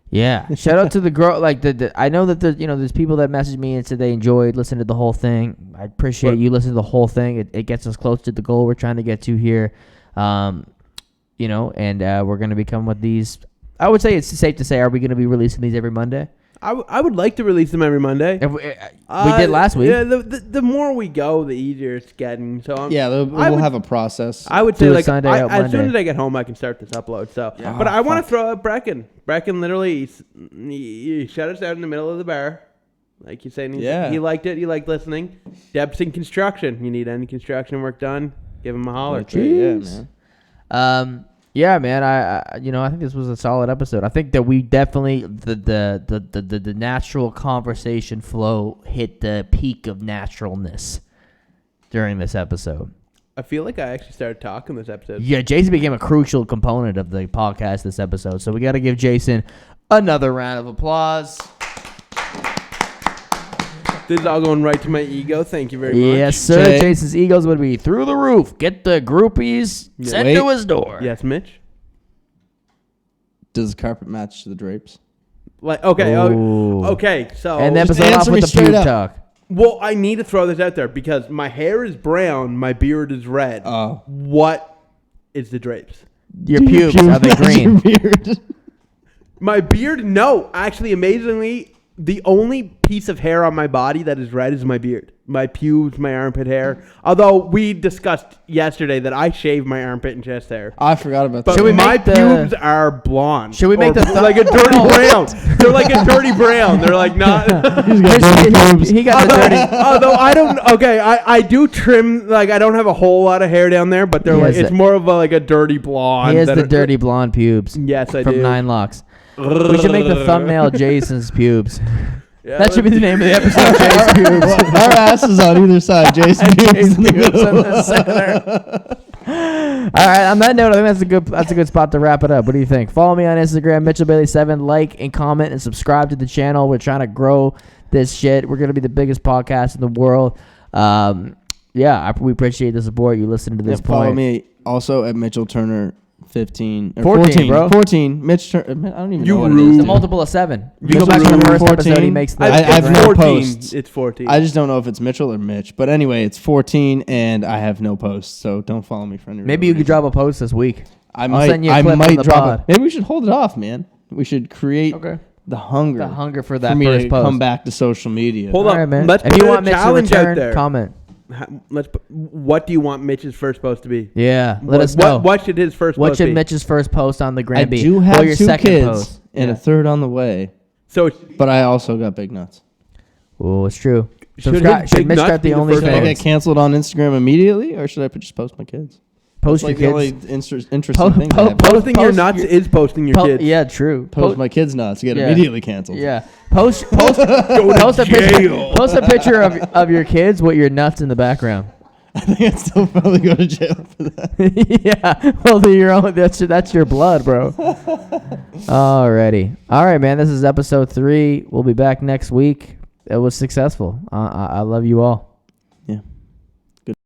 Yeah. Shout out to the girl. Like I know that there's people that messaged me and said they enjoyed listening to the whole thing. I appreciate you listening to the whole thing. It gets us close to the goal we're trying to get to here. And we're gonna be coming with these. I would say it's safe to say, are we gonna be releasing these every Monday? I would like to release them every Monday. We did last week. Yeah, the more we go, the easier it's getting. So we'll have a process. I would say like as soon as I get home, I can start this upload. So, but I want to throw out Brecken. Brecken literally he shut us out in the middle of the bar, like you saying. He liked it. He liked listening. Deb's in construction. You need any construction work done? Give him a holler. Yeah, man. Yeah, man. I think this was a solid episode. I think that we definitely the natural conversation flow hit the peak of naturalness during this episode. I feel like I actually started talking this episode. Yeah, Jason became a crucial component of the podcast this episode, so we got to give Jason another round of applause. This is all going right to my ego. Thank you very much. Yes, sir. Jay. Jason's ego's would be through the roof. Get the groupies sent to his door. Yes, Mitch? Does the carpet match the drapes? Like okay, okay. So and the episode off with the pube talk. Well, I need to throw this out there because my hair is brown, my beard is red. What is the drapes? Your pubes are they green? Beard? My beard? No, actually, amazingly, the only piece of hair on my body that is red is my beard. My pubes, my armpit hair. Although we discussed yesterday that I shave my armpit and chest hair. I forgot about that. But my pubes are blonde. Should we make the like a dirty brown? They're like a dirty brown. They're like not. He got the dirty. Although I don't. Okay, I do trim. Like I don't have a whole lot of hair down there, but they're like it's more of a dirty blonde. He has the dirty blonde pubes. Yes, I do. From 9 Locks. We should make the thumbnail Jason's pubes. Yeah, that should be the name of the episode. Jason's pubes. Our asses on either side. Jason's pubes in the center. All right. On that note, I think that's a good spot to wrap it up. What do you think? Follow me on Instagram, MitchellBailey7. Like and comment and subscribe to the channel. We're trying to grow this shit. We're gonna be the biggest podcast in the world. we appreciate the support. You listen to this point. Follow me also at Mitchell Turner 15 or 14, bro. 14. Mitch Turner. I don't even know what it It's is. a multiple of 7. You Mitchell go back to the first 14. episode. He makes the. I have no 14. posts. It's 14. I just don't know if it's Mitchell or Mitch. But anyway, it's 14, and I have no posts, so don't follow me for any Maybe you could drop a post this week. I might drop it. Maybe we should hold it off, man. We should create the hunger for that for me first to post. Come back to social media. Hold on, right, man. Let's if put you a want Mitch to challenge return, out there. comment. What do you want Mitch's first post to be? Yeah, let us know. What should his first What post should be? Mitch's first post on the gram be? I do have your 2 second kids post. and a third on the way. So, but I also got big nuts. Oh, it's true. Should Mitch start the only Should I get canceled on Instagram immediately, or should I just post my kids? Post your kids. The only interesting thing. Posting your nuts is posting your kids. Yeah, true. Post my kids' nuts. Get immediately canceled. Yeah. Post a picture of your kids with your nuts in the background. I think I'd still probably go to jail for that. Yeah. Well, that's your blood, bro. Alrighty. All right, man. This is episode 3. We'll be back next week. It was successful. I love you all.